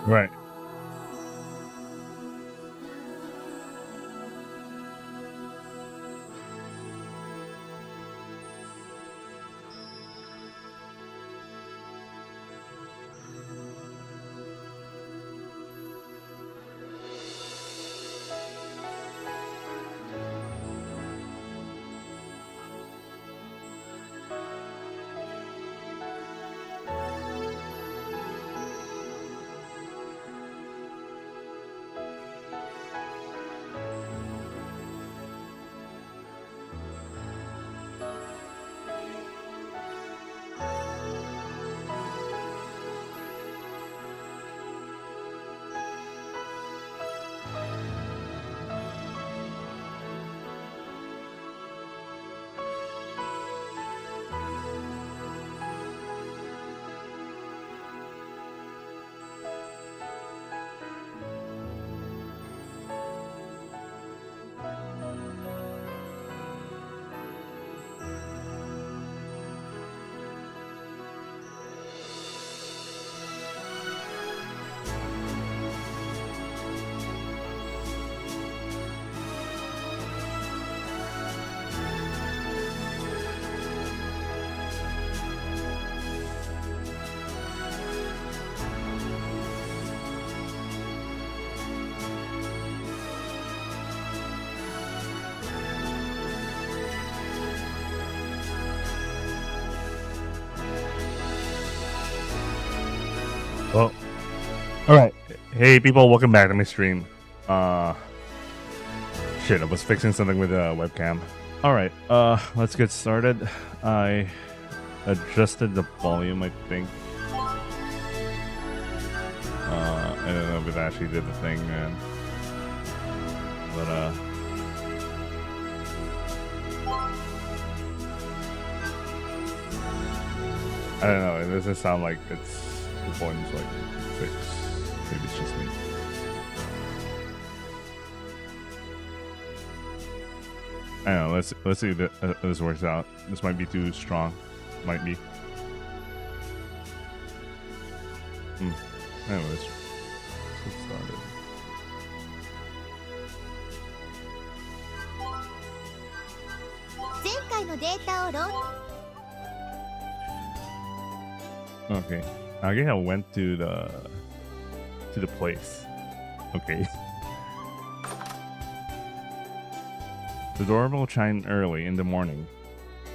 Right. Well, all right. Hey, people, welcome back to my stream. Shit, I was fixing something with the webcam. All right, let's get started. I adjusted the volume, I think. I don't know if it actually did the thing, man. But I don't know. It doesn't sound like it's the volume's like fixed. Maybe it's just me. I don't know. Let's see if this works out. This might be too strong. Might be. Anyways, let's get started. Okay, I guess I went to the place. Okay. The doorbell chimed early in the morning,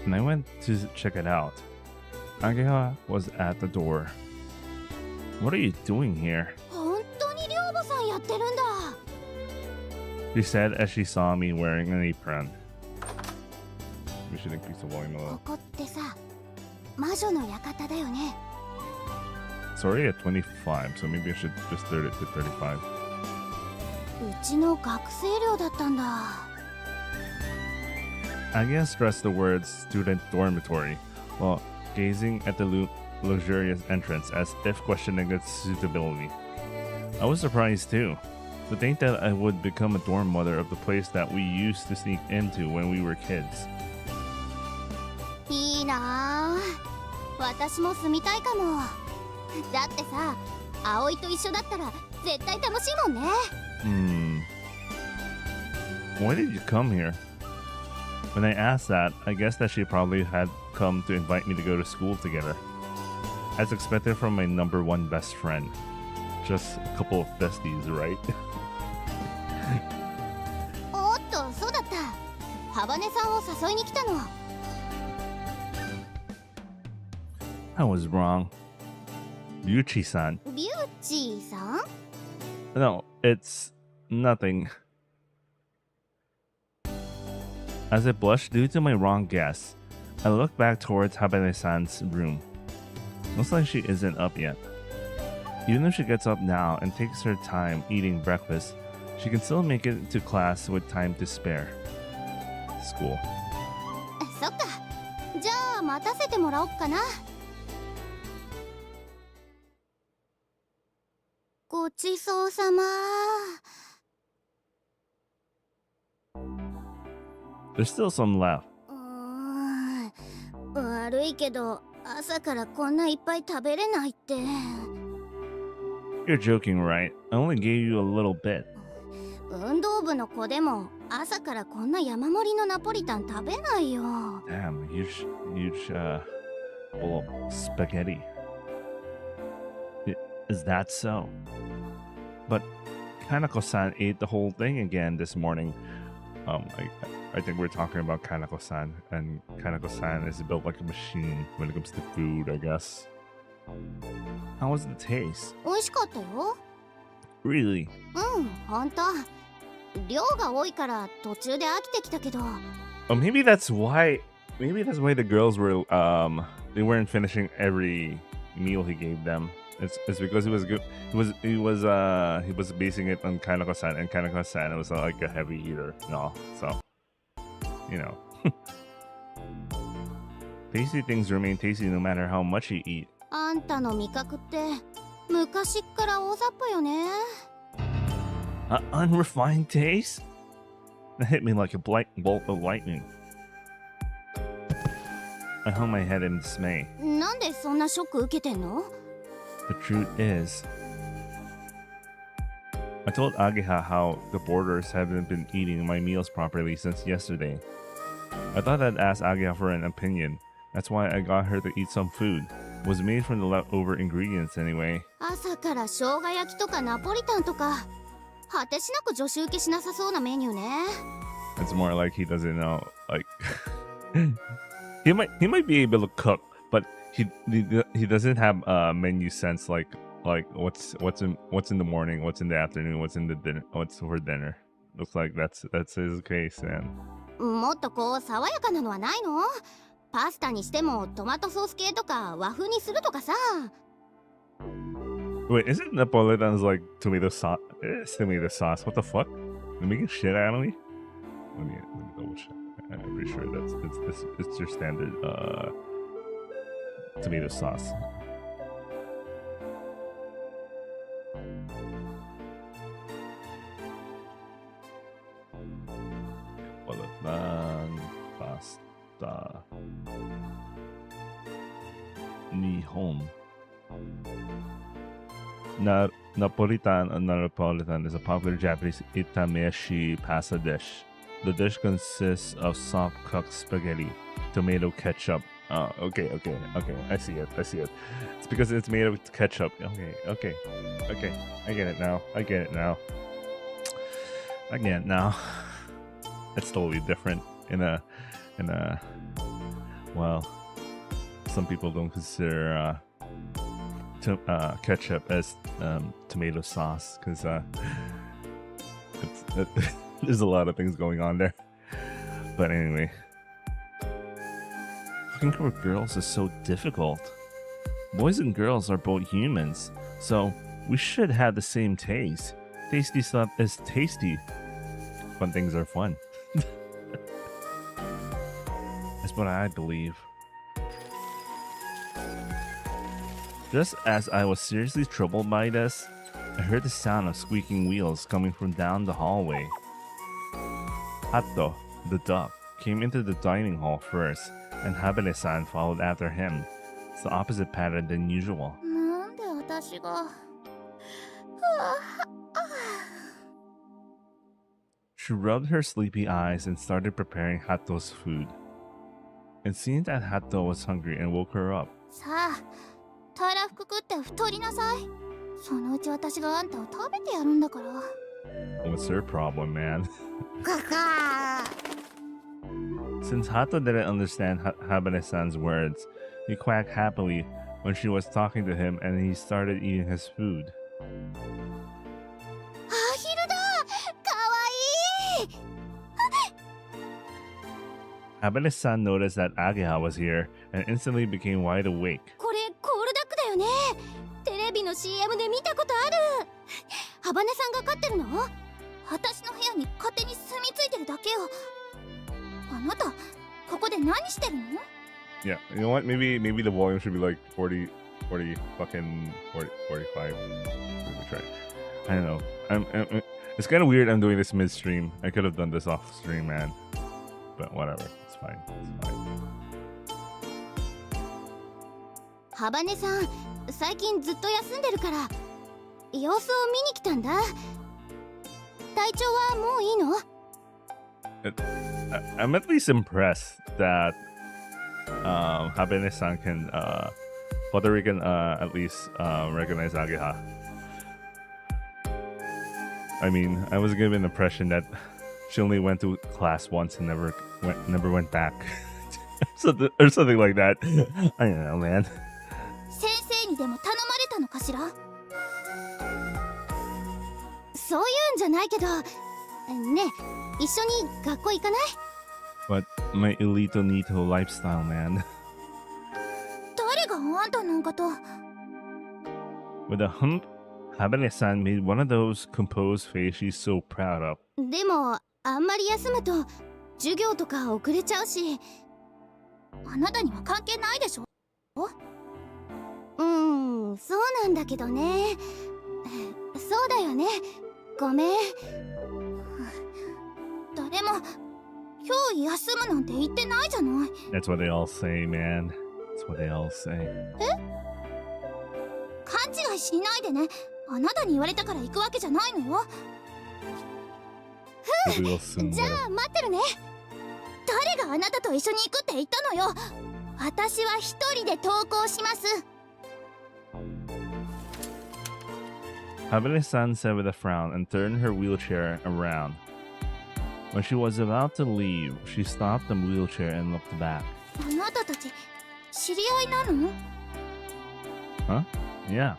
and I went to check it out. Ageha was at the door. What are you doing here? She said as she saw me wearing an apron. We should increase the volume a little. It's already at 25, so maybe I should just turn it to 35. Ageha stressed the words student dormitory while gazing at the luxurious entrance as if questioning its suitability. I was surprised too, to think that I would become a dorm mother of the place that we used to sneak into when we were kids. Why did you come here? When I asked that, I guessed that she probably had come to invite me to go to school together. As expected from my number one best friend. Just a couple of besties, right? I was wrong. Ryuchi-san. Ryuchi-san? No, it's nothing. As I blushed due to my wrong guess, I looked back towards Habane-san's room. Looks like she isn't up yet. Even if she gets up now and takes her time eating breakfast, she can still make it to class with time to spare. School. そっか。じゃあ待たせてもらおっかな。ごちそうさま。There's still some left. 悪いけど朝からこんないっぱい食べれないって。You're joking, right? I only gave you a little bit. 運動部の子でも朝からこんな山盛りのナポリタン食べないよ。 Damn, huge bowl of spaghetti. Is that so? But Kanako-san ate the whole thing again this morning. I think we're talking about Kanako-san, and Kanako-san is built like a machine when it comes to food, I guess. How was the taste? 美味しかったよ。 Really? ほんと。量が多いから途中で飽きてきたけど。 Oh, maybe that's why the girls were they weren't finishing every meal he gave them. It's because he was good. He was basing it on Kanako-san, and Kanako-san was like a heavy eater and all. So, you know, tasty things remain tasty no matter how much you eat. あんたの味覚って昔っから大雑把よね。 Unrefined taste? That hit me like a bolt of lightning. I hung my head in dismay. なんでそんなショック受けてんの？ The truth is, I told Ageha how the boarders haven't been eating my meals properly since yesterday. I thought I'd ask Ageha for an opinion. That's why I got her to eat some food. It was made from the leftover ingredients anyway. 朝から生姜焼きとかナポリタンとか果てしなく女子受けしなさそうなメニューね。 It's more like he doesn't know, like he might be able to cook, but he doesn't have menu sense like what's in the morning, what's in the afternoon, what's in the dinner, what's for dinner. Looks like that's his case, man. もっとこう爽やかなのはないの？パスタにしてもトマトソース系とか和風にするとかさ。 Wait, isn't Napolitan's like tomato sauce? It's tomato sauce. What the fuck? They're making shit out of me? Let me double check. I'm pretty sure it's your standard tomato sauce. Napolitan pasta. Nihon. Napolitan is a popular Japanese itameshi pasta dish. The dish consists of soft cooked spaghetti, tomato ketchup. Oh, okay. I see it. It's because it's made of ketchup. Okay. I get it now. It's totally different in a well, some people don't consider ketchup as tomato sauce because there's a lot of things going on there. But anyway, cooking for girls is so difficult. Boys and girls are both humans, so we should have the same taste. Tasty stuff is tasty. Fun things are fun. That's what I believe. Just as I was seriously troubled by this, I heard the sound of squeaking wheels coming from down the hallway. Hatto, the duck, came into the dining hall first, and Habane-san followed after him. It's the opposite pattern than usual. なんで私が。She rubbed her sleepy eyes and started preparing Hatto's food. It seemed that Hatto was hungry and woke her up. さあ、たらふく食って太りなさい。そのうち私があんたを食べてやるんだから。 What's her problem, man? かか。 Since Hatto didn't understand Habane-san's words, he quacked happily when she was talking to him and he started eating his food. アヒルだ。かわいい。 Habane-san noticed that Ageha was here and instantly became wide awake. これコールダックだよね。テレビの CM で見たことある。ハバネさんが飼ってるの？私の部屋に勝手に住み着いてるだけよ。あなた、ここで何してるの？ Yeah, you know what? Maybe the volume should be like 40 fucking 45. Maybe try. I don't know. I'm it's kind of weird I'm doing this midstream. I could have done this off stream, man. But whatever. It's fine. ハバネさん、最近ずっと休んでるから、様子を見に来たんだ。体調はもういいの？ I'm at least impressed that Habene-san can Puerto Rican at least recognize Ageha. I mean, I was given the impression that she only went to class once and never went back. or something like that. I don't know, man. 先生にでも頼まれたのかしら？そういうんじゃないけど、ねえ、一緒に学校行かない？ But my elito nito lifestyle, man. 誰があんたなんかと。 With a hump, Habane-san made one of those composed face she's so proud of. でもあんまり休むと授業とか遅れちゃうし、あなたには関係ないでしょ？そうなんだけどね。そうだよね。ごめん。誰も今日休むなんて言ってないじゃない。That's what they all say, man. That's what they all say. 勘違いしないでね。あなたに言われたから行くわけじゃないのよ。じゃあ待ってるね。誰があなたと一緒に行くって言ったのよ。私は一人で登校します。Habane-san said with a frown and turned her wheelchair around. When she was about to leave, she stopped the wheelchair and looked back. あなたたち知り合いなの？ Huh? Yeah.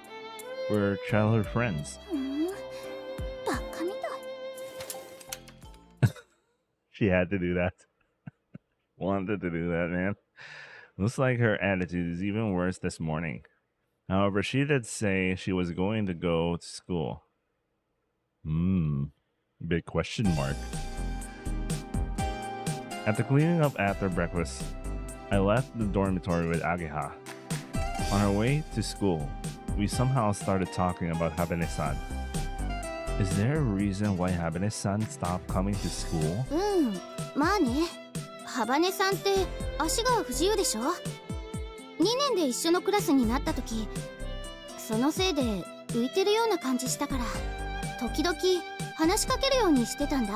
We're childhood friends. バカみたい。 She had to do that. Wanted to do that, man. Looks like her attitude is even worse this morning. However, she did say she was going to go to school. Big question mark. After cleaning up after breakfast, I left the dormitory with Ageha. On our way to school, we somehow started talking about Habane-san. Is there a reason why Habane-san stopped coming to school? まあね。ハバネさんって足が不自由でしょ？ 2年で一緒のクラスになった時、そのせいで浮いてるような感じしたから、時々話しかけるようにしてたんだ。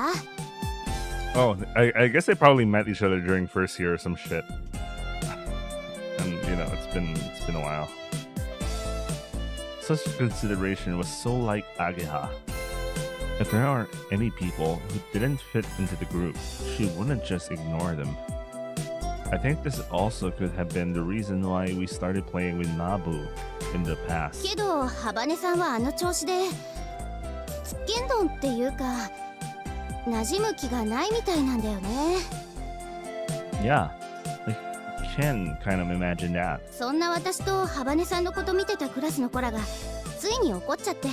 Oh, I guess they probably met each other during first year or some shit. And you know, it's been a while. Such consideration was so like Ageha. If there are any people who didn't fit into the group, she wouldn't just ignore them. I think this also could have been the reason why we started playing with Nabu in the past. けどハバネさんはあの調子でつっけんどんっていうか馴染む気がないみたいなんだよね。 Yeah, I can kind of imagine that. そんな私とハバネさんのこと見てたクラスの子らがついに怒っちゃって、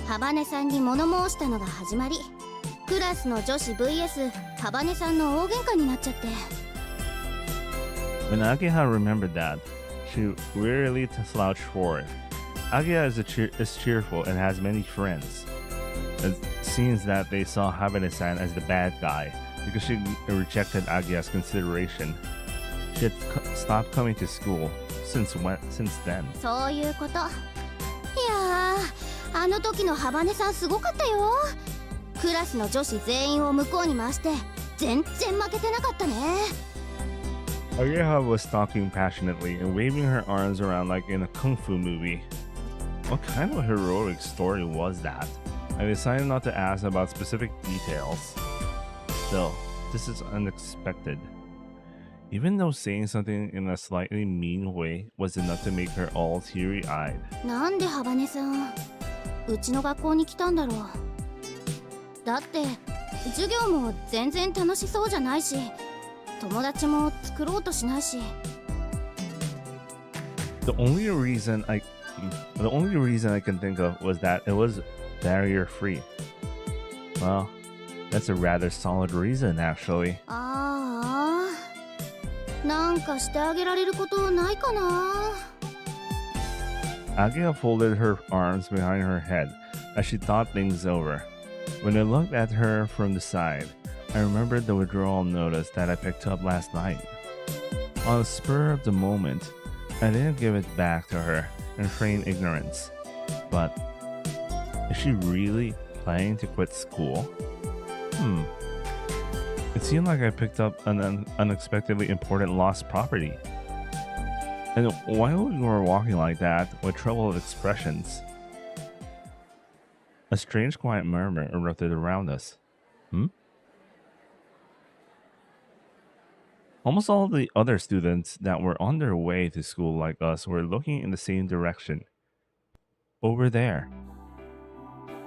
ハバネさんに物申したのが始まり、クラスの女子 vs ハバネさんの大喧嘩になっちゃって。 When Ageha remembered that, she wearily slouched forward. Ageha is cheerful and has many friends. It seems that they saw Habane-san as the bad guy because she rejected Ageha's consideration. She had stopped coming to school since then. そういうこと。いやー、あの時のハバネさんすごかったよ。クラスの女子全員を向こうに回して全然負けてなかったね。 Ageha was talking passionately and waving her arms around like in a kung fu movie. What kind of heroic story was that? I decided not to ask about specific details. Still, this is unexpected. Even though saying something in a slightly mean way was enough to make her all teary-eyed. なんでハバネさんうちの学校に来たんだろう。だって授業も全然楽しそうじゃないし、友達も作ろうとしないし。 The only reason I can think of was that it was barrier-free. Well, that's a rather solid reason, actually. ああ、なんかしてあげられることないかな。 Ageha folded her arms behind her head as she thought things over. When I looked at her from the side, I remembered the withdrawal notice that I picked up last night. On the spur of the moment, I didn't give it back to her and feign ignorance. But Is she really planning to quit school? It seemed like I picked up an unexpectedly important lost property. And while we were walking like that, with troubled expressions, a strange quiet murmur erupted around us. Almost all the other students that were on their way to school like us were looking in the same direction. Over there,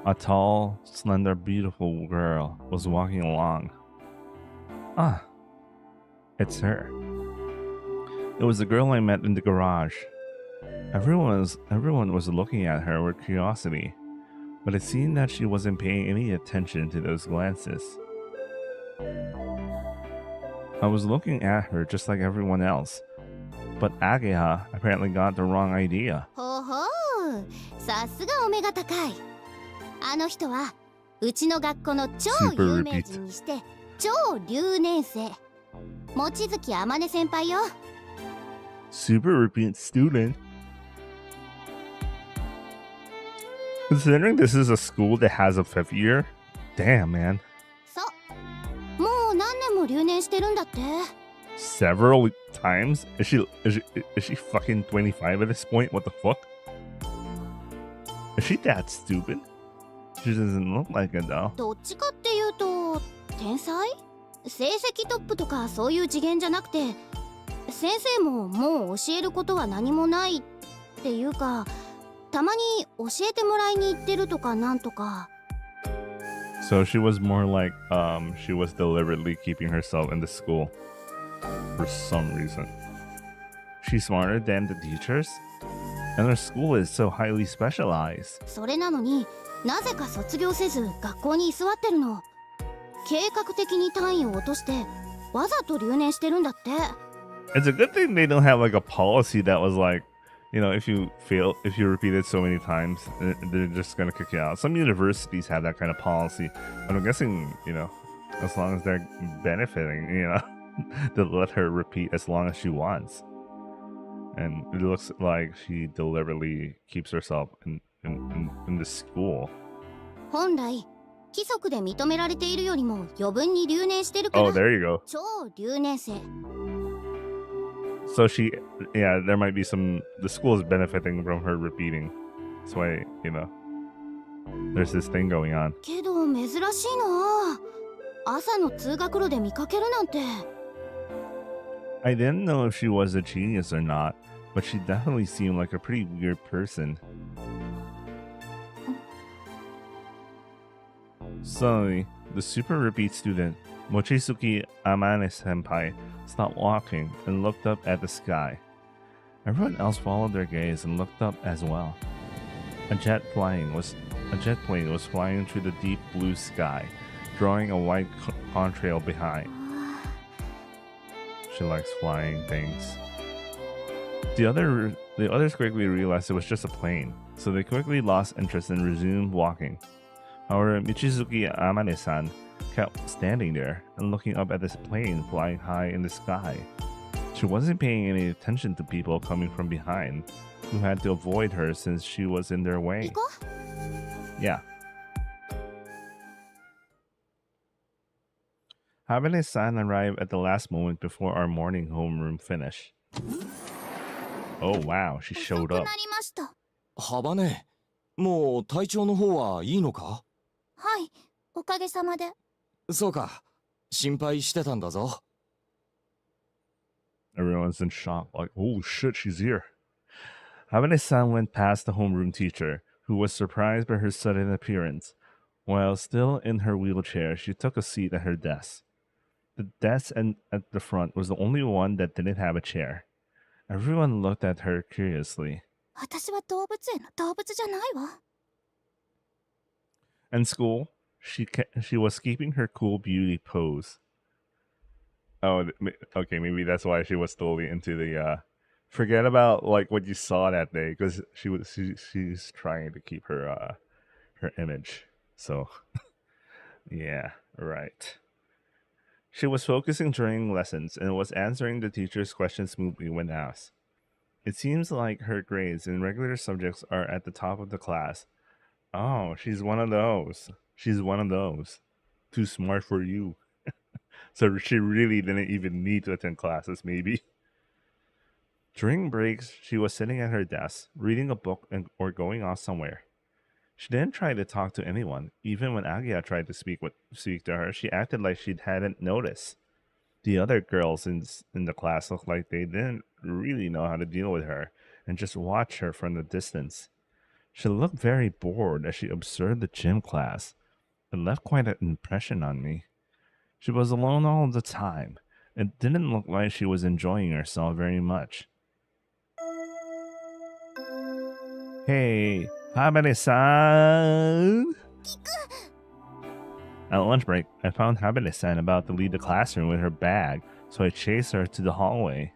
a tall, slender, beautiful girl was walking along. Ah, it's her. It was the girl I met in the garage. Everyone was looking at her with curiosity, but it seemed that she wasn't paying any attention to those glances. I was looking at her just like everyone else, but Ageha apparently got the wrong idea. ほほう、さすがお目が高い。あの人はうちの学校の超有名人にして超留年生、望月天音先輩よ。Super repeat student. Considering this is a school that has a 5th year, damn man. そう、もう何年も留年してるんだって。Several times? Is she fucking 25 at this point? What the fuck? Is she that stupid? She doesn't look like it though. どっちかっていうと天才？成績トップとかそういう次元じゃなくて、先生ももう教えることは何もないっていうか、たまに教えてもらいに行ってるとかなんとか。So she was more like she was deliberately keeping herself in the school for some reason. She's smarter than the teachers, and her school is so highly specialized. それなのになぜか卒業せず学校に居座ってるの。計画的に単位を落としてわざと留年してるんだって。It's a good thing they don't have like a policy that was like, you know, if you repeat it so many times, they're just gonna kick you out. Some universities have that kind of policy, but I'm guessing, you know, as long as they're benefiting, you know, they'll let her repeat as long as she wants. And it looks like she deliberately keeps herself in the school. 本来規則で認められているよりも余分に留年してるから。Oh, there you go. 超留年生。So yeah, there might be the school is benefiting from her repeating. That's why, you know, there's this thing going on. けど珍しいな。朝の通学路で見かけるなんて。I didn't know if she was a genius or not, but she definitely seemed like a pretty weird person. Suddenly, the super repeat student, Mochizuki Amane Senpai, stopped walking and looked up at the sky. Everyone else followed their gaze and looked up as well. A jet plane was flying through the deep blue sky, drawing a white contrail behind. She likes flying things. The others quickly realized it was just a plane, so they quickly lost interest and resumed walking. However, Michizuki Amane-san kept standing there and looking up at this plane flying high in the sky. She wasn't paying any attention to people coming from behind, who had to avoid her since she was in their way. Yeah. Habane-san arrived at the last moment before our morning homeroom finished. Oh wow, she showed up. ハバネ、もう体調の方はいいのか？はい、おかげさまで。そうか、心配してたんだぞ。Everyone's in shock, like, holy shit, she's here. Habane-san went past the homeroom teacher, who was surprised by her sudden appearance. While still in her wheelchair, she took a seat at her desk. The desk at the front was the only one that didn't have a chair. Everyone looked at her curiously. 私は動物園の動物じゃないわ。In school, she was keeping her cool beauty pose. Oh, okay, maybe that's why she was totally into the forget about like what you saw that day, because she's trying to keep her image. So yeah, right. She was focusing during lessons and was answering the teacher's questions smoothly when asked. It seems like her grades in regular subjects are at the top of the class. Oh, she's one of those. She's one of those. Too smart for you. So she really didn't even need to attend classes, maybe. During breaks, she was sitting at her desk, reading a book or going off somewhere. She didn't try to talk to anyone. Even when Agia tried to speak to her, she acted like she hadn't noticed. The other girls in the class looked like they didn't really know how to deal with her and just watched her from the distance. She looked very bored as she observed the gym class. It left quite an impression on me. She was alone all the time. It didn't look like she was enjoying herself very much. Hey, Habane-san! At lunch break, I found Habane-san about to leave the classroom with her bag, so I chased her to the hallway.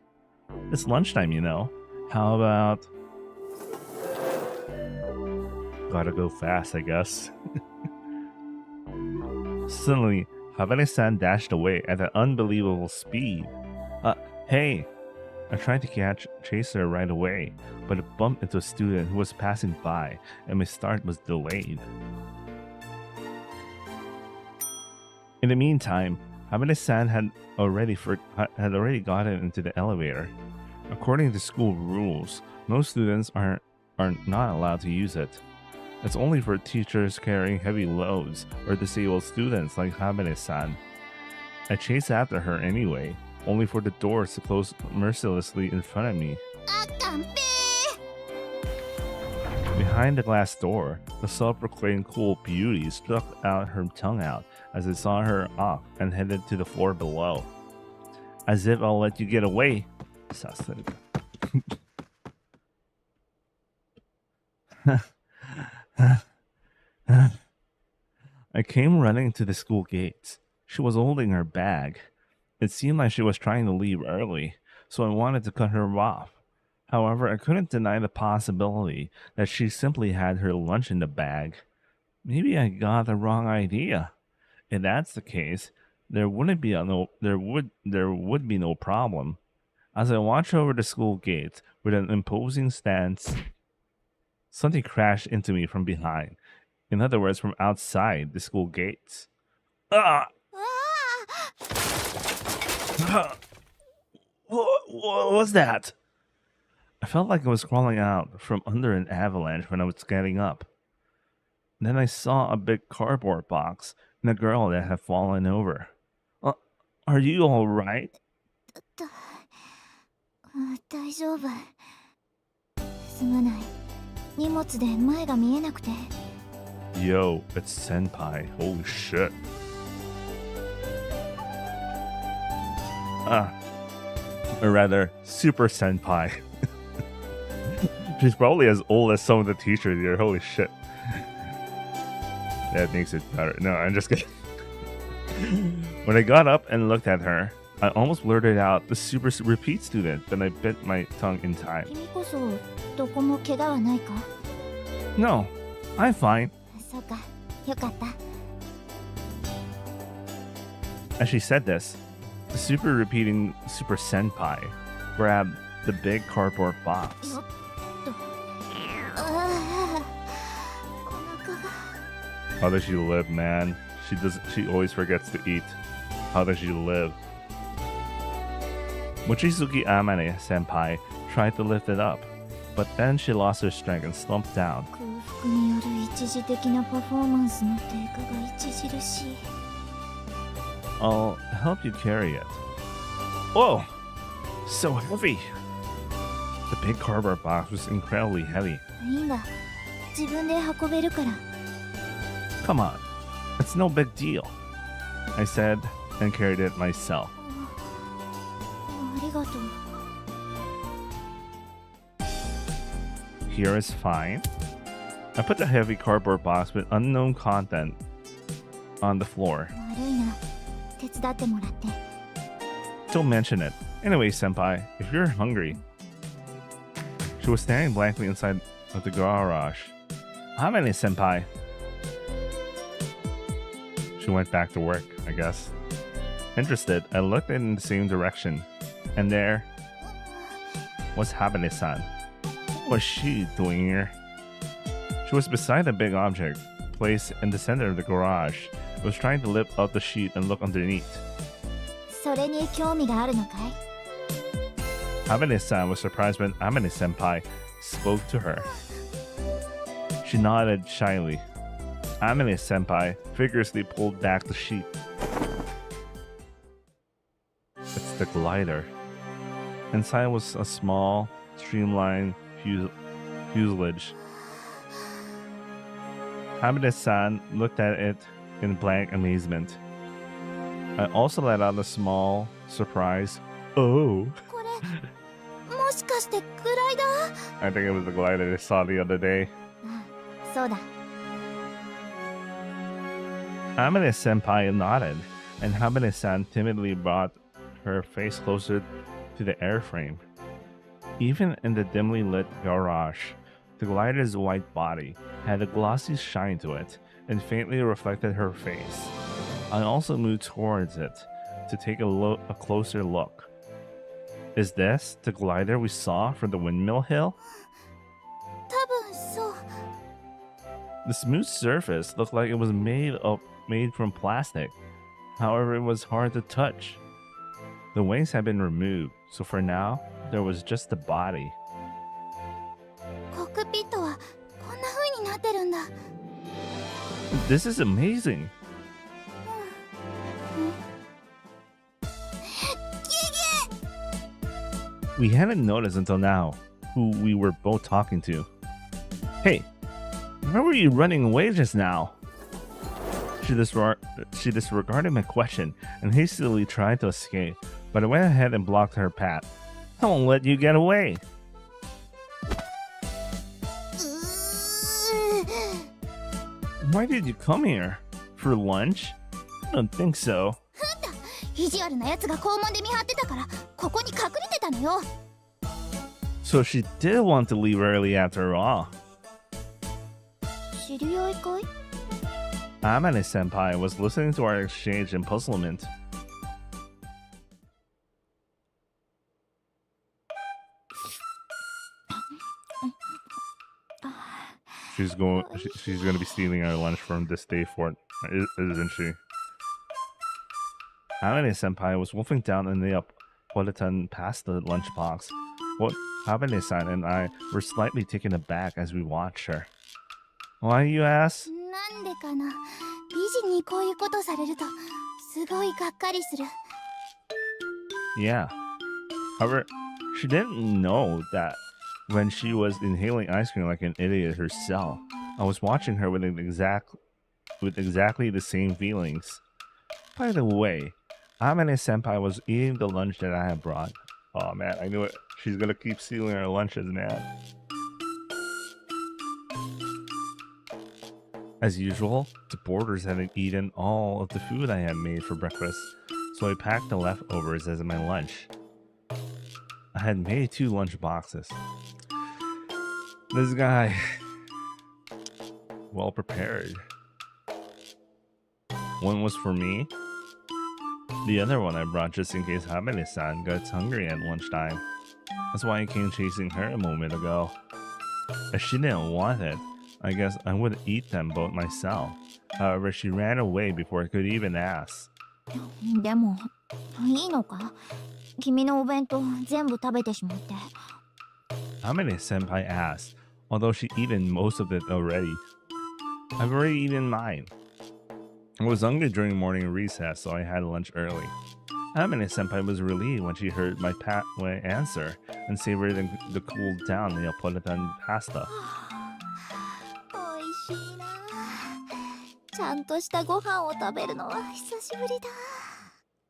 It's lunchtime, you know. How about... Gotta go fast, I guess. Suddenly, Habane-san dashed away at an unbelievable speed. Hey! I tried to chase her right away, but it bumped into a student who was passing by, and my start was delayed. In the meantime, Habane-san had already gotten into the elevator. According to school rules, most students are not allowed to use it. It's only for teachers carrying heavy loads or disabled students like Habane-san. I chased after her anyway, only for the doors to close mercilessly in front of me. Behind the glass door, the self-proclaimed cool beauty stuck out her tongue out as I saw her off and headed to the floor below. As if I'll let you get away. I came running to the school gates. She was holding her bag. It seemed like she was trying to leave early, so I wanted to cut her off. However, I couldn't deny the possibility that she simply had her lunch in the bag. Maybe I got the wrong idea. If that's the case, there would be no problem. As I watched over the school gate with an imposing stance, something crashed into me from behind. In other words, from outside the school gates. Ah! What was that? I felt like I was crawling out from under an avalanche when I was getting up. Then I saw a big cardboard box and a girl that had fallen over. Are you all right? 大丈夫。すまない。荷物で前が見えなくて。Yo, it's Senpai. Holy shit. Or rather, Super Senpai. She's probably as old as some of the teachers here. Holy shit. That makes it better. No, I'm just kidding. When I got up and looked at her, I almost blurted out the super repeat student, then I bit my tongue in time. 君こそどこも怪我はないか? No, I'm fine. そうか、よかった。As she said this, the super repeating Super Senpai grabbed the big cardboard box. How does she live, man? She always forgets to eat. How does she live? Mochizuki Amane Senpai tried to lift it up, but then she lost her strength and slumped down. 空腹による一時的なパフォーマンスの低下が著しい。I'll help you carry it. Whoa! So heavy! The big cardboard box was incredibly heavy. いいんだ。自分で運べるから。Come on, it's no big deal, I said and carried it myself. ありがとう。Here is fine. I put the heavy cardboard box with unknown content on the floor. 悪いな。手伝ってもらって。Don't mention it. Anyway, Senpai, if you're hungry. She was standing blankly inside of the garage. How many, Senpai? She went back to work, I guess. Interested, I looked in the same direction. And there was Habane-san. What's she doing here? She was beside a big object placed in the center of the garage. It was trying to lift up the sheet and look underneath. それに興味があるのかい？ Amane-san was surprised when Amane-senpai spoke to her. She nodded shyly. Amane-senpai vigorously pulled back the sheet. It's the glider. Inside was a small, streamlined fuselage. Amane-san looked at it in blank amazement. I also let out a small surprise. Oh. これもしかしてグライダー？ I think it was the glider I saw the other day. そうだ。 Hamane-senpai nodded, and Hamane-san timidly brought her face closer to the airframe. Even in the dimly lit garage, the glider's white body had a glossy shine to it and faintly reflected her face. I also moved towards it to take a closer look. Is this the glider we saw from the windmill hill? 多分そう。 The smooth surface looked like it was made from plastic. However, it was hard to touch. The wings had been removed, so for now, there was just the body. コックピットはこんな風になってるんだ。 This is amazing! We hadn't noticed until now who we were both talking to. Hey, where were you running away just now? She disregarded my question and hastily tried to escape, but I went ahead and blocked her path. I won't let you get away. Why did you come here? For lunch? I don't think so. 意地悪なやつが校門で見張ってたからここに隠れてたのよ。 So she did want to leave early after all. 知り合いかい？ Amane-senpai was listening to our exchange in puzzlement. She's going to be stealing our lunch from this day forth, isn't she? Amane-senpai was wolfing down in the Neapolitan pasta lunchbox. What Amane-san and I were slightly taken aback as we watched her. Why, you ask? なんでかな。美人にこういうことされるとすごいがっかりする。 Yeah. However, she didn't know that when she was inhaling ice cream like an idiot herself, I was watching her with exactly the same feelings. By the way, Amane-senpai was eating the lunch that I had brought. Oh man, I knew it. She's gonna keep stealing our lunches, man. As usual, the boarders hadn't eaten all of the food I had made for breakfast, so I packed the leftovers as my lunch. I had made 2 lunch boxes. This guy, well prepared. One was for me. The other one I brought just in case Hamane-san gets hungry at lunchtime. That's why I came chasing her a moment ago. If she didn't want it, I guess I would eat them both myself. However, she ran away before I could even ask. でもいいのか？君のお弁当全部食べてしまって。 Hamane-senpai asked, although she'd eaten most of it already. I've already eaten mine. I was hungry during morning recess, so I had lunch early. Hamane-senpai was relieved when she heard my answer and savored the cooled down Neapolitan pasta. おいしいな。ちゃんとしたご飯を食べるのは久しぶりだ。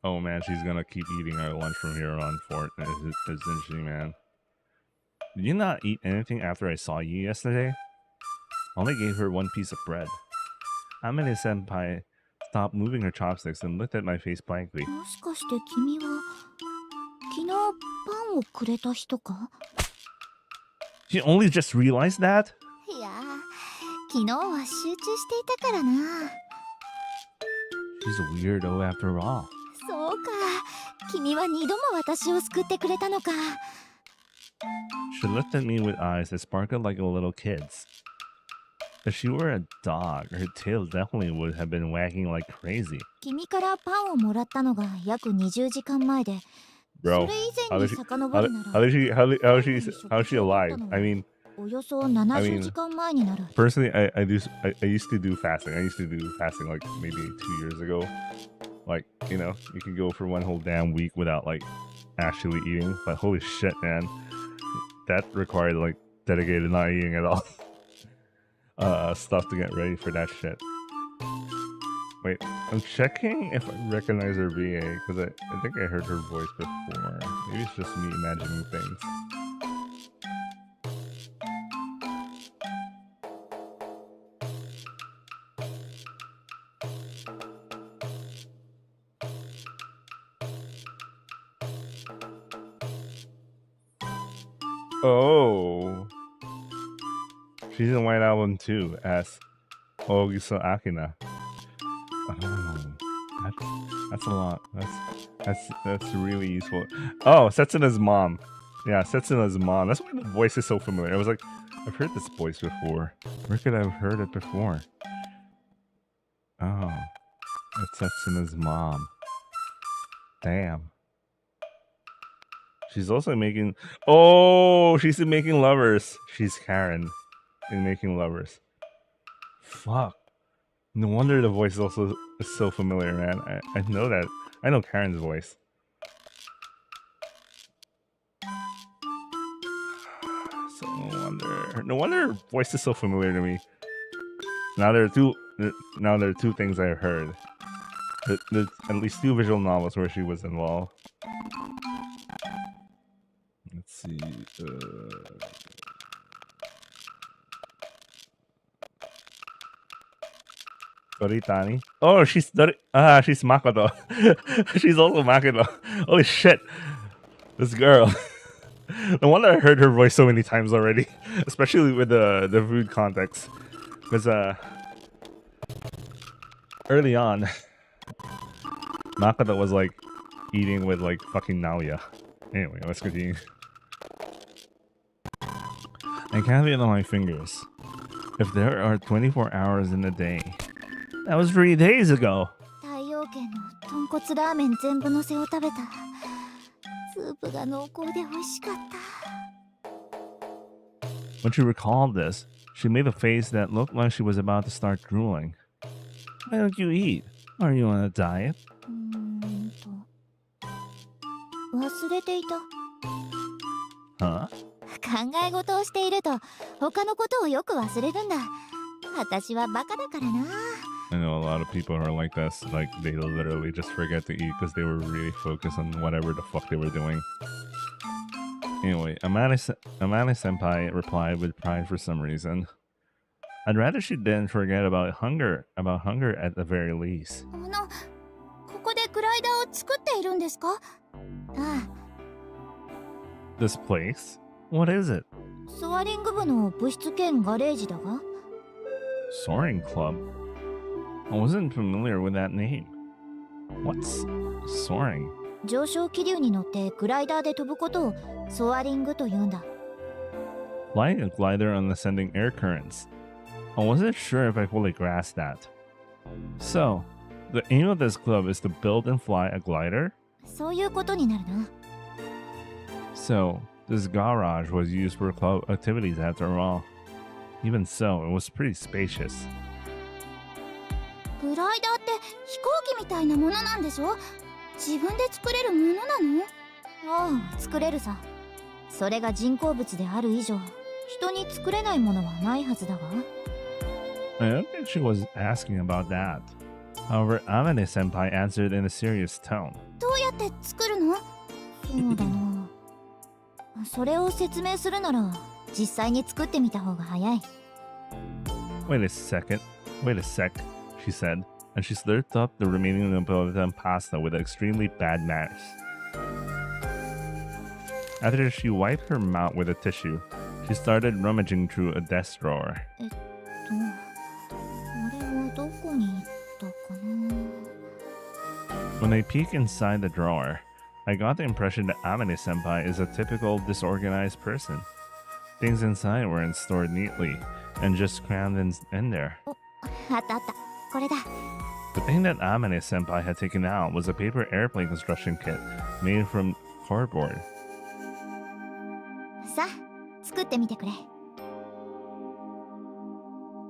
Oh man, she's gonna keep eating our lunch from here on forth, isn't she, man? Did you not eat anything after I saw you yesterday? I only gave her 1 piece of bread. Amane-senpai stopped moving her chopsticks and looked at my face blankly. もしかして君は昨日パンをくれた人か？ She only just realized that? いや、昨日は集中していたからな。 She's a weirdo after all. そうか、君は2度も私を救ってくれたのか。 She looked at me with eyes that sparkled like a little kid's. If she were a dog, her tail definitely would have been wagging like crazy. 君からパンをもらったのが約20時間前で、そ Bro, れ以 how 前 did に she, 遡るな how ら did she, how is she alive? I mean, およそ70時間前になる。 personally, I used to do fasting. I used to do fasting like maybe 2 years ago. Like, you know, you can go for one whole damn week without like actually eating. But holy shit, man, that required like dedicated not eating at all. Stuff to get ready for that shit. Wait, I'm checking if I recognize her VA because I think I heard her voice before. Maybe it's just me imagining things. Oh, she's in White Album too as Ogisa Akina. Oh, that's a lot. That's really useful. Oh, Setsuna's mom. Yeah, Setsuna's mom. That's why the voice is so familiar. I was like, I've heard this voice before. Where could I have heard it before? Oh, it's Setsuna's mom. Damn. She's also making. Oh, she's in Making Lovers. She's Karen in Making Lovers. Fuck. No wonder the voice is also so familiar, man. I know that. I know Karen's voice. So no wonder her voice is so familiar to me. Now there are two things I've heard. There's at least 2 visual novels where she was involved. Let's see. Doritani. Oh, she's Makoto. She's also Makoto. Holy shit. This girl. No wonder I heard her voice so many times already. Especially with the food context. Because early on, Makoto was like eating with like fucking Naoya. Anyway, let's continue. I can't feel it on my fingers. If there are 24 hours in a day, that was 3 days ago. 太陽圏の豚骨ラーメン全部のせを食べた。スープが濃厚で美味しかった。 When she recalled this, she made a face that looked like she was about to start drooling. Why don't you eat? Are you on a diet? 忘れていた。 Huh? 考え事をしていると他のことをよく忘れるんだ。私はバカだからな。 I know a lot of people are like this. Like, they literally just forget to eat because they were really focused on whatever the fuck they were doing. Anyway, Amane-senpai replied with pride for some reason. I'd rather she didn't forget about hunger at the very least. ここでグライダーを作っているんですか？ああ。 This place? What is it? ソアリング部の部室兼ガレージだが。 Soaring Club? I wasn't familiar with that name. What's soaring? 上昇気流に乗ってグライダーで飛ぶことをソアリングと言うんだ。 Flying a glider on ascending air currents. I wasn't sure if I fully grasped that. So, the aim of this club is to build and fly a glider? そういうことになるな。 So, this garage was used for club activities after all. Even so, it was pretty spacious. グライダーって飛行機みたいなものなんでしょ？自分で作れるものなの？ああ、作れるさ。それが人工物である以上、人に作れないものはないはずだが。 I don't think she was asking about that. However, Amane-senpai answered in a serious tone. どうやって作るの？そうだな。それを説明するなら、実際に作ってみた方が早い。 Wait a sec, she said, and she slurped up the remaining Napolitan pasta with extremely bad manners. After she wiped her mouth with a tissue, she started rummaging through a desk drawer. あれはどこに行ったかな? When I peeked inside the drawer, I got the impression that Amane-senpai is a typical disorganized person. Things inside weren't stored neatly, and just crammed in there. あったあった。これだ。 The thing that Amane Senpai had taken out was a paper airplane construction kit made from cardboard. さあ、作ってみてくれ。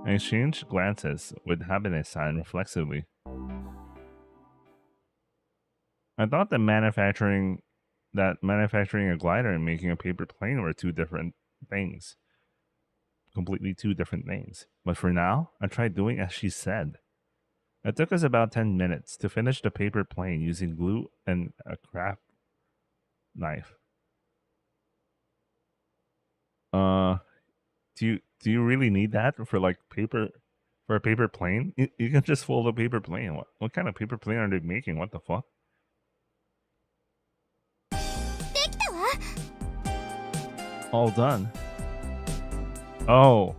I exchanged glances with Habane-san reflexively. I thought that manufacturing a glider and making a paper plane were two different things. Completely two different things. But for now, I tried doing as she said. It took us about 10 minutes to finish the paper plane using glue and a craft knife. Do you really need that for like paper for a paper plane? You can just fold a paper plane. What kind of paper plane are they making? What the fuck? できたわ。 All done. Oh.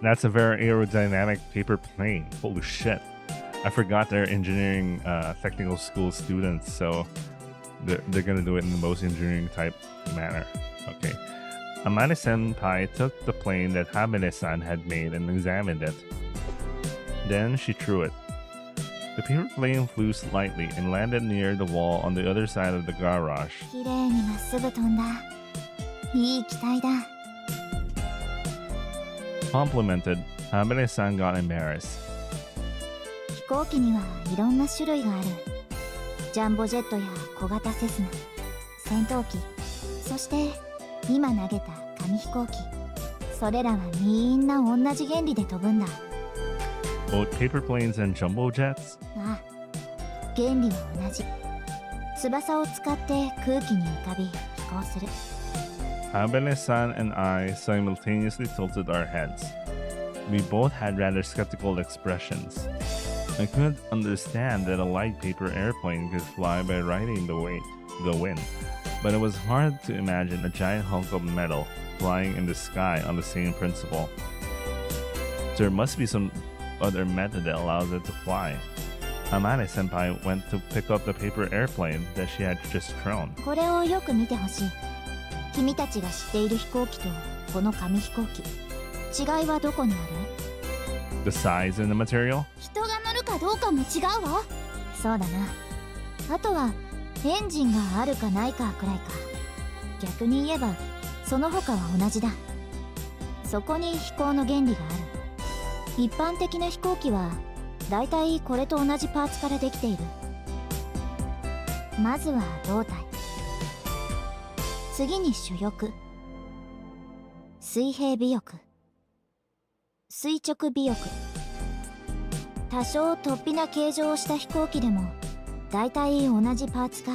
That's a very aerodynamic paper plane. Holy shit. I forgot they're engineering technical school students, so they're gonna do it in the most engineering type manner. Okay. Amane Senpai took the plane that Habane-san had made and examined it. Then she threw it. The paper plane flew slightly and landed near the wall on the other side of the garage. 綺麗にまっすぐ飛んだ。いい機体だ。 Complimented, Habane-san got embarrassed. 飛行機にはいろんな種類がある。ジャンボジェットや小型セスナ、戦闘機、そして今投げた紙飛行機。それらはみんな同じ原理で飛ぶんだ。 Both paper planes and jumbo jets? ああ、原理は同じ。翼を使って空気に浮かび飛行する。 Habane-san and I simultaneously tilted our heads. We both had rather skeptical expressions. I couldn't understand that a light paper airplane could fly by riding the wind, but it was hard to imagine a giant hunk of metal flying in the sky on the same principle. There must be some other method that allows it to fly. Amane Senpai went to pick up the paper airplane that she had just thrown. これをよく見てほしい。君たちが知っている飛行機とこの紙飛行機、違いはどこにある？ The size and the material? 人が乗るかどうかも違うわ。そうだな。あとはエンジンがあるかないかくらいか。逆に言えばその他は同じだ。そこに飛行の原理がある。一般的な飛行機はだいたいこれと同じパーツからできている。まずは胴体、次に主翼、水平尾翼、垂直尾翼。多少突飛な形状をした飛行機でもだいたい同じパーツか、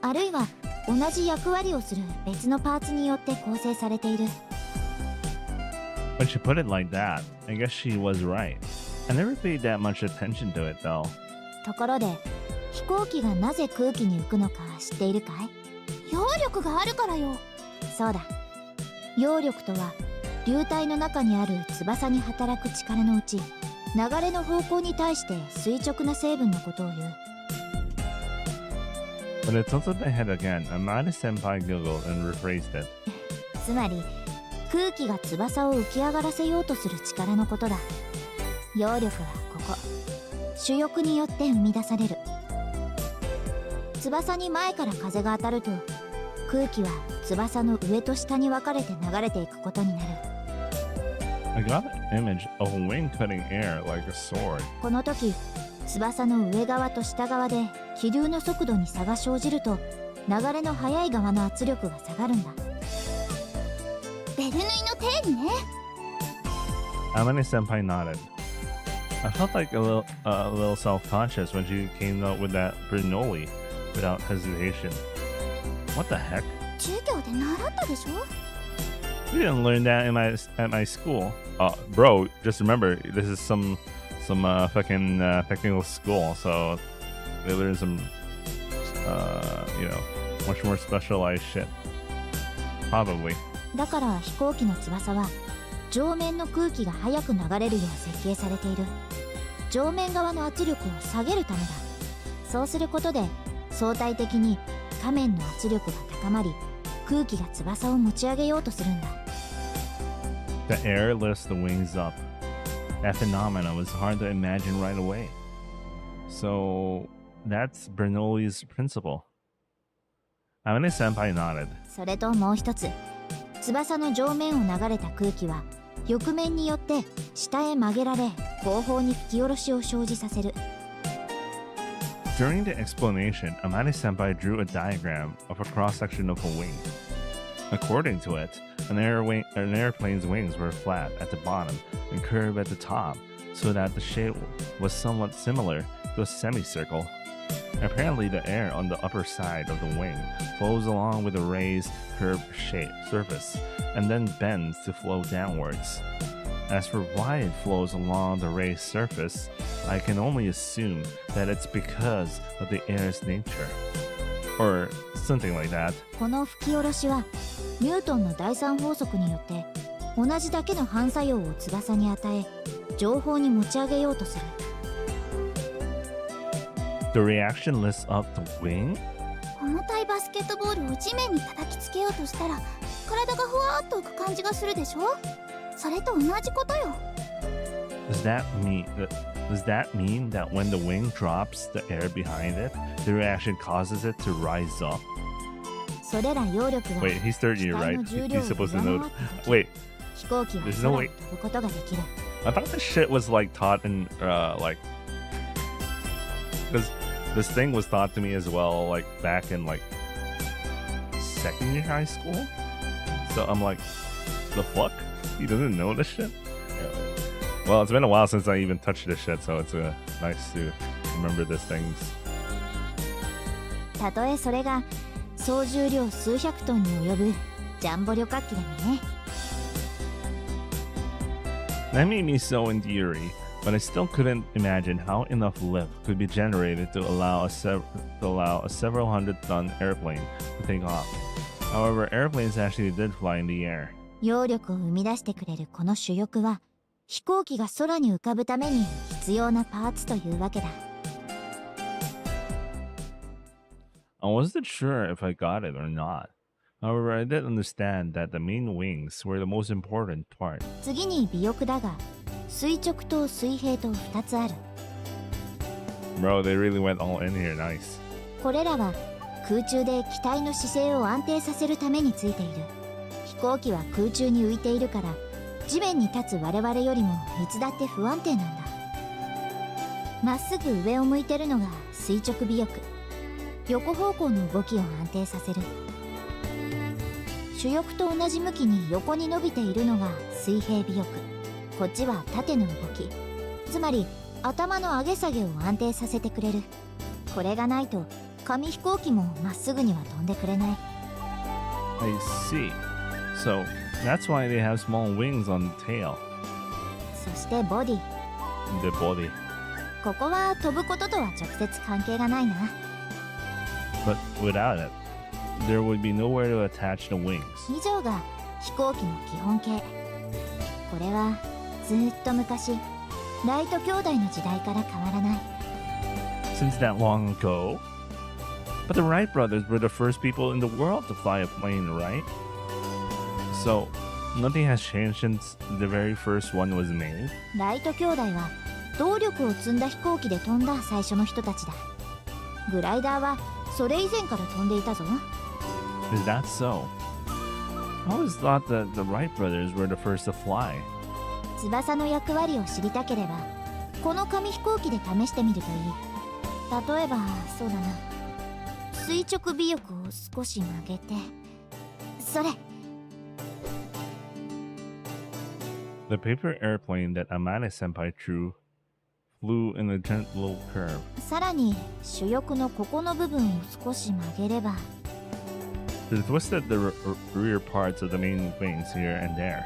あるいは同じ役割をする別のパーツによって構成されている。 When she put it like that, I guess she was right. I never paid that much attention to it though. ところで飛行機がなぜ空気に浮くのか知っているかい？揚力があるからよ。そうだ。揚力とは流体の中にある翼に働く力のうち、流れの方向に対して垂直な成分のことを言う。 When I tilted my head again, Amane Senpai giggled and rephrased it. つまり空気が翼を浮き上がらせようとする力のことだ。揚力はここ、主翼によって生み出される。翼に前から風が当たると、空気は翼の上と下に分かれて流れていくことになる。 I got an image of a wing cutting air like a sword. この時、翼の上側と下側で気流の速度に差が生じると、流れの速い側の圧力が下がるんだ。ベル縫いの定理ね。 Amane Senpai nodded. I felt like a little self-conscious when she came out with that Bernoulli without hesitation. What the heck? 授業で習ったでしょ？ We didn't learn that at my school. Bro, just remember, this is some fucking technical school, so they learn some, much more specialized shit. Probably. だから飛行機の翼は上面の空気が速く流れるよう設計されている。上面側の圧力を下げるためだ。そうすることで相対的に下面の圧力が高まり、空気が翼を持ち上げようとするんだ。The air lifts the wings up. That phenomenon was hard to imagine right away. So that's Bernoulli's principle. Amane senpai nodded. それともう一つ、翼の上面を流れた空気は翼面によって下へ曲げられ、後方に吹き下ろしを生じさせる。During the explanation, Amane senpai drew a diagram of a cross-section of a wing. According to it, an airplane's wings were flat at the bottom and curved at the top, so that the shape was somewhat similar to a semicircle. Apparently, the air on the upper side of the wing flows along with a raised, curved surface, and then bends to flow downwards. As for why it flows along the raised surface, I can only assume that it's because of the air's nature. Or something like that. この吹き下ろしはニュートンの第三法則によって同じだけの反作用を翼に与え、上方に持ち上げようとする。The reaction lifts up the wing? 重たいバスケットボールを地面に叩きつけようとしたら体がふわーっと浮く感じがするでしょ。それと同じことよ。Does that mean that when the wing drops the air behind it, the reaction causes it to rise up? それら揚力が Wait, he's third year, right? 機体の重量を He's supposed to 上 know. 回った時 Wait, 飛行機は there's 空 no を way. 飛ぶことができる。 I thought this shit was like taught in like because this thing was taught to me as well, like back in like second year high school. So I'm like, the fuck? He doesn't know this shit? Yeah. Well, it's been a while since I even touched this shit, so it's nice to remember these things. たとえそれが総重量数百トンに及ぶジャンボ旅客機でもね。That made me so endearing, but I still couldn't imagine how enough lift could be generated to allow a several hundred-ton airplane to take off. However, airplanes actually did fly in the air. 揚力を生み出してくれるこの主翼は飛行機が空に浮かぶために必要なパーツというわけだ。I wasn't sure if I got it or not. However, I did understand that the main wings were the most important part. 次に尾翼だが垂直と水平と2つある。 Bro, they really went all in here. Nice. これらは空中で機体の姿勢を安定させるためについている。飛行機は空中に浮いているから地面に立つ我々よりもいつだって不安定なんだ。まっすぐ上を向いてるのが垂直尾翼。横方向の動きを安定させる。主翼と同じ向きに横に伸びているのが水平尾翼。こっちは縦の動き。つまり頭の上げ下げを安定させてくれる。これがないと紙飛行機もまっすぐには飛んでくれない。 I see. So, that's why they have small wings on the tail. そしてボディ。 The body. ここは飛ぶこととは直接関係がないな。But without it, there would be nowhere to attach the wings. 以上が飛行機の基本形。これはずっと昔ライト兄弟の時代から変わらない。 Since that long ago? But the Wright brothers were the first people in the world to fly a plane, right? So, nothing has changed since the very first one was made? ライト兄弟は動力を積んだ飛行機で飛んだ最初の人たちだ。グライダーはそれ以前から飛んでいたぞ。 Is that so? I always thought that the Wright brothers were the first to fly. 翼の役割を知りたければこの紙飛行機で試してみるといい。例えばそうだな、垂直尾翼を少し曲げて、それ。 The paper airplane that Amane senpai drew flew in a gentle curve. さらに主翼のここの部分を少し曲げれば。 They twisted the rear parts of the main wings here and there.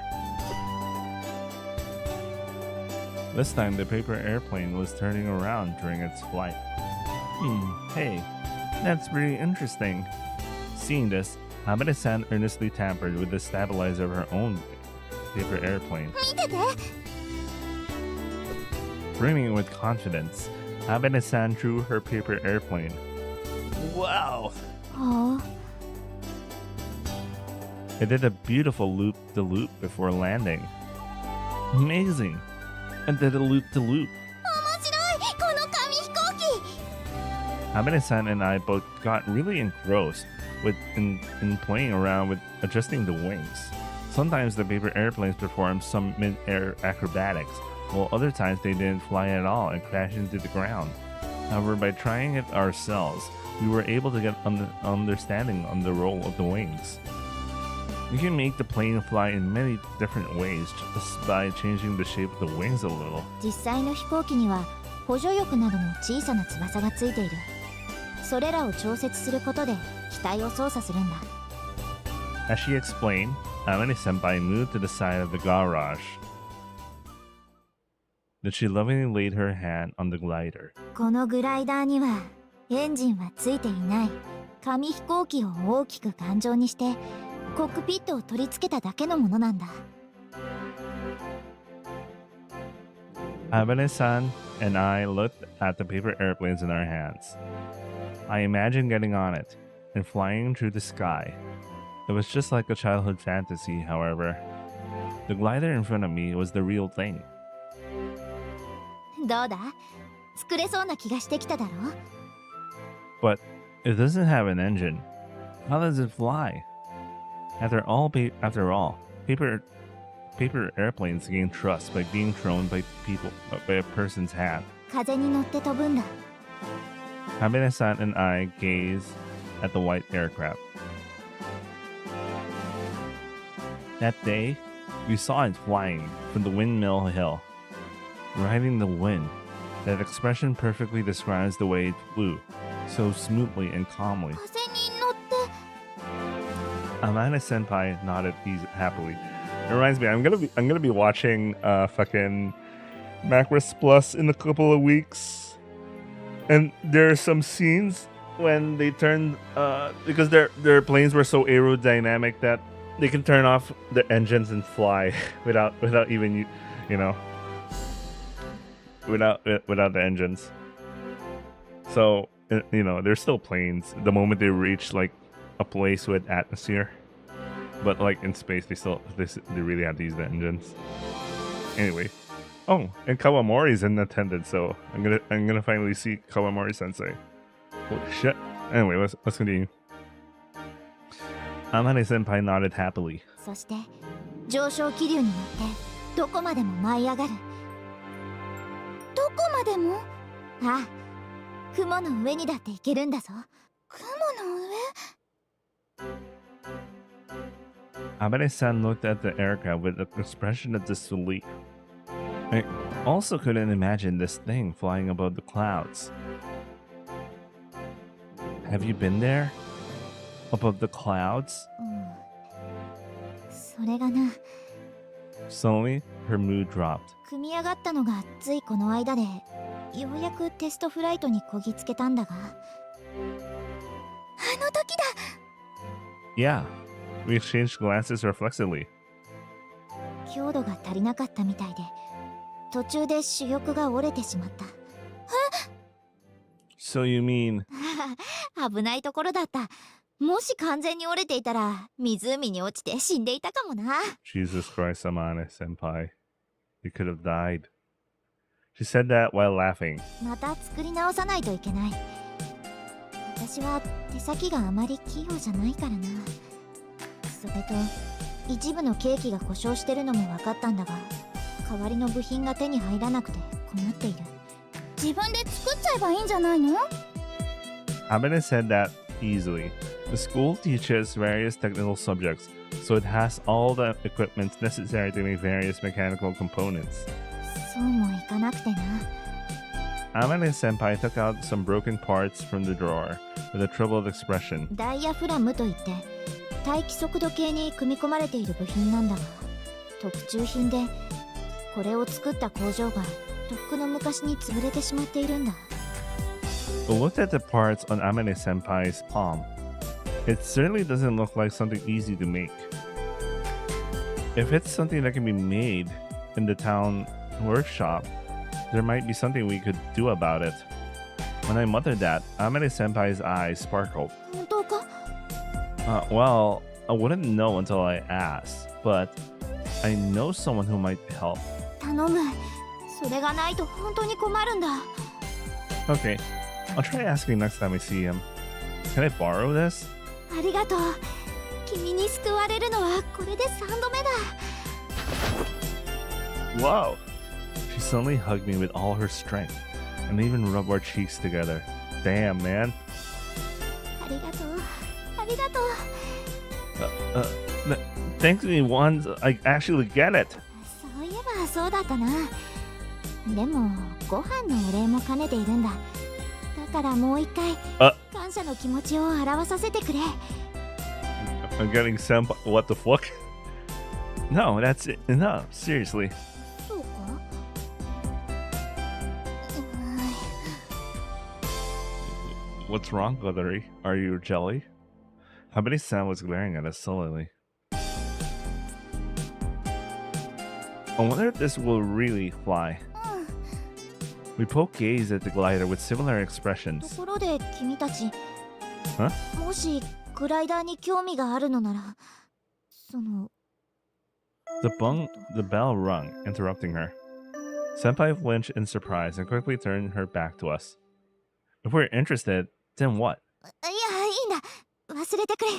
This time, the paper airplane was turning around during its flight. Hey, that's pretty interesting. Seeing this, Hamada-san earnestly tampered with the stabilizer of her own paper airplane. 見てて。 Brimming with confidence, Hamada-san drew her paper airplane. Wow! はあ。 It did a beautiful loop-de-loop before landing. Amazing. And did a loop-to-loop. 面白いこの紙飛行機。 Amane-san and I both got really engrossed in playing around with adjusting the wings. Sometimes the paper airplanes performed some mid-air acrobatics, while other times they didn't fly at all and crashed into the ground. However, by trying it ourselves, we were able to get an understanding on the role of the wings. You can make the plane fly in many different ways just by changing the shape of the wings a little. 実際の飛行機には補助翼などの小さな翼がついている。それらを調節することで機体を操作するんだ。 As she explained, Amane-senpai moved to the side of the garage. Then she lovingly laid her hand on the glider. このグライダーにはエンジンはついていない紙飛行機を大きく頑丈にしてコックピットを取り付けただけのものなんだ。 Abane-san and I looked at the paper airplanes in our hands. I imagined getting on it and flying through the sky. It was just like a childhood fantasy, however. The glider in front of me was the real thing. どうだ作れそうな気がしてきただろ。 But it doesn't have an engine. How does it fly? After all, paper airplanes gain thrust by being thrown by a person's hand. 風に乗って飛ぶんだ。 Abane-san and I gazed at the white aircraft. That day, we saw it flying from the windmill hill, riding the wind. That expression perfectly describes the way it flew, so smoothly and calmly. 風に乗って Amane-senpai nodded happily. It reminds me, I'm gonna be watching fucking Macross Plus in a couple of weeks, and there are some scenes when they turn because their planes were so aerodynamic that they can turn off the engines and fly without even without the engines. So they're still planes the moment they reach like a place with atmosphere, but like in space they really have to use the engines. Anyway, oh, and Kawamori's in attendance, so I'm gonna finally see Kawamori Sensei. Holy shit! Anyway, let's continue. Amane Senpai nodded happily. そして上昇気流に乗ってどこまでも舞い上がる。どこまでも？ああ、雲の上にだって行けるんだぞ。雲の上？ Abane-san looked at the aircraft with an expression of disbelief. I also couldn't imagine this thing flying above the clouds. Have you been there? Above the clouds? それがな。 Suddenly, her mood dropped. 組み上がったのがついこの間で、ようやくテストフライトにこぎつけたんだが。あの時だ。 Yeah, we exchanged glances reflexively. 強度が足りなかったみたいで、途中で主翼が折れてしまった。 So you mean... 危ないところだった。もし完全に折れていたら湖に落ちて死んでいたかもな。 Jesus Christ, Amane Senpai. You could have died. She said that while laughing. また作り直さないといけない。私は手先があまり器用じゃないからな。それと一部のケーキが故障してるのも分かったんだが、代わりの部品が手に入らなくて困っている。自分で作っちゃえばいいんじゃないの？ Amane said that easily. The school teaches various technical subjects, so it has all the equipment necessary to make various mechanical components. そうもいかなくてな。 Amane Senpai took out some broken parts from the drawer with a troubled expression. ダイヤフラムといって待機速度計に組み込まれている部品なんだが、特注品でこれを作った工場がとっくの昔に潰れてしまっているんだ。 I looked at the parts on Amane Senpai's palm. It certainly doesn't look like something easy to make. If it's something that can be made in the town workshop, there might be something we could do about it. When I muttered that, Amane Senpai's eyes sparkled. 本当か？ Well, I wouldn't know until I asked, but I know someone who might help. 頼む。それがないと本当に困るんだ。 Okay, I'll try asking next time we see him. Can I borrow this? ありがとう。君に救われるのはこれで3度目だ。 Whoa! She suddenly hugged me with all her strength and even rubbed our cheeks together. Damn, man. ありがとう。ありがとう。Thank me once I actually get it. そういえばそうだったな。でもご飯のお礼も兼ねているんだ。だからもう一回感謝の気持ちを表させてくれ。 I'm getting senpai. What the fuck? No, that's it. No, seriously. そうか。What's wrong, Glittery? Are you jelly? Habane-san was glaring at us sullenly. I wonder if this will really fly. We both gazed at the glider with similar と expressions. ころで君たち、 Huh? もしグライダーに興味があるのなら、その The bell rung, interrupting her. Senpai flinched in surprise and quickly turned her back to us. If we're interested, then what? いや、いいんだ。忘れてくれ。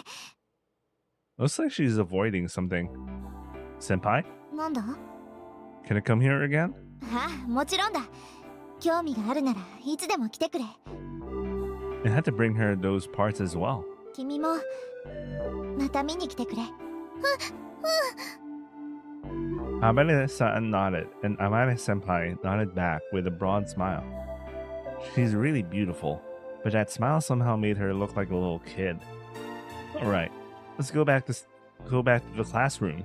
Looks like she's avoiding something. Senpai? なんだ？ Can I come here again? ああ、もちろんだ。興味があるならいつでも来てくれ。 I had to bring her those parts as well. 君もまた見に来てくれ。Habane-san nodded, and Amane-senpai nodded back with a broad smile. She's really beautiful, but that smile somehow made her look like a little kid. All right, let's go back to the classroom.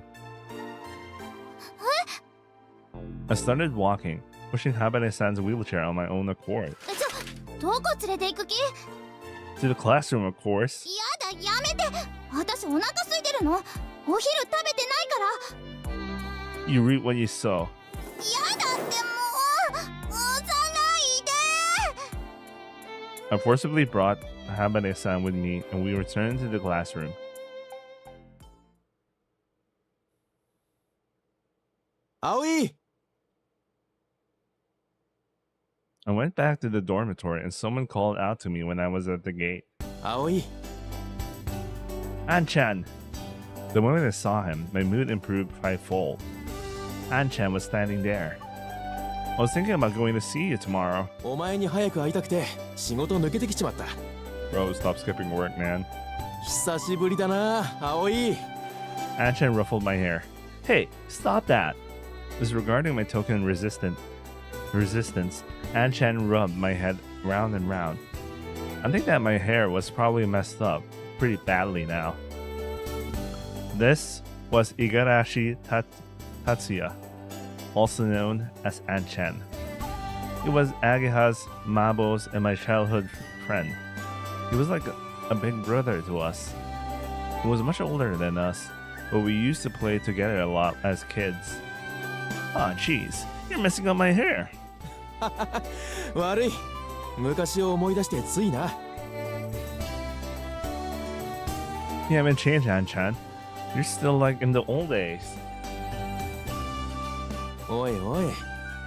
I started walking, pushing Habane-san's wheelchair on my own accord. どこ連れて行く気？ To the classroom, of course. やだ、やめて。私お腹空いてるの。お昼食べてないから。 You reap what you sow. やだってもう。押さないで。 I forcibly brought Habane-san with me, and we returned to the classroom. Aoi! I went back to the dormitory, and someone called out to me when I was at the gate. Aoi! An-chan! The moment I saw him, my mood improved fivefold. An-chan was standing there. I was thinking about going to see you tomorrow. お前に早く会いたくて仕事抜けてきちまった。 Bro, stop skipping work, man. 久しぶりだな、葵。 An-chan ruffled my hair. Hey, stop that! Disregarding my token resistance, An-chan rubbed my head round and round. I think that my hair was probably messed up pretty badly now. This was Igarashi Tatsuya, also known as An-chan. He was Ageha's, Mabo's, and my childhood friend. He was like a big brother to us. He was much older than us, but we used to play together a lot as kids. Aw, jeez, you're messing up my hair. 悪い。昔を思い出してついな。You haven't changed, An-chan. You're still like in the old days. おいおい、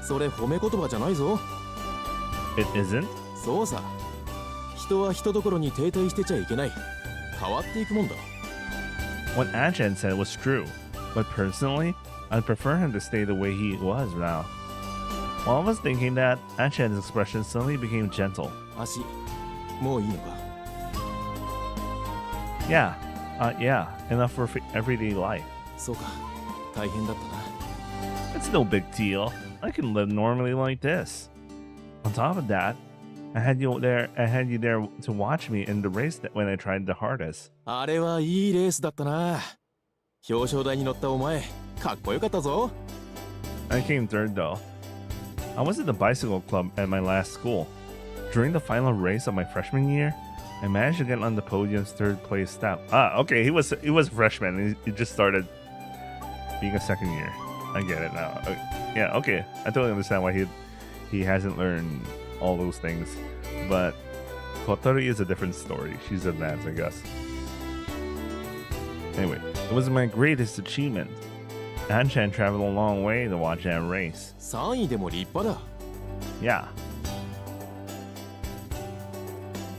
それ褒め言葉じゃないぞ。 It isn't? そうさ。人は人どころに停滞してちゃいけない。変わっていくもんだ。What An-chan said was true, but personally, I'd prefer him to stay the way he was now. While I was thinking that, An-chan's expression suddenly became gentle. 足、もういいのか。 Yeah, enough for everyday life. そうか、大変だったな。 It's no big deal. I can live normally like this. On top of that, I had you there to watch me in the race when I tried the hardest. あれはいいレースだったな。表彰台に乗ったお前、かっこよかったぞ。 I came third though. I was at the bicycle club at my last school. During the final race of my freshman year, I managed to get on the podium's third place step. Okay, he was a freshman. He just started being a second year. I get it now. Yeah, okay. I totally understand why he hasn't learned all those things. But Kotori is a different story. She's advanced, I guess. Anyway, it was my greatest achievement. Anchan traveled a long way to watch that race. 3位でも立派だ。 Yeah.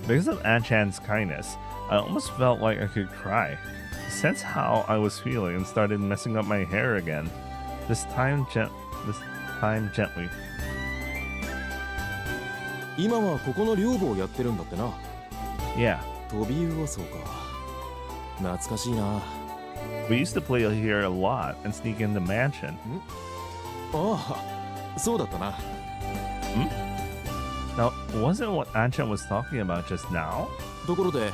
Because of Anchan's kindness, I almost felt like I could cry. Sense how I was feeling and started messing up my hair again. This time gently. 今はここの寮母をやってるんだってな。 Yeah. 飛び魚そうか。懐かしいな。 We used to play here a lot and sneak in the mansion. ああ、そうだったな。 Now, wasn't what Anchan was talking about just now? ところで、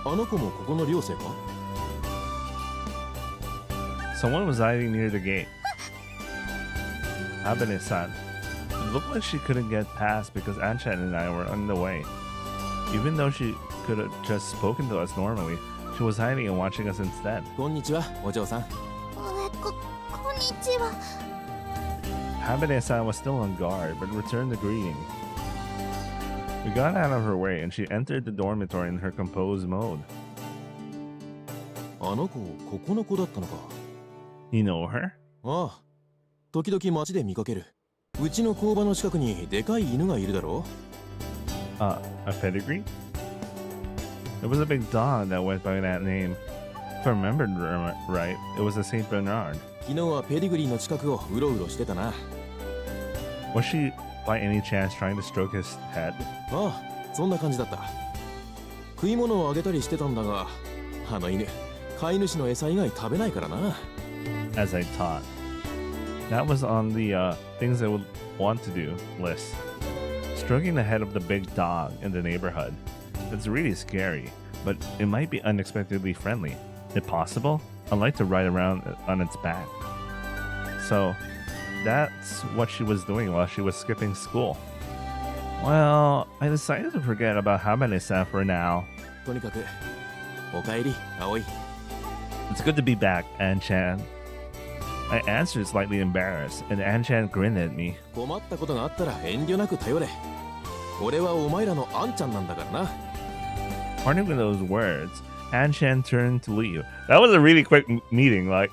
あの子もここの寮生か？ Someone was hiding near the gate. Habane-san. It looked like she couldn't get past because Anchan and I were on the way. Even though she could have just spoken to us normally, she was hiding and watching us instead. こんにちは、お嬢さん。こんにちは。 Habane-san was still on guard, but returned the greeting. We got out of her way and she entered the dormitory in her composed mode. あの子、ここの子だったのか。 You know her? ああ、時々街で見かける。うちの工場の近くにでかい犬がいるだろ。A pedigree? There was a big dog that went by that name. If I remembered right, it was a Saint Bernard. 昨日はペディグリーの近くをうろうろしてたな。 Was she, by any chance, trying to stroke his head? ああ、そんな感じだった。食い物をあげたりしてたんだが、あの犬、飼い主の餌以外食べないからな。 As I thought. That was on the things I would want to do list. Stroking the head of the big dog in the neighborhood. It's really scary, but it might be unexpectedly friendly. If possible, I'd like to ride around on its back. So, that's what she was doing while she was skipping school. Well, I decided to forget about Habane-san for now. とにかく、おかえり、葵。 It's good to be back, Anchan. I answered slightly embarrassed, and Anchan grinned at me. 困ったことがあったら遠慮なく頼れ。俺はお前らのあんちゃんなんだからな。 Parting with those words, Anchan turned to leave. That was a really quick meeting, like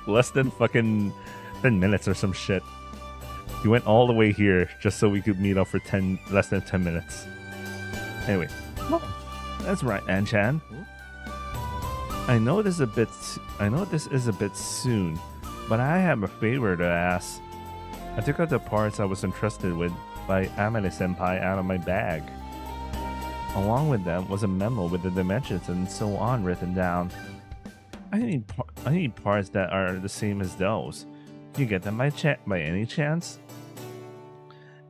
less than fucking 10 minutes or some shit. He went all the way here just so we could meet up for less than 10 minutes. Anyway, that's right, Anchan. I know this is a bit soon, but I have a favor to ask. I took out the parts I was entrusted with by Amane-senpai out of my bag. Along with them was a memo with the dimensions and so on written down. I need parts that are the same as those. Can you get them by any chance?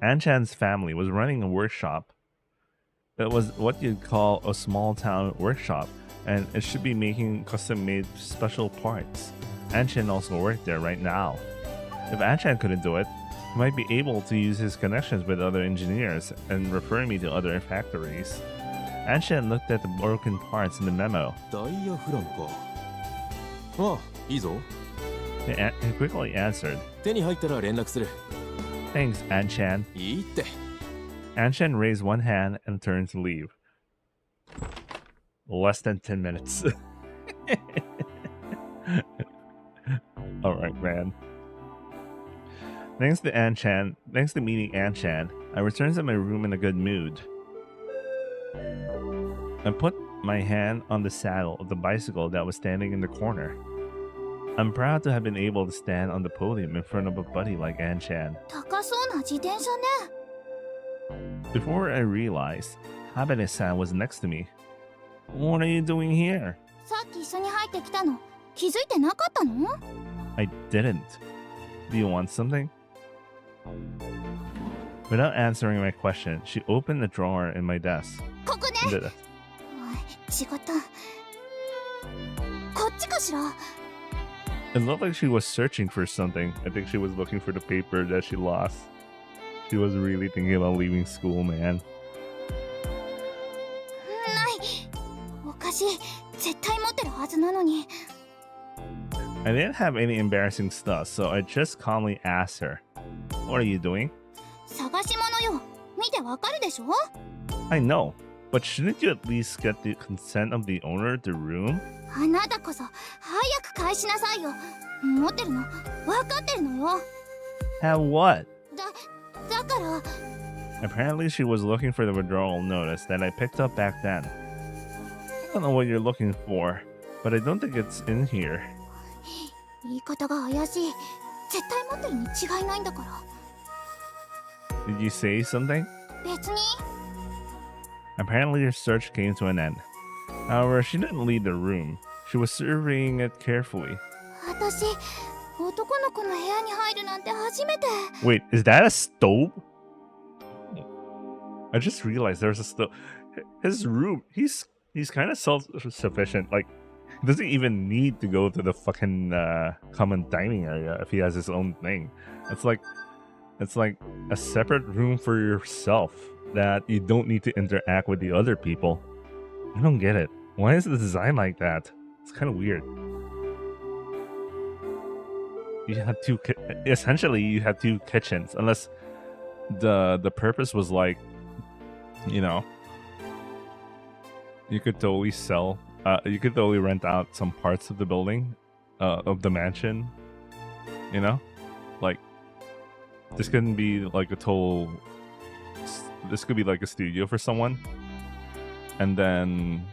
Anchan's family was running a workshop. It was what you'd call a small town workshop, and it should be making custom-made special parts. Anchan also worked there right now. If Anchan couldn't do it, he might be able to use his connections with other engineers and refer me to other factories. Anchan looked at the broken parts in the memo. ダイヤフラムか。ああ、いいぞ。 He quickly answered, 手に入ったら連絡する。 Thanks, Anchan. いいって。 Anchan raised one hand and turned to leave. Less than 10 minutes. Alright, man. Thanks to meeting Anchan, I returned to my room in a good mood. I put my hand on the saddle of the bicycle that was standing in the corner. I'm proud to have been able to stand on the podium in front of a buddy like Anchan. 高そうな自転車ね。 Before I realized, Habane-san was next to me. What are you doing here? さっき一緒に入ってきたの。気づいてなかったの？ I didn't. Do you want something? Without answering my question, she opened the drawer in my desk. ここね。違った。こっちかしら。 It looked like she was searching for something. I think she was looking for the paper that she lost. She was really thinking about leaving school, man. ない。おかしい。絶対持ってるはずなのに。 I didn't have any embarrassing stuff, so I just calmly asked her, What are you doing? 探し物よ。見てわかるでしょ？ I know. But shouldn't you at least get the consent of the owner of the room? あなたこそ早く返しなさいよ。持ってるの分かってるのよ。 Have what? だから Apparently she was looking for the withdrawal notice that I picked up back then. I don't know what you're looking for, but I don't think it's in here. 言い方が怪しい。絶対持ってるに違いないんだから。 Did you say something? 別に Apparently her search came to an end. However, she didn't leave the room. She was surveying it carefully. 私男の子の部屋に入るなんて初めて。 Wait, is that a stove? I just realized there's a stove. His room, he's kind of self-sufficient. Like, he doesn't even need to go to the fucking common dining area if he has his own thing. It's like a separate room for yourself that you don't need to interact with the other people. I don't get it. Why is the design like that? It's kind of weird. You have essentially you have two kitchens, unless the purpose was like, you know, you could totally sell, you could totally rent out some parts of the building, of the mansion, you know, like this couldn't be like a total. This could be like a studio for someone, and then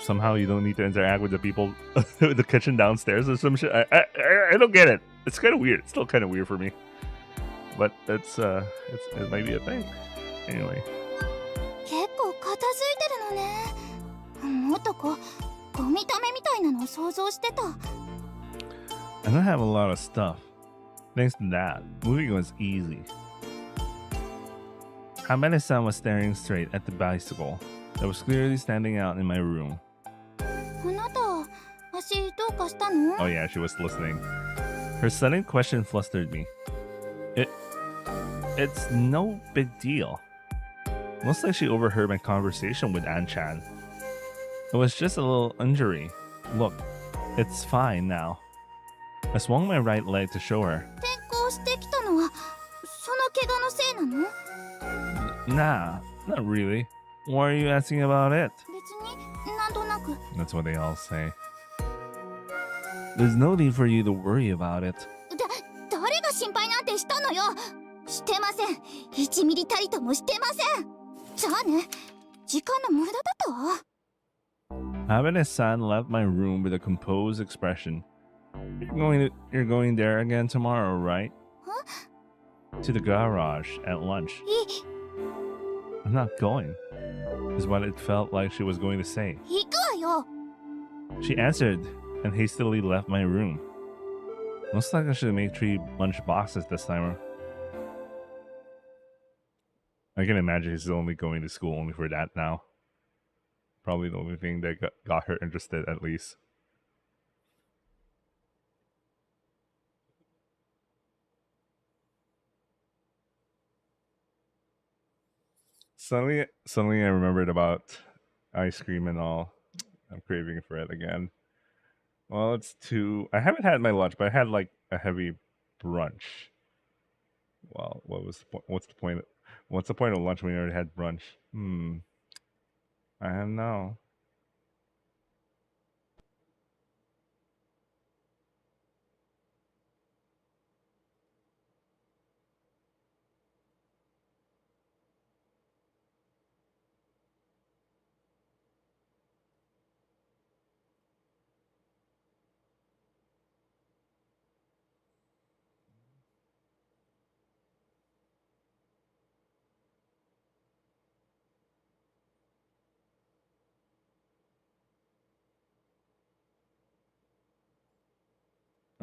somehow you don't need to interact with the people with the kitchen downstairs or some shit. I don't get it. It's kind of weird. It's still kind of weird for me, but it might be a thing. Anyway. 結構片付いてるのね。もっとゴミためみたいなのを想像してた。 I don't have a lot of stuff. Thanks to that, moving was easy. Hamane-san was staring straight at the bicycle that was clearly standing out in my room. あなた足どうかしたの？ Oh yeah, she was listening. Her sudden question flustered me. It's no big deal. Most like she overheard my conversation with An-chan. It was just a little injury. Look, it's fine now. I swung my right leg to show her. 転校してきたのはその怪我のせいなの？ Nah, not really. Why are you asking about it? 別になんとなく。 That's what they all say. There's no need for you to worry about it. 誰が心配なんてしたのよ。してません。1ミリたりともしてません。じゃあね、時間の無駄だったわ。 Hamane-san left my room with a composed expression. You're going there again tomorrow, right? Huh? To the garage at lunch. I'm not going, is what it felt like she was going to say. 行くわよ。 She answered and hastily left my room. Looks like I should make 3 lunch boxes this time. I can imagine he's only going to school only for that now. Probably the only thing that got her interested, at least. Suddenly I remembered about ice cream and all. I'm craving for it again. Well, it's 2. I haven't had my lunch, but I had like a heavy brunch. Well, what's the point? What's the point of lunch when you already had brunch? I don't know.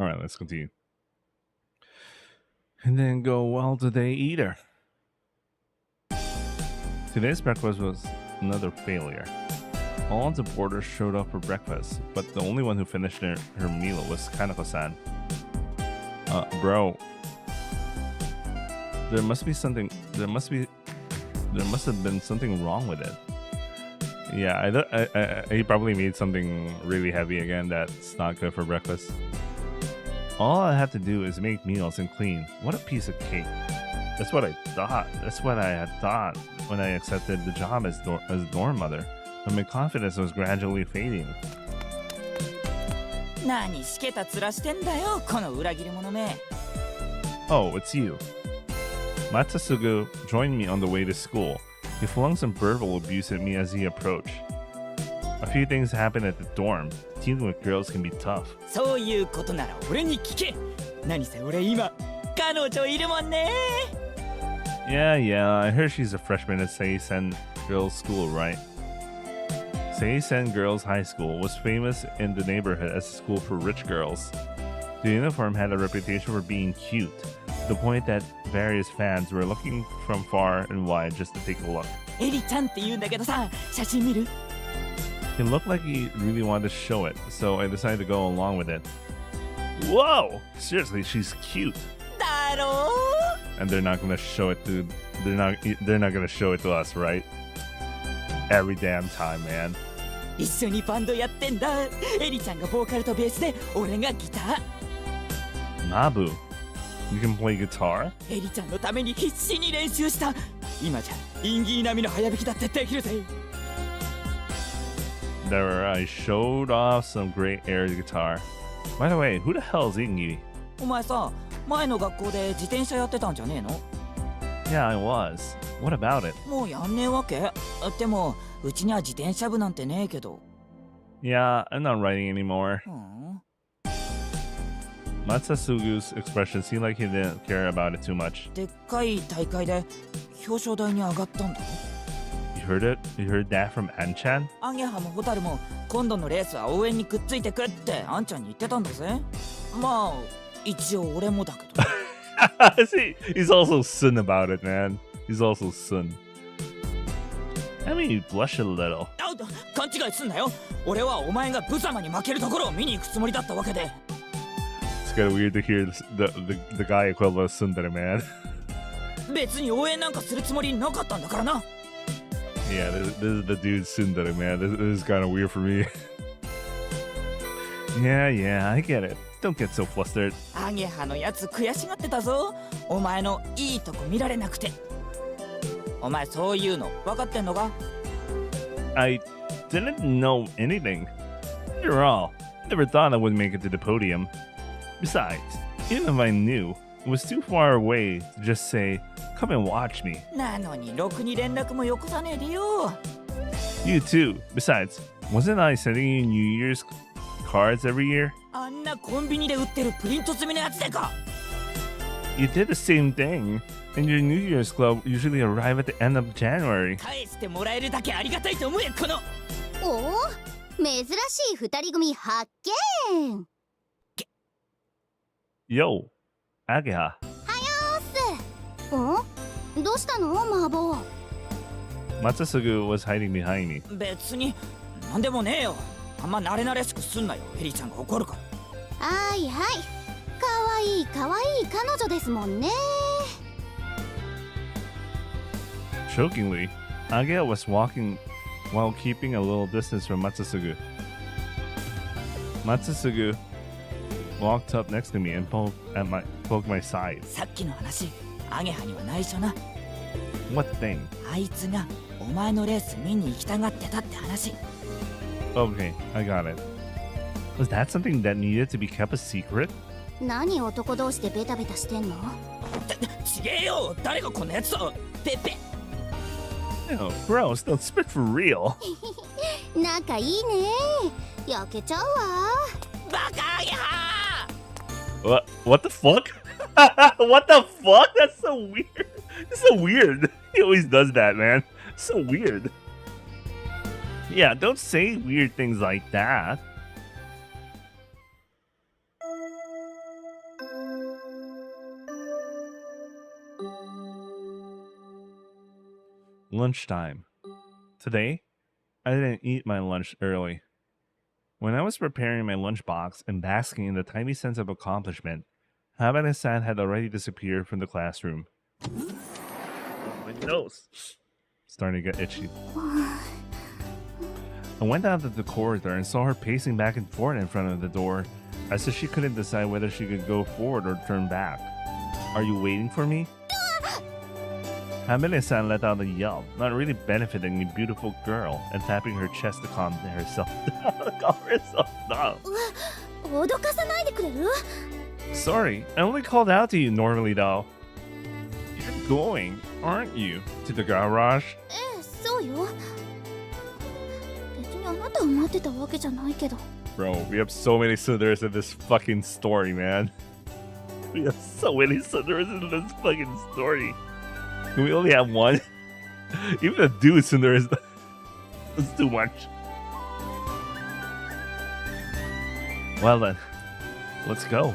All right, let's continue. And then go, well, today either. Today's breakfast was another failure. All the boarders showed up for breakfast, but the only one who finished her meal was Kanako-san. Bro, there must have been something wrong with it. Yeah, he probably made something really heavy again that's not good for breakfast. All I have to do is make meals and clean. What a piece of cake. That's what I thought. That's what I had thought. when I accepted the job as dorm mother, but my confidence was gradually fading. 何しけた面してんだよこの裏切り者め。 Oh, it's you. Matsasugu joined me on the way to school. He flung some verbal abuse at me as he approached. A few things happened at the dorm. Dealing with girls can be tough. そういうことなら俺に聞け。何せ俺今彼女いるもんね。 Yeah, I heard she's a freshman at Seisen Girls School, right? Seisen Girls High School was famous in the neighborhood as a school for rich girls. The uniform had a reputation for being cute, to the point that various fans were looking from far and wide just to take a look. エリちゃんって言うんだけどさ、写真見る？ He looked like he really wanted to show it, so I decided to go along with it. Whoa! Seriously, she's cute. だろう？ And they're not gonna show it to they're not gonna show it to us, right? Every damn time, man. 一緒にバンドやってんだ。エリちゃんがボーカルとベースで、俺がギター。 Nabu, you can play guitar? エリちゃんのために必死に練習した。今じゃインギー並みの早弾きだってできるぜ。 There, I showed off some great air guitar. By the way, who the hell is Ingi? お前さ、前の学校で自転車やってたんじゃねえの？ Yeah, I was. What about it? もうやんねえわけ？でも、うちには自転車部なんてねえけど。 Yeah, I'm not writing anymore. うん？ Matsasugu's expression seemed like he didn't care about it too much. でっかい大会で表彰台に上がったんだ。 You heard it? You heard that from Anchan? アゲハもホタルも今度のレースは応援にくっついてくってあんちゃんに言ってたんだぜ。まあ一応俺もだけど。See, he's also sun about it, man. He's also sun. I mean, you blush a little. あ、勘違いすんなよ。俺はお前がブザマに負けるところを見に行くつもりだったわけで。 It's kind of weird to hear the guy equivalent of Sundara, man. 別に応援なんかするつもりなかったんだからな。 Yeah, this is the dude Sundara, man. This is kind of weird for me. Yeah, I get it. Don't get so flustered. アゲハのやつ悔しがってたぞ。お前のいいとこ見られなくて。お前そういうの分かってんのか？ I didn't know anything. After all, never thought I would make it to the podium. Besides, even if I knew, it was too far away to just say, come and watch me. なのにろくに連絡もよこさねえでよ。 You too. Besides, wasn't I sending you New Year's cards every year? あんなコンビニで売ってるプリント済みのやつでか。 You did the same thing, and your New Year's club usually arrive at the end of January. 返してもらえるだけありがたいと思えこの。おお、珍しい二人組発見。 Yo, Ageha. はよーす。ん？どうしたのマーボー？ Matsasugu was hiding behind me. 別になんでもねえよ。あんま慣れ慣れしくすんなよ。エリちゃんが怒るから。はいはい。かわいいかわいい彼女ですもんね。 Jokingly, Agea was walking while keeping a little distance from Matsasugu. Matsasugu walked up next to me and poked my side. さっきの話、アゲハには内緒な。 What thing? あいつがお前のレース見に行きたがってたって話。 Okay, I got it. Was that something that needed to be kept a secret? 何男同士でベタベタしてんの？ちげえよ。誰がこんなやつと。ペッペ。 No, gross. Don't spit for real. 仲いいね。焼けちゃうわ。バカアゲハ。 What the fuck? What the fuck? That's so weird. It's so weird. He always does that, man. So weird. Yeah, don't say weird things like that. Lunchtime. Today, I didn't eat my lunch early. When I was preparing my lunchbox and basking in the tiny sense of accomplishment, Habane-san had already disappeared from the classroom. My nose starting to get itchy. I went out to the corridor and saw her pacing back and forth in front of the door, as if she couldn't decide whether she could go forward or turn back. Are you waiting for me? Hamine-san let out a yell, not really benefiting the beautiful girl, and tapping her chest to calm herself down. Calm herself down. 脅かさないでくれる？ Sorry, I only called out to you normally though. You're going, aren't you, to the garage? ええ、そうよ。別にあなたを待ってたわけじゃないけど。 Bro, we have so many cinders in this fucking story, man. We have so many cinders in this fucking story. Can we only have one? Even the dude cinder is too much. Well then, let's go.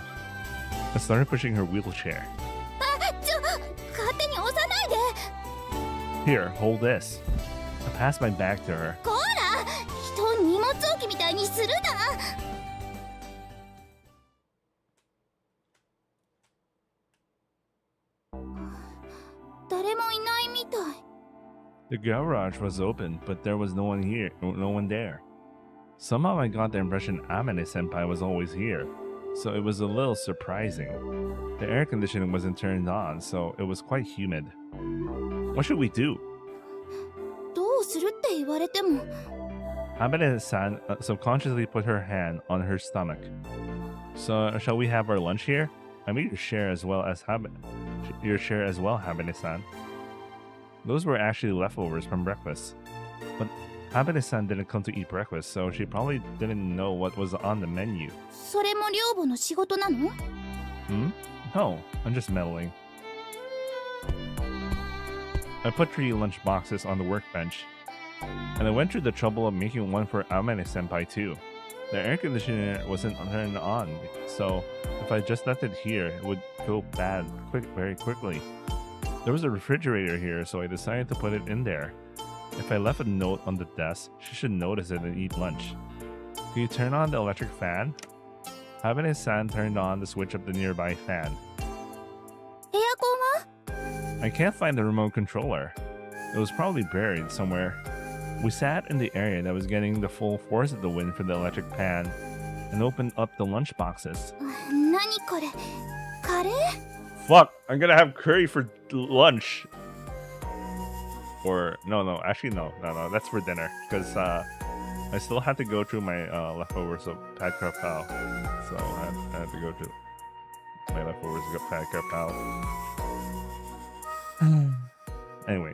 I started pushing her wheelchair. 勝手に押さないで。 Here, hold this. I passed my bag to her. こら、人を荷物置きみたいにするな。誰もいないみたい。 The garage was open, but there was no one here, no one there. Somehow I got the impression Amane-senpai was always here, so it was a little surprising. The air conditioning wasn't turned on, so it was quite humid. What should we do? どうするって言われても。 Amane-san subconsciously put her hand on her stomach. So, shall we have our lunch here? I made your share as well, Habane-san. Those were actually leftovers from breakfast. But Habane-san didn't come to eat breakfast, so she probably didn't know what was on the menu. それも寮母の仕事なの？ No, I'm just meddling. I put 3 lunch boxes on the workbench, and I went through the trouble of making one for Amane-senpai too. The air conditioner wasn't turned on, so if I just left it here, it would go bad very quickly. There was a refrigerator here, so I decided to put it in there. If I left a note on the desk, she should notice it and eat lunch. Can you turn on the electric fan? Habane-san turned on the switch of the nearby fan. エアコンは？ I can't find the remote controller. It was probably buried somewhere. We sat in the area that was getting the full force of the wind from the electric pan and opened up the lunch boxes. 何これ？カレー？ Fuck, I'm gonna have curry for lunch. Or, no, actually no, that's for dinner. Because I still had to go through my leftovers of pad krapao. So I had to go through my leftovers of pad krapao. Anyway,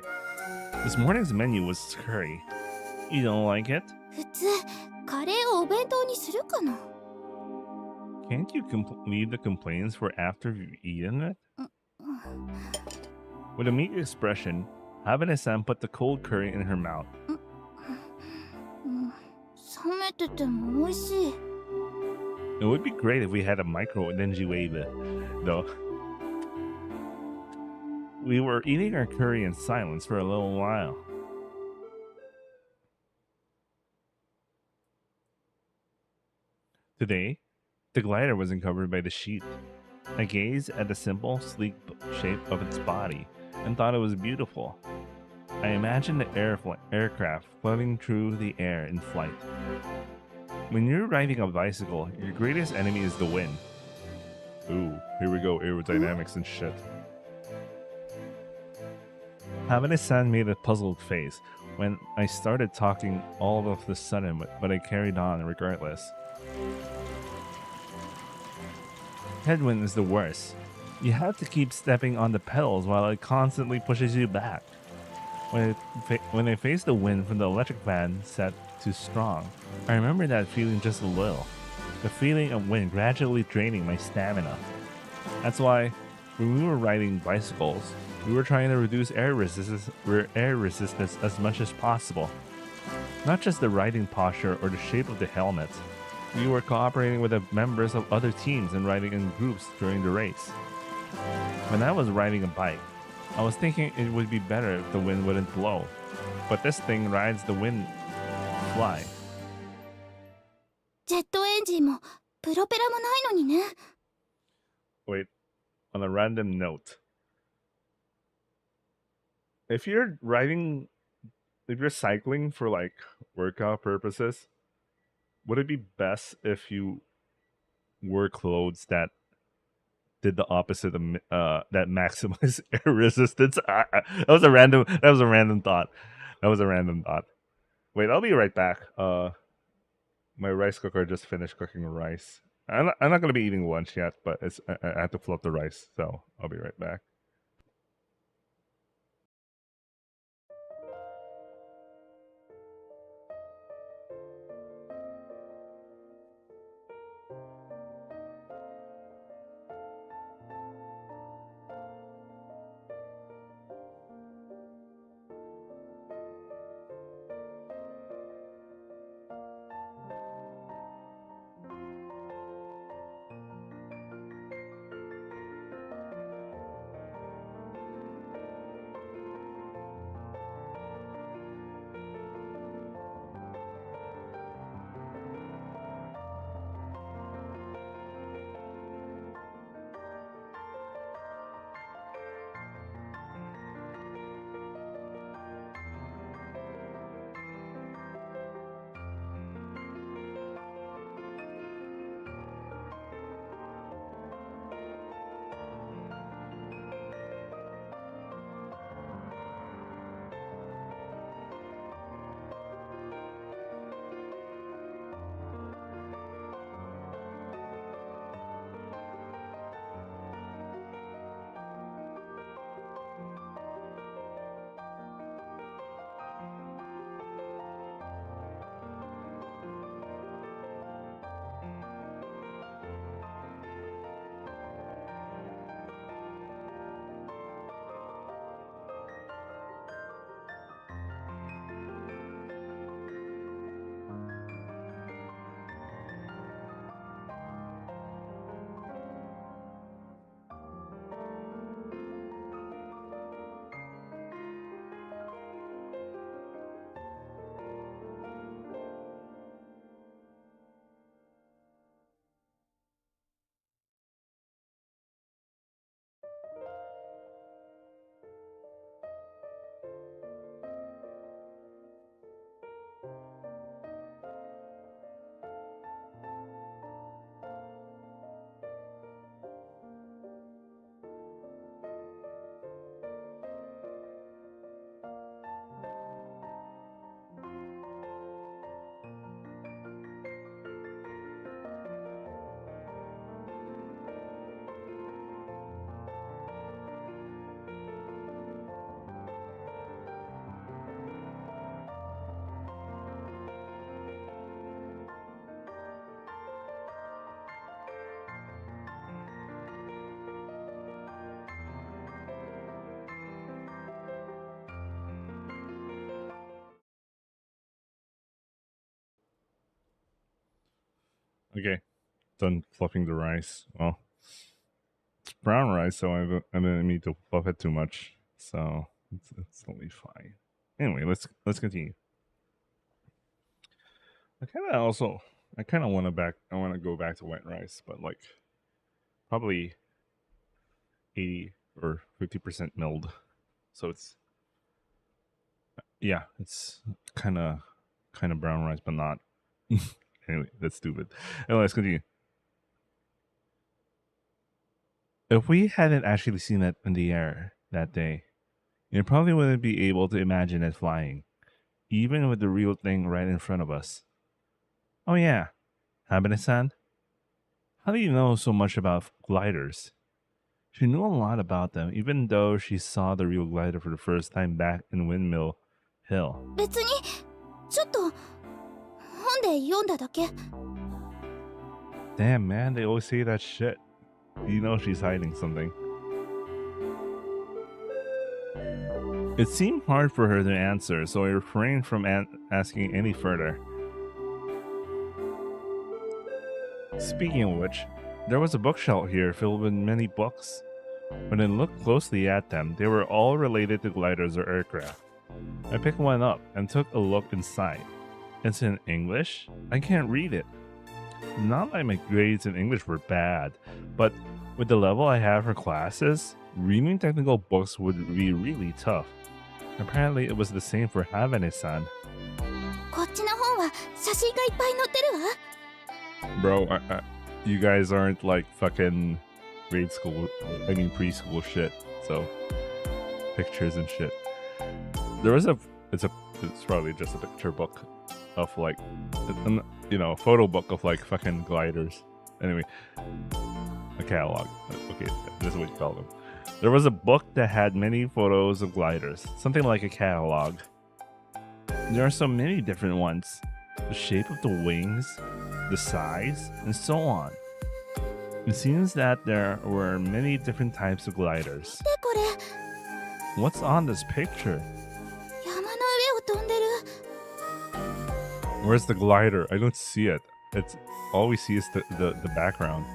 this morning's menu was curry. You don't like it? 普通カレーをお弁当にするかな？ Can't you leave the complaints for after you've eaten it? With a meek expression, Habane-san put the cold curry in her mouth. 冷めてても美味しい。 It would be great if we had a microwave, though. We were eating our curry in silence for a little while. Today, the glider wasn't covered by the sheet. I gazed at the simple, sleek shape of its body and thought it was beautiful. I imagined the aircraft floating through the air in flight. When you're riding a bicycle, your greatest enemy is the wind. Ooh, here we go, aerodynamics and shit. Habane-san made a puzzled face when I started talking all of the sudden, but I carried on regardless. Headwind is the worst. You have to keep stepping on the pedals while it constantly pushes you back. When I faced the wind from the electric fan set too strong, I remember that feeling just a little. The feeling of wind gradually draining my stamina. That's why, when we were riding bicycles, we were trying to reduce air resistance as much as possible. Not just the riding posture or the shape of the helmet. We were cooperating with the members of other teams and riding in groups during the race. When I was riding a bike, I was thinking it would be better if the wind wouldn't blow. But this thing rides the wind fly. ジェットエンジンもプロペラもないのにね。 Wait, on a random note. If you're cycling for like workout purposes, would it be best if you wear clothes that did the opposite of that maximize air resistance. That was a random. That was a random thought. That was a random thought. Wait, I'll be right back. My rice cooker just finished cooking rice. I'm not gonna be eating lunch yet, but I have to float the rice, so I'll be right back. Okay, done fluffing the rice. Well, it's brown rice, so I didn't need to fluff it too much, so it's totally fine. Anyway, let's continue. I kind of want to back. I want to go back to white rice, but like probably 80 or 50% milled. So it's yeah, it's kind of brown rice, but not. Anyway, that's stupid. Anyway, let's continue. If we hadn't actually seen it in the air that day, you probably wouldn't be able to imagine it flying, even with the real thing right in front of us. Oh yeah, Habane-san, how do you know so much about gliders? She knew a lot about them, even though she saw the real glider for the first time back in Windmill Hill. 別にちょっと本で読んだだけ。 Damn, man, they always say that shit. You know she's hiding something. It seemed hard for her to answer, so I refrained from asking any further. Speaking of which, there was a bookshelf here filled with many books. When I looked closely at them, they were all related to gliders or aircraft. I picked one up and took a look inside. It's in English? I can't read it. Not like my grades in English were bad, but with the level I have for classes, reading technical books would be really tough. Apparently it was the same for Havane-san. こっちの本は写真がいっぱい載ってるわ。 Bro, you guys aren't like fucking preschool shit. So pictures and shit. It's probably just a picture book of like, a photo book of like fucking gliders. Anyway, a catalog. Okay, this is what you call them. There was a book that had many photos of gliders, something like a catalog. There are so many different ones. The shape of the wings, the size, and so on. It seems that there were many different types of gliders. でこれ What's on this picture? 山の上を飛んでる Where's the glider? I don't see it. It's all we see is the background.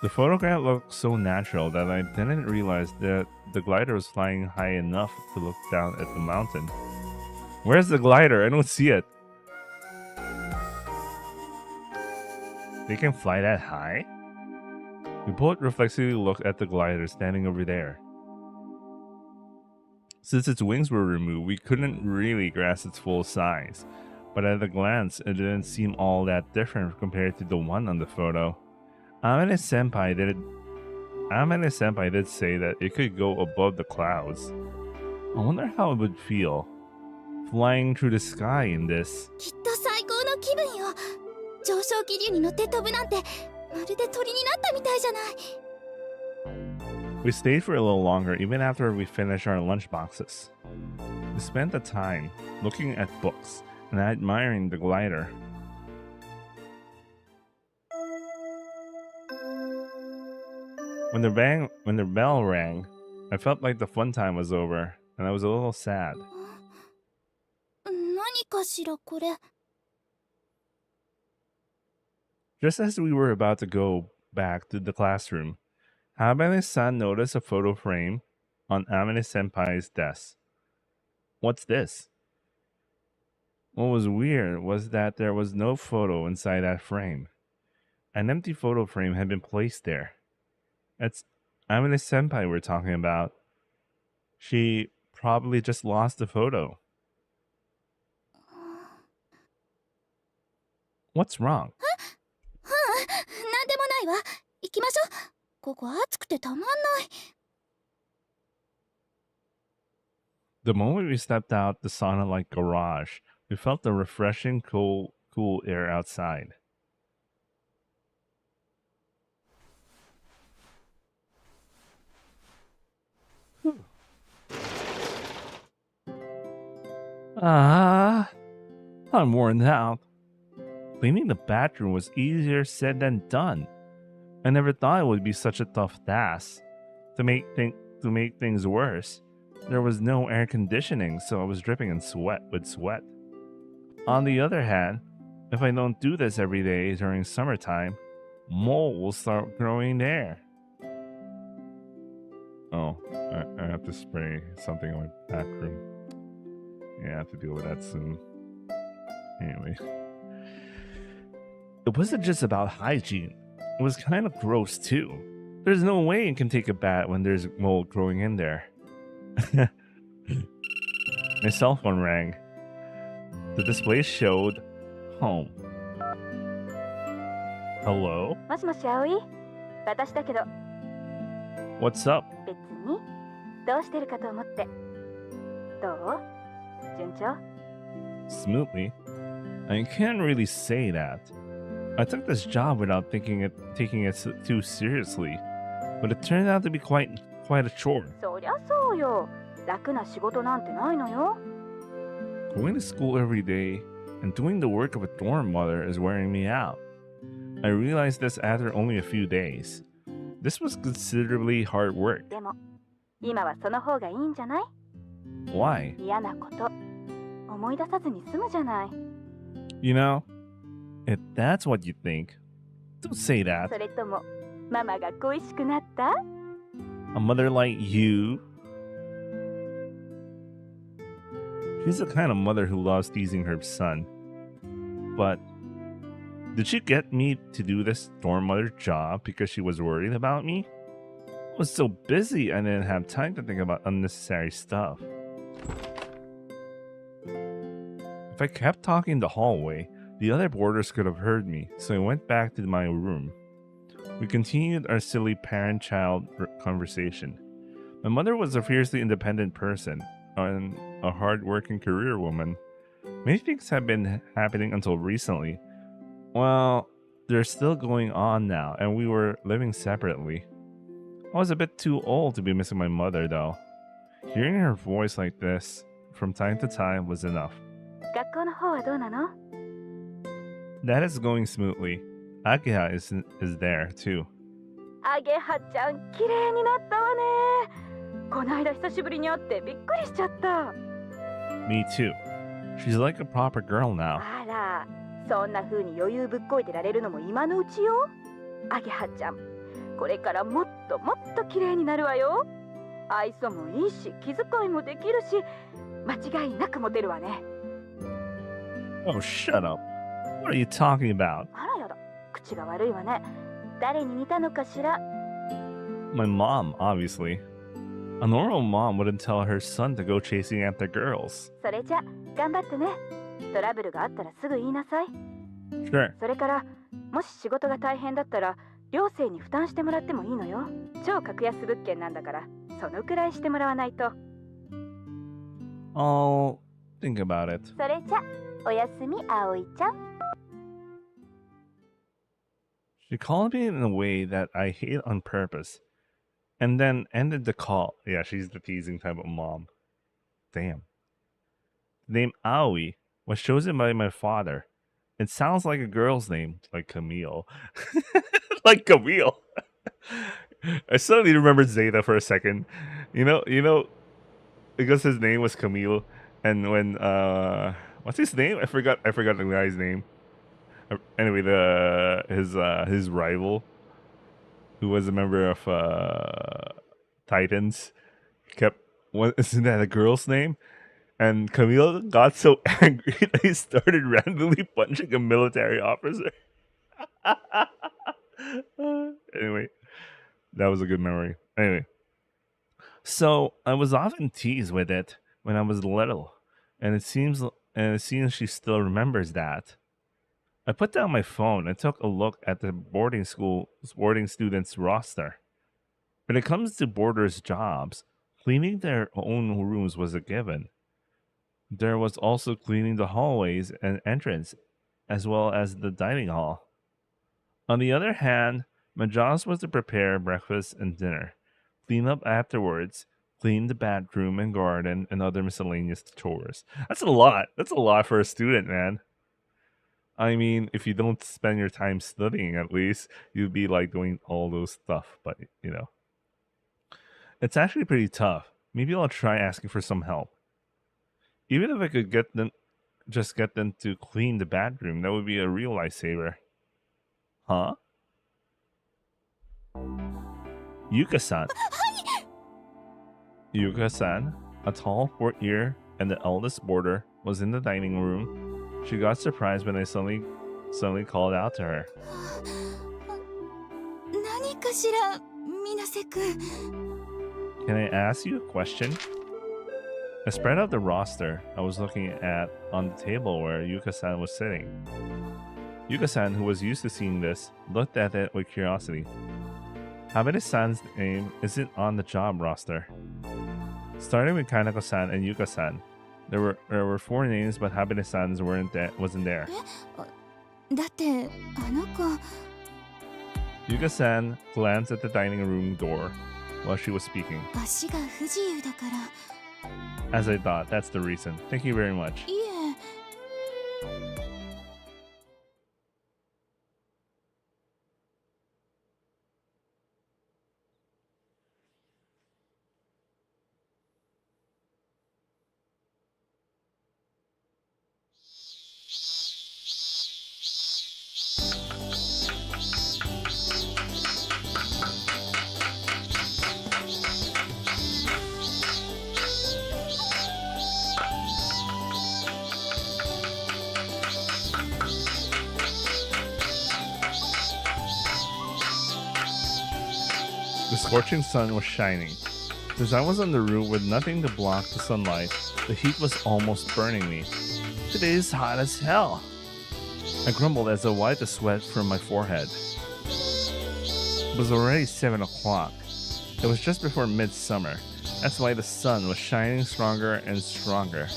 The photograph looked so natural that I didn't realize that the glider was flying high enough to look down at the mountain. Where's the glider? I don't see it. They can fly that high? We both reflexively looked at the glider standing over there. Since its wings were removed, we couldn't really grasp its full size, but at a glance, it didn't seem all that different compared to the one on the photo. Amane-senpai did say that it could go above the clouds. I wonder how it would feel, flying through the sky in this. きっと最高の気分よ上昇気流に乗って飛ぶなんてまるで鳥になったみたいじゃない We stayed for a little longer even after we finished our lunch boxes. We spent the time looking at books and admiring the glider. When the bell rang, I felt like the fun time was over, and I was a little sad. 何かしらこれ Just as we were about to go back to the classroom, Habane-san noticed a photo frame on Amane-senpai's desk. What's this? What was weird was that there was no photo inside that frame. An empty photo frame had been placed there. It's Amane-senpai we're talking about. She probably just lost the photo. What's wrong? なんでもないわ行きましょうここ暑くてたまんない The moment we stepped out the sauna-like garage, we felt the refreshing, cool air outside. I'm worn out. Cleaning the bathroom was easier said than done. I never thought it would be such a tough task. To make things worse, there was no air conditioning, so I was dripping in sweat. On the other hand, if I don't do this every day during summertime, mold will start growing there. Oh, I have to spray something on my bathroom. Yeah, I have to deal with that soon. Anyway. It wasn't just about hygiene. It was kind of gross too. There's no way you can take a bath when there's mold growing in there. My cell phone rang. The display showed home. Hello? もしもし葵私だけど What's up? 別にどうしてるかと思ってどう順調 Smoothly. I can't really say that. I took this job without taking it too seriously, but it turned out to be quite a chore. そりゃそうよ楽な仕事なんてないのよ Going to school every day and doing the work of a dorm mother is wearing me out. I realized this after only a few days. This was considerably hard work. でも今はその方がいいんじゃない Why? 嫌なこと思い出さずに済むじゃない You know, if that's what you think, don't say that. それともママが恋しくなった A mother like you. She's the kind of mother who loves teasing her son. But did she get me to do this dorm mother job because she was worried about me? I was so busy I didn't have time to think about unnecessary stuff. If I kept talking in the hallway, the other boarders could have heard me, so I went back to my room. We continued our silly parent-child conversation. My mother was a fiercely independent person and a hard-working career woman. Many things have been happening until recently. Well, they're still going on now, and we were living separately. I was a bit too old to be missing my mother, though. Hearing her voice like this from time to time was enough. 学校の方はどうなの？ That is going smoothly. Ageha is there, too. あげはちゃん、綺麗になったわね。この間久しぶりに会ってびっくりしちゃった。Me too. She's like a proper girl now. あら、そんな風に余裕ぶっこいてられるのも今のうちよ。あげはちゃん、これからもっともっと綺麗になるわよ。愛想もいいし、気遣いもできるし、間違いなくモテるわね。Oh, shut up. What are you talking about? あらやだ、口が悪いわね。誰に似たのかしら。 My mom, obviously. A normal mom wouldn't tell her son to go chasing after girls. それじゃ、頑張ってね。トラブルがあったらすぐ言いなさい。 Sure. それから、もし仕事が大変だったら、寮生に負担してもらってもいいのよ。超格安物件なんだから、そのくらいしてもらわないと。 I'll think about it. それじゃ、おやすみ、葵ちゃん。 She called me in a way that I hate on purpose, and then ended the call. Yeah, she's the teasing type of mom. Damn. The name Aoi was chosen by my father. It sounds like a girl's name, like Camille. Like Camille. I suddenly remembered Zeta for a second. You know, because his name was Camille, and when what's his name? I forgot the guy's name. Anyway, his rival, who was a member of Titans, kept, isn't that a girl's name? And Camille got so angry that he started randomly punching a military officer. Anyway, that was a good memory. Anyway, so I was often teased with it when I was little, and it seems she still remembers that. I put down my phone and took a look at the boarding students roster. When it comes to boarders' jobs, cleaning their own rooms was a given. There was also cleaning the hallways and entrance, as well as the dining hall. On the other hand, my job was to prepare breakfast and dinner, clean up afterwards, clean the bathroom and garden, and other miscellaneous chores. That's a lot. That's a lot for a student, man. I mean, if you don't spend your time studying, at least you'd be like doing all those stuff. But, you know, it's actually pretty tough. Maybe I'll try asking for some help. Even if I could get them to clean the bathroom, that would be a real lifesaver. Huh? Yuka-san. Yuka-san, a tall fourth-year and the eldest boarder, was in the dining room. She got surprised when I suddenly called out to her. 何かしら、水瀬くん。 Can I ask you a question? I spread out the roster I was looking at on the table where Yuka-san was sitting. Yuka-san, who was used to seeing this, looked at it with curiosity. Habane-san's name isn't on the job roster. Starting with Kanako-san and Yuka-san, there were 4 names, but Habane-san's wasn't there. だって、あの子。 Yuka-san glanced at the dining room door while she was speaking. 足が不自由だから。 As I thought, that's the reason. Thank you very much. いえ。 The scorching sun was shining. Since I was in the room with nothing to block the sunlight, the heat was almost burning me. Today is hot as hell. I grumbled as I wiped the sweat from my forehead. was already 7 o'clock. It was just before midsummer. That's why the sun was shining stronger and stronger.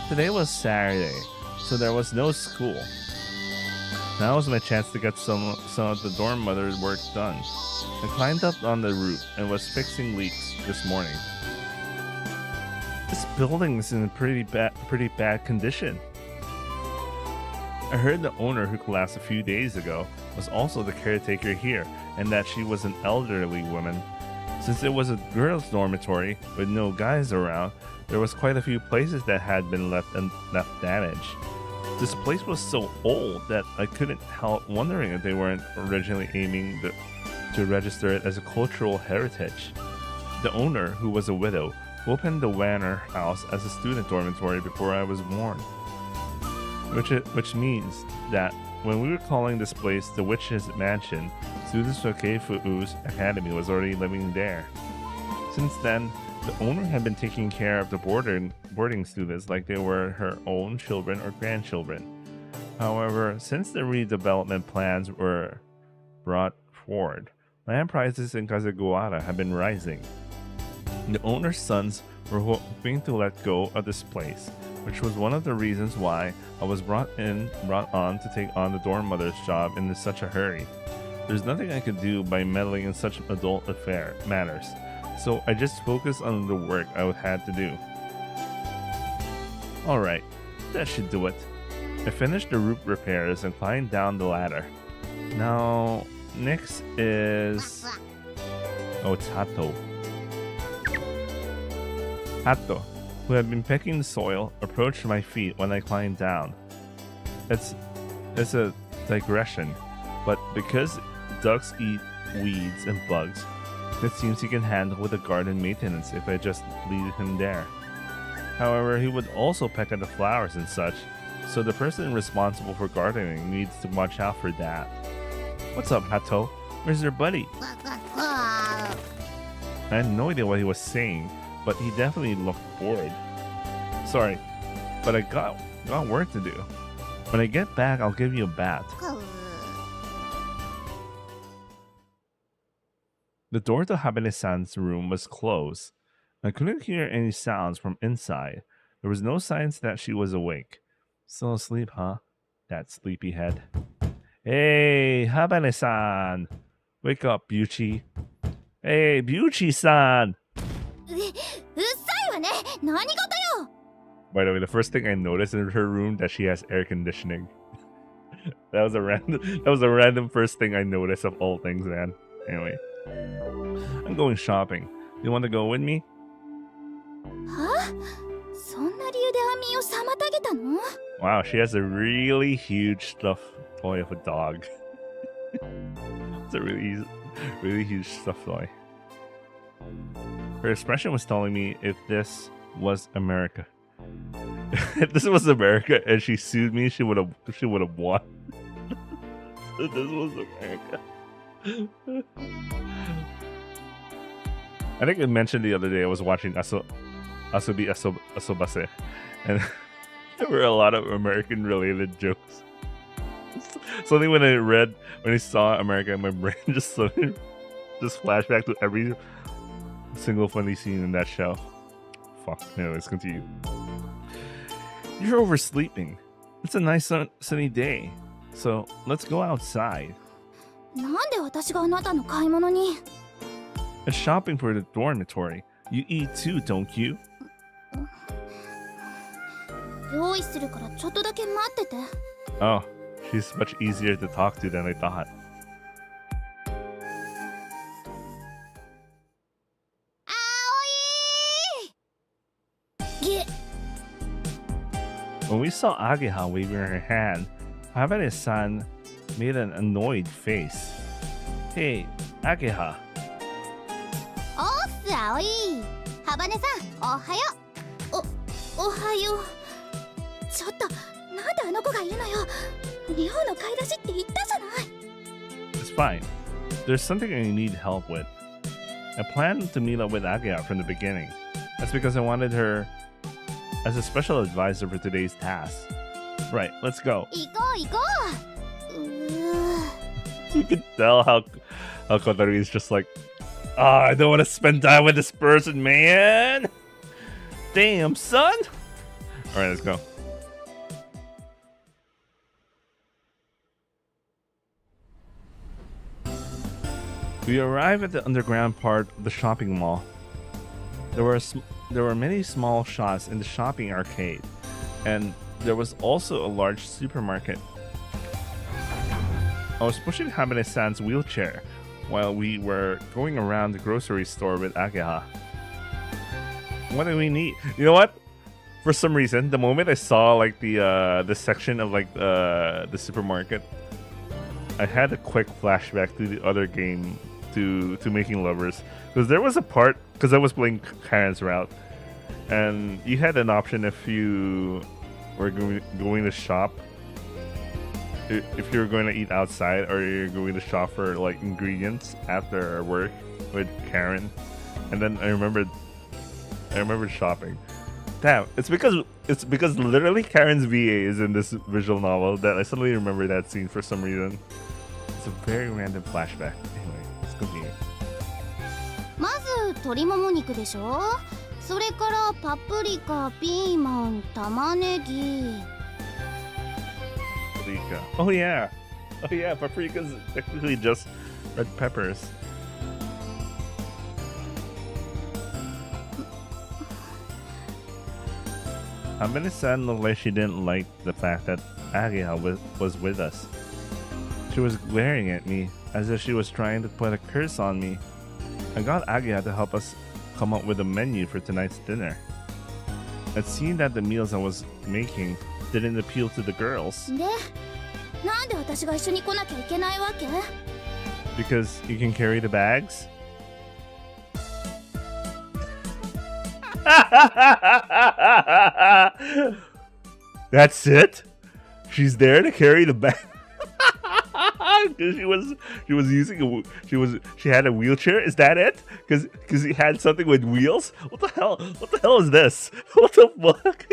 Today was Saturday, so there was no school. Now was my chance to get some of the dorm mother's work done. I climbed up on the roof and was fixing leaks this morning. This building is in pretty bad condition. I heard the owner who collapsed a few days ago was also the caretaker here, and that she was an elderly woman. Since it was a girls' dormitory with no guys around, there was quite a few places that had been left damaged. This place was so old that I couldn't help wondering if they weren't originally aiming to register it as a cultural heritage. The owner, who was a widow, opened the Wanner house as a student dormitory before I was born. Which means that when we were calling this place the Witch's Mansion, students from Keifu's Academy was already living there. Since then, the owner had been taking care of the boarding students like they were her own children or grandchildren. However, since the redevelopment plans were brought forward, land prices in Kazegawara have been rising. The owner's sons were hoping to let go of this place, which was one of the reasons why I was brought on to take on the dorm mother's job in such a hurry. There's nothing I could do by meddling in such adult matters, so I just focused on the work I had to do. Alright, that should do it. I finished the roof repairs and climbed down the ladder. Now, next is... oh, it's Hato. Hato, who had been pecking the soil, approached my feet when I climbed down. It's a digression, but because ducks eat weeds and bugs, it seems he can handle with the garden maintenance if I just leave him there. However, he would also peck at the flowers and such, so the person responsible for gardening needs to watch out for that. What's up, Hato? Where's your buddy? I had no idea what he was saying, but he definitely looked bored. Sorry, but I got work to do. When I get back, I'll give you a bath. The door to Habane-san's room was closed. I couldn't hear any sounds from inside. There was no signs that she was awake. Still asleep, huh? That sleepyhead. Hey, Habane-san! Wake up, Byuchi. Hey, Byuchi-san! By the way, the first thing I noticed in her room that she has air conditioning. that was a random first thing I noticed of all things, man. Anyway, I'm going shopping. You want to go with me? Huh? Wow, she has a really huge stuffed toy of a dog. It's a really huge stuffed toy. Her expression was telling me if this was America. If this was America and she sued me, she would have won. If this was America. I think I mentioned the other day I was watching Asobi Asobase, and there were a lot of American related jokes. Suddenly when I saw America, my brain just flashed back to every single funny scene in that show. Fuck, let's continue. You're oversleeping. It's a nice sunny day, so let's go outside. It's shopping for the dormitory. You eat too, don't you? Oh, she's much easier to talk to than I thought. When we saw Ageha waving her hand, Habane-san made an annoyed face. Hey, Ageha. It's fine. There's something I need help with. I planned to meet up with Ageha from the beginning. That's because I wanted her as a special advisor for today's task. Right, let's go. You can tell Kotori is just like, I don't want to spend time with this person, man. Damn, son. All right, let's go. We arrive at the underground part of the shopping mall. There were many small shops in the shopping arcade, and there was also a large supermarket. I was pushing Habane-san's wheelchair while we were going around the grocery store with Ageha. What do we need? You know what? For some reason, the moment I saw like the section of like the supermarket, I had a quick flashback to the other game, to Making Lovers, because there was a part, because I was playing Karen's route, and you had an option if you were going to shop, if you're going to eat outside, or you're going to shop for like ingredients after work with Karen. And then I remembered shopping. Damn, it's because literally Karen's VA is in this visual novel that I suddenly remember that scene for some reason. It's a very random flashback. Anyway, let's continue. まず鶏もも肉でしょ。それからパプリカ、ピーマン、玉ねぎ。 Paprika. Oh yeah, paprika's technically just red peppers. Habane-san looked like she didn't like the fact that Ageha was with us. She was glaring at me as if she was trying to put a curse on me. I got Ageha to help us come up with a menu for tonight's dinner. It seemed that the meals I was making didn't appeal to the girls. で、なんで私が一緒に来なきゃいけないわけ？ Because you can carry the bags? That's it? She's there to carry the bag? Because she had a wheelchair? Is that it? Because he had something with wheels? What the hell is this? What the fuck?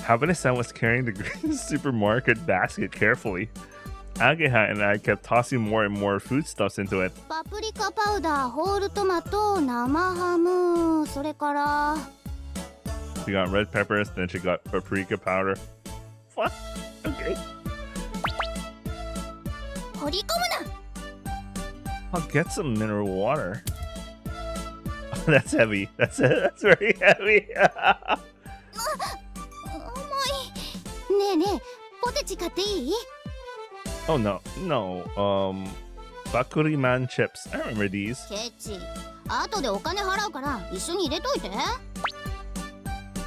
Habane-san was carrying the green supermarket basket carefully. Ageha and I kept tossing more and more foodstuffs into it. パプリカパウダー、ホールトマト、生ハム、それから。 She got red peppers, then she got paprika powder. What? Okay. 掘り込むな。 I'll get some mineral water. That's heavy. That's very heavy. 重い。ねえねえ、ポテチ買っていい？ Oh no. Bakuriman chips. I remember these. ケチ。後でお金払うから一緒に入れといて。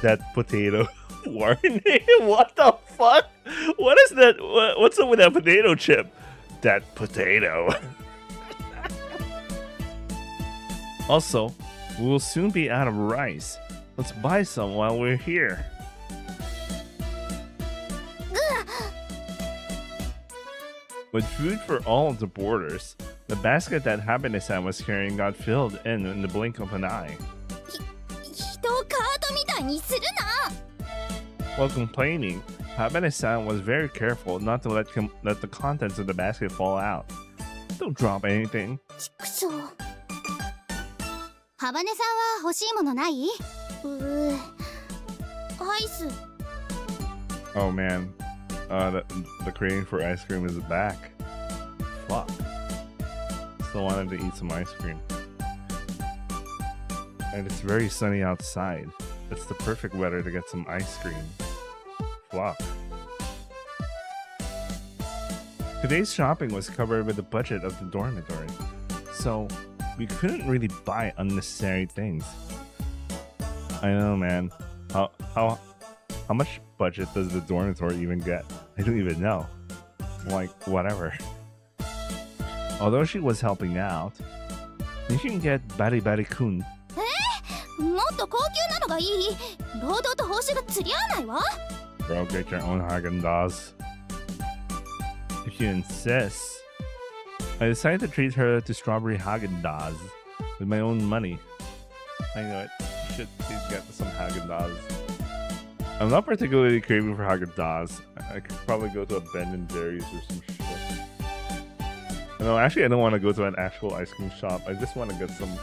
That potato warning. What the fuck? What is that? What's up with that potato chip? That potato. Also, we will soon be out of rice. Let's buy some while we're here. With food for all of the boarders, the basket that Habane-san was carrying got filled in the blink of an eye. 人をカートみたいにするな。 While complaining, Habane-san was very careful not to let the contents of the basket fall out. Don't drop anything. ちくしょう。ハバネさんは欲しいものない？アイス。 Oh man, the craving for ice cream is back. Fuck. Still wanted to eat some ice cream. And it's very sunny outside. It's the perfect weather to get some ice cream. Fuck. Today's shopping was covered with the budget of the dormitory, so we couldn't really buy unnecessary things. I know, man. How much budget does the dormitory even get? I don't even know. Like, whatever. Although she was helping out, you can get Bari-Bari-kun. もっと高級なのがいい。労働と報酬が釣り合わないわ。 Bro, get your own Haagen-Dazs. If you insist. I decided to treat her to strawberry Haagen-Dazs with my own money. I know it. Should please get some Haagen-Dazs. I'm not particularly craving for Haagen-Dazs. I could probably go to a Ben & Jerry's or some shit. No, actually, I don't want to go to an actual ice cream shop. I just want to get something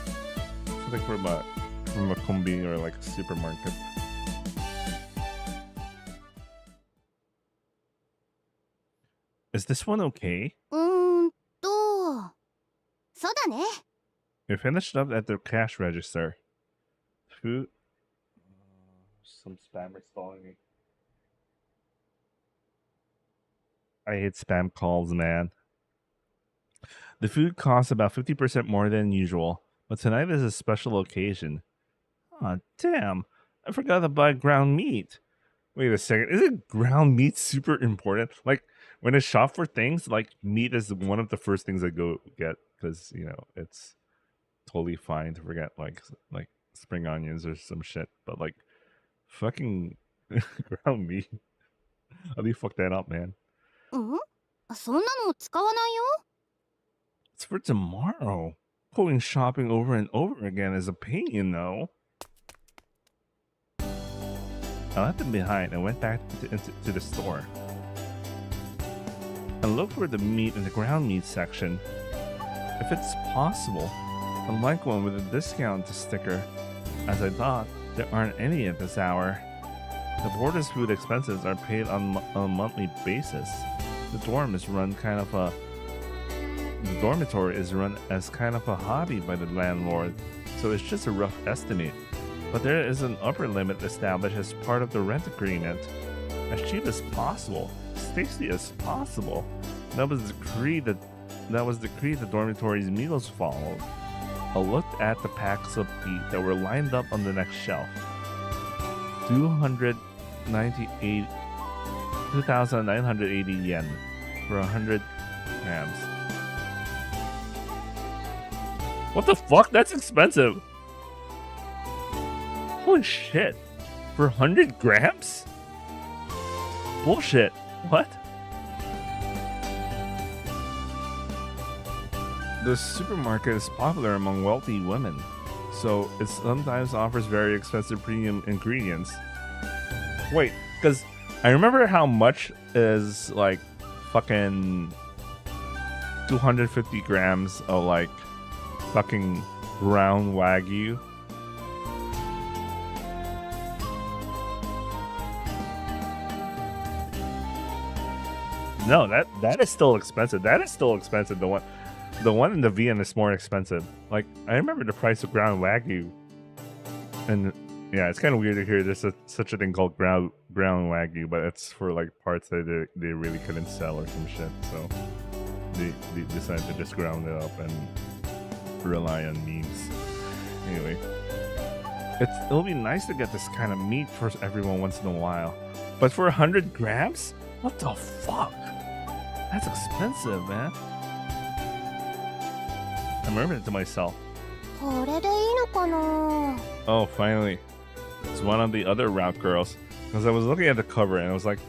from a kombi or like a supermarket. Is this one okay? そうだね。 We finished up at the cash register. Food. Some spammers calling me. I hate spam calls, man. The food costs about 50% more than usual, but tonight is a special occasion. Aw, damn. I forgot to buy ground meat. Wait a second. Isn't ground meat super important? Like, when I shop for things, like, meat is one of the first things I go get because, it's totally fine to forget, like spring onions or some shit. But, like, fucking ground meat. How do you fuck that up, man? そんなの使わないよ。 It's for tomorrow. Going shopping over and over again is a pain, you know. I left them behind and went back to the store. I looked for the meat in the ground meat section. If it's possible, I'd like one with a discount sticker. As I thought, there aren't any at this hour. The boarder's food expenses are paid on a monthly basis. The dormitory is run as kind of a hobby by the landlord, so it's just a rough estimate. But there is an upper limit established as part of the rent agreement. As cheap as possible, as tasty as possible. That was the decree the dormitory's meals followed. I looked at the packs of beef that were lined up on the next shelf. 2,980 yen for 100 grams. What the fuck? That's expensive. Holy shit. For 100 grams? Bullshit. What? The supermarket is popular among wealthy women, so it sometimes offers very expensive premium ingredients. Wait, because I remember how much is like fucking 250 grams of like fucking brown wagyu. No, that is still expensive. That is still expensive. The one in the VN is more expensive. Like, I remember the price of ground wagyu, and yeah, it's kind of weird to hear there's such a thing called ground wagyu, but it's for like parts that they really couldn't sell or some shit. So they decided to just ground it up and rely on memes. Anyway, it'll be nice to get this kind of meat for everyone once in a while, but for 100 grams, what the fuck? That's expensive, man. I'm remembering it to myself. これでいいのかな。 Oh, finally. It's one of the other route girls. Because I was looking at the cover and I was like,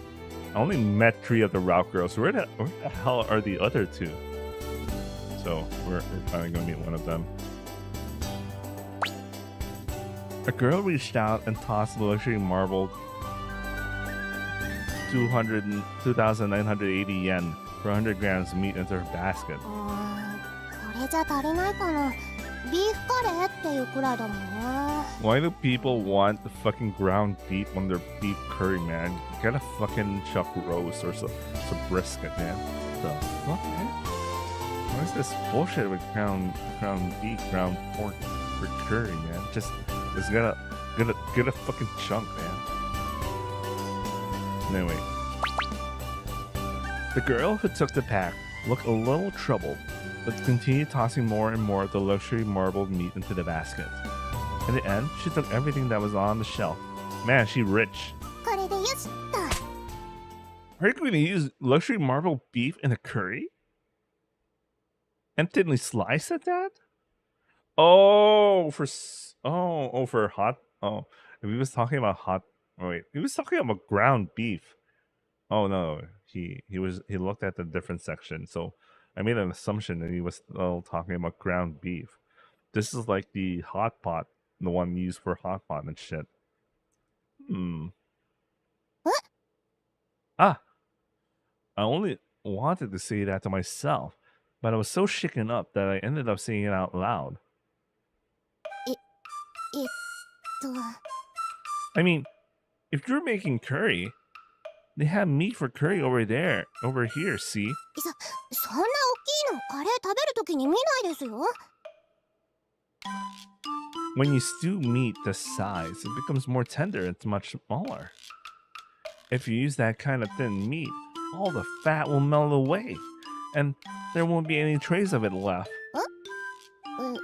I only met 3 of the route girls. Where the hell are the other 2? So we're finally going to meet one of them. A girl reached out and tossed the luxury marbled 2,980 yen for 100 grams of meat into her basket. これじゃ足りないかな。ビーフカレーっていうくらいだもんね。 Why do people want the fucking ground beef on their beef curry, man? Get a fucking chuck roast or some brisket, man. The fuck, man? What is this bullshit with ground beef, ground pork for curry, man? Just get a fucking chunk, man. Anyway, the girl who took the pack looked a little troubled, but continued tossing more and more of the luxury marbled meat into the basket. In the end, she took everything that was on the shelf. Man, she rich. これでよしっと。 Are you going to use luxury marbled beef in a curry? And thinly slice at that? Oh, for hot. Oh, if he was talking about hot. Oh, wait, he was talking about ground beef. Oh no, he looked at the different section. So I made an assumption that he was still talking about ground beef. This is like the hot pot, the one used for hot pot and shit. What? Ah, I only wanted to say that to myself. but I was so shaken up that I ended up saying it out loud. えっと I mean, if you're making curry, they have meat for curry over here, see? そんな大きいのカレー食べるときに見ないですよ。 When you stew meat this size, it becomes more tender and it's much smaller. If you use that kind of thin meat, all the fat will melt away, and there won't be any trace of it left. え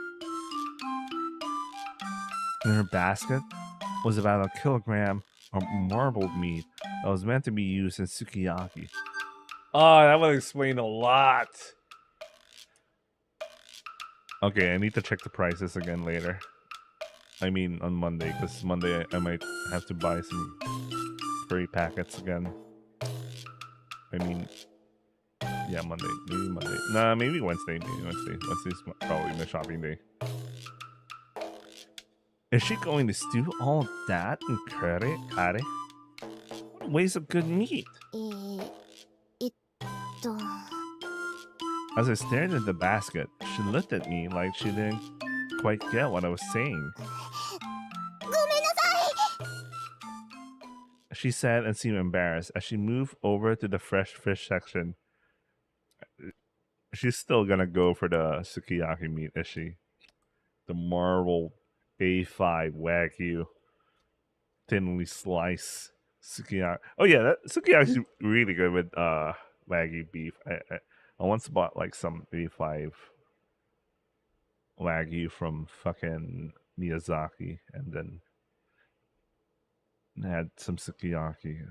In her basket was about a kilogram of marbled meat that was meant to be used in sukiyaki. Oh, that would explain a lot. Okay, I need to check the prices again later. I mean, on Monday, because Monday I might have to buy some curry packets again. I mean, yeah, Monday. Maybe Monday. Nah, maybe Wednesday. Wednesday's probably my shopping day. Is she going to stew all of that in curry? What a waste of good meat. えっと As I stared at the basket, she looked at me like she didn't quite get what I was saying. ごめんなさい。 She said and seemed embarrassed as she moved over to the fresh fish section. She's still gonna go for the sukiyaki meat, is she? The marbled A5 Wagyu thinly sliced sukiyaki. Oh yeah, that sukiyaki's really good with Wagyu beef. I once bought like some A5 Wagyu from fucking Miyazaki, and then had some sukiyaki,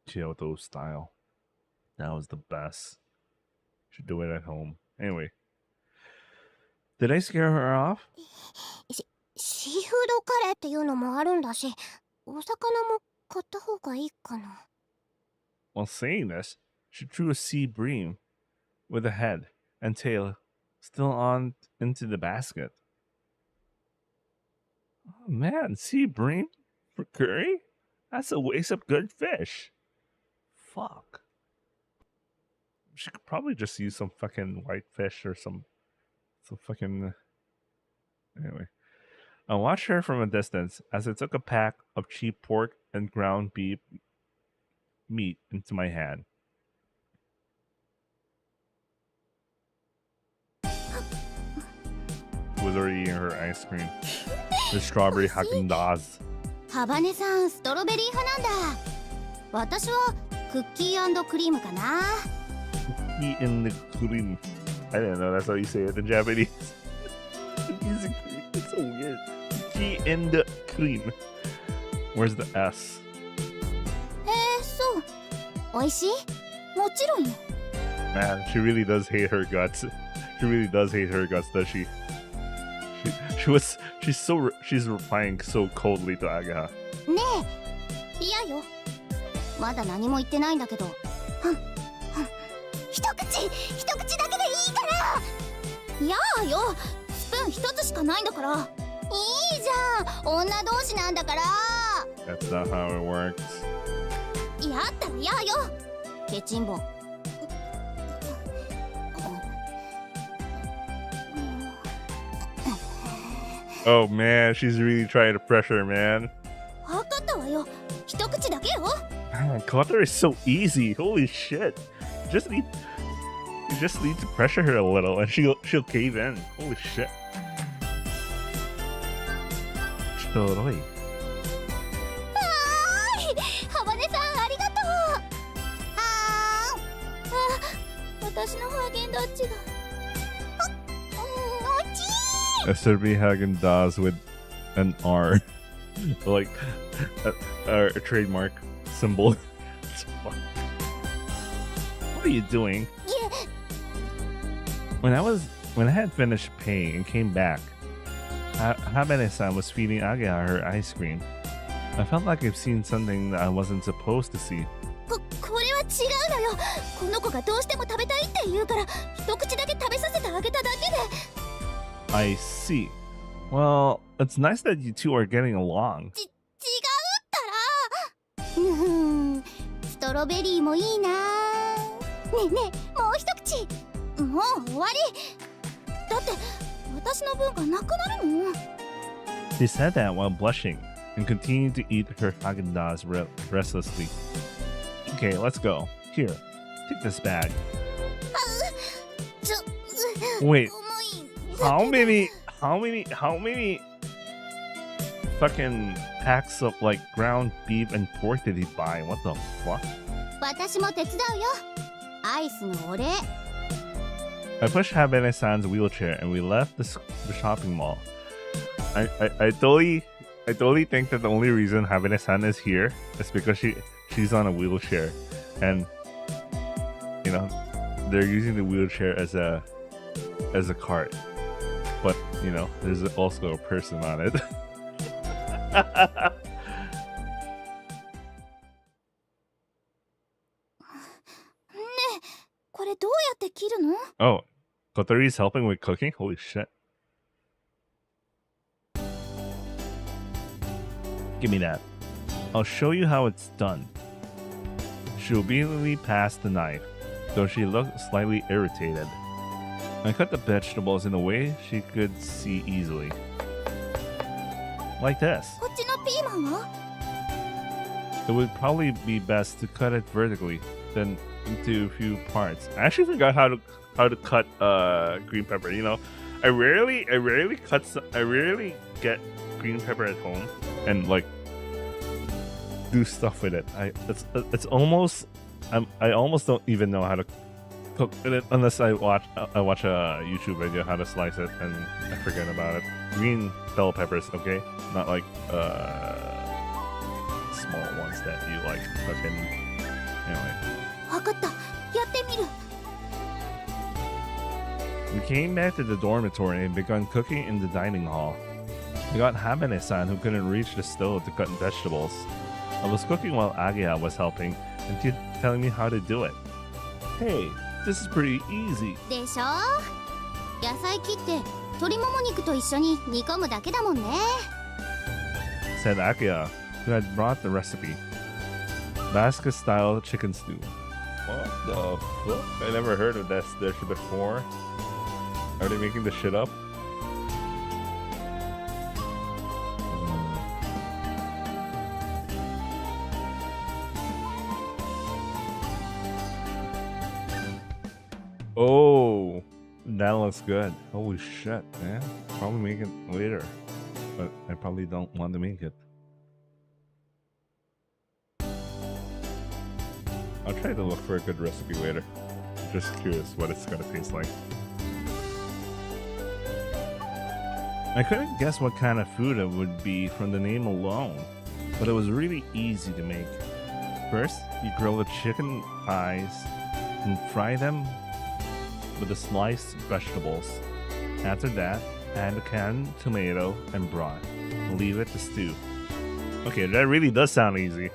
Kyoto style. That was the best. Should do it at home. Anyway, did I scare her off? シーフードカレーっていうのもあるんだし、お魚も買った方がいいかな。 While saying this, she threw a sea bream with a head and tail still on into the basket. Oh man, sea bream for curry? That's a waste of good fish. Fuck. She could probably just use some fucking white fish or some fucking... Anyway. I watched her from a distance as I took a pack of cheap pork and ground beef meat into my hand. She was already eating her ice cream. The strawberry Haagen-Dazs. ハバネさんストロベリー派なんだ。私はクッキー&クリームかな。 Cookie in the cream. I didn't know that's how you say it in Japanese. Cookies and cream. It's so weird. Cookie in the cream. Where's the S? そう。美味しい？もちろんよ。 Man, she really does hate her guts. She really does hate her guts, does she? She's replying so coldly to Agaha. ねえ、嫌よ。まだ何も言ってないんだけど。一口だけでいいから。やあよ、スプーン一つしかないんだから。いいじゃん、女同士なんだから。 That's not how it works. やったらやあよ、ケチンボ。 Oh man, she's really trying to pressure, man. わかったわよ、一口だけよ。 Man, Konosora is so easy. Holy shit. You just need to pressure her a little and she'll cave in. Holy shit. ちょろい。ハバネさんありがとう。私のハーゲンダッツが。おちー。 A Serbi Haagen-Dazs with an R. Like a trademark symbol. What are you doing? When I had finished paying and came back, Habane-san was feeding Agea her ice cream. I felt like I've seen something that I wasn't supposed to see. これは違うのよ。この子がどうしても食べたいって言うから、一口だけ食べさせてあげただけで。 I see. Well, it's nice that you two are getting along. 違うったら。ストロベリーもいいな。ねえねえ、もう一口。もう終わり。だって私の分がなくなるもん。 She said that while blushing and continued to eat her Haagen-Dazs restlessly. Okay, let's go. Here, take this bag. ちょ Wait, 重い。 how many fucking packs of like ground beef and pork did he buy? What the fuck? 私も手伝うよ。アイスのお礼。 I pushed Habene-san's wheelchair and we left the shopping mall. I totally think that the only reason Habene-san is here is because she's on a wheelchair, and you know they're using the wheelchair as a cart, but you know there's also a person on it. これどうやって切るの？ Oh, Kotori's helping with cooking? Holy shit. Give me that. I'll show you how it's done. She obediently passed the knife, though she looked slightly irritated. I cut the vegetables in a way she could see easily. Like this. こっちのピーマンは？ It would probably be best to cut it vertically, then into a few parts. I actually forgot how to cut green pepper. You know, I rarely get green pepper at home and like do stuff with it. It's almost I almost don't even know how to cook it unless I watch a YouTube video how to slice it, and I forget about it. Green bell peppers, okay, not like small ones that you like fucking anyway. わかった。やってみる。 We came back to the dormitory and begun cooking in the dining hall. We got Habene-san, who couldn't reach the stove to cut vegetables. I was cooking while Ageha was helping and telling me how to do it. Hey, this is pretty easy. でしょ？野菜切って鶏もも肉と一緒に煮込むだけだもんね。 Said Ageha, who had brought the recipe. Basque-style chicken stew. What the fuck? I never heard of this dish before. Are they making this shit up? Oh, that looks good. Holy shit, man. Probably make it later, but I probably don't want to make it. I'll try to look for a good recipe later. Just curious what it's gonna taste like. I couldn't guess what kind of food it would be from the name alone, but it was really easy to make. First, you grill the chicken thighs and fry them with the sliced vegetables. After that, add the canned tomato and broth. Leave it to stew. Okay, that really does sound easy.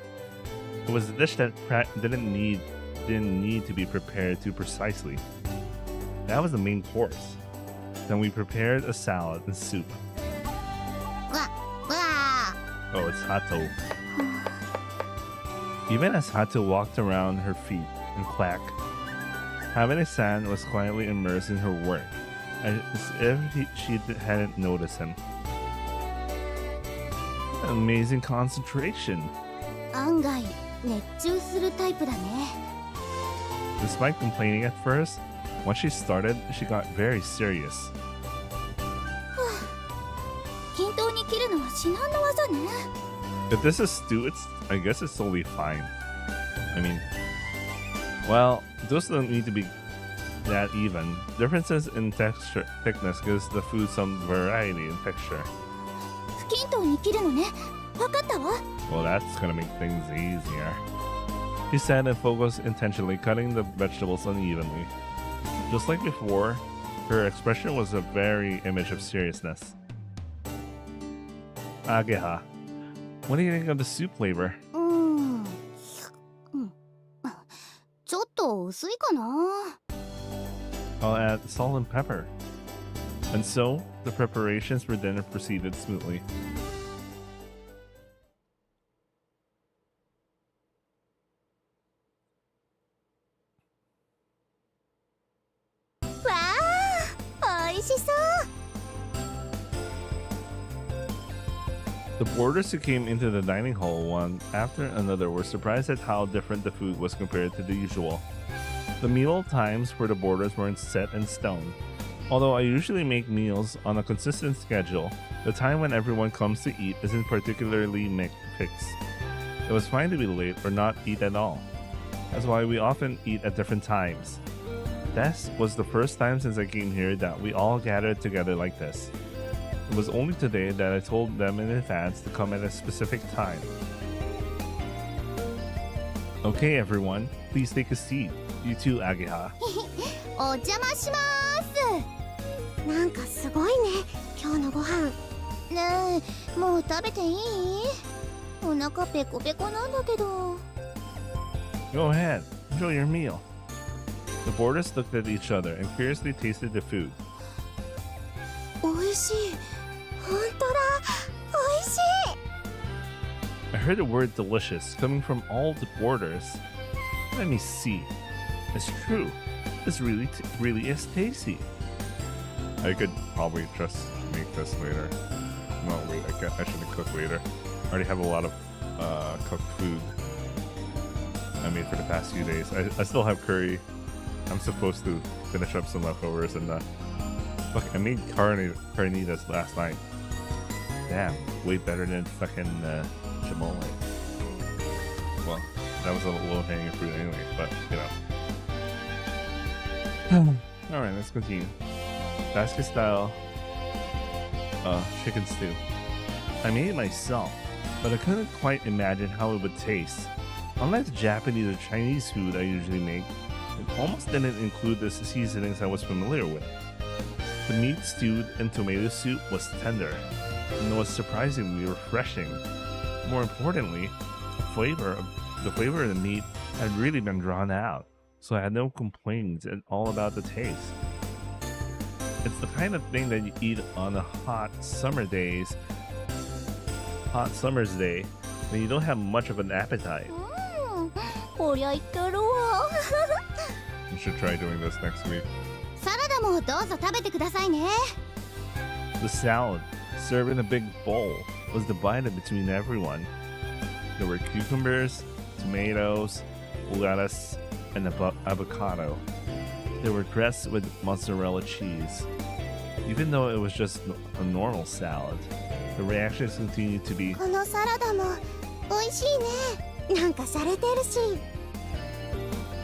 It was a dish that didn't need to be prepared too precisely. That was the main course. Then we prepared a salad and soup. わわ Oh, it's Hato. Even as Hato walked around her feet and quacked, Habene-san was quietly immersed in her work, as if she hadn't noticed him. Amazing concentration. 案外熱中するタイプだね。 Despite complaining at first, once she started, she got very serious. 均等に切るのは至難の技ね。 If this is stew, I guess it's totally fine. I mean, well, those don't need to be that even. Differences in thickness gives the food some variety in texture. 不均等に切るのね。わかったわ。 Well, that's gonna make things easier. She said and focused intentionally, cutting the vegetables unevenly. Just like before, her expression was a very image of seriousness. Ageha, what do you think of the soup flavor? ちょっと薄いかな。 I'll add salt and pepper. And so, the preparations for dinner proceeded smoothly. The boarders who came into the dining hall one after another were surprised at how different the food was compared to the usual. The meal times for the boarders weren't set in stone. Although I usually make meals on a consistent schedule, the time when everyone comes to eat isn't particularly fixed. It was fine to be late or not eat at all. That's why we often eat at different times. This was the first time since I came here that we all gathered together like this. It was only today that I told them in advance to come at a specific time. Okay, everyone, please take a seat. You too, Ageha. お邪魔します。なんかすごいね、今日のご飯。ねえ、もう食べていい？お腹ペコペコなんだけど。Go ahead, enjoy your meal. The boarders looked at each other and curiously tasted the food. おいしい。本当だ。おいしい。 I heard the word delicious coming from all the boarders. Let me see. It's true. This really is tasty. I could probably just make this later. No, wait, I shouldn't cook later. I already have a lot of cooked food I made for the past few days. I still have curry. I'm supposed to finish up some leftovers and fuck, I made carnitas last night. Damn, way better than fucking chimole. Well, that was a low-hanging fruit anyway, but you know. Alright, let's continue. Basket style chicken stew. I made it myself, but I couldn't quite imagine how it would taste. Unlike the Japanese or Chinese food I usually make, it almost didn't include the seasonings I was familiar with. The meat stewed in tomato soup was tender, and it was surprisingly refreshing. More importantly, the flavor of the meat had really been drawn out, so I had no complaints at all about the taste. It's the kind of thing that you eat on a hot summer's day when you don't have much of an appetite. こりゃいけるわ。 You should try doing this next week. サラダもどうぞ食べてくださいね。 The salad, served in a big bowl, was divided between everyone. There were cucumbers, tomatoes, lettuce, and avocado. They were dressed with mozzarella cheese. Even though it was just a normal salad, the reactions continued to be, このサラダも美味しいね。なんか洒落てるし。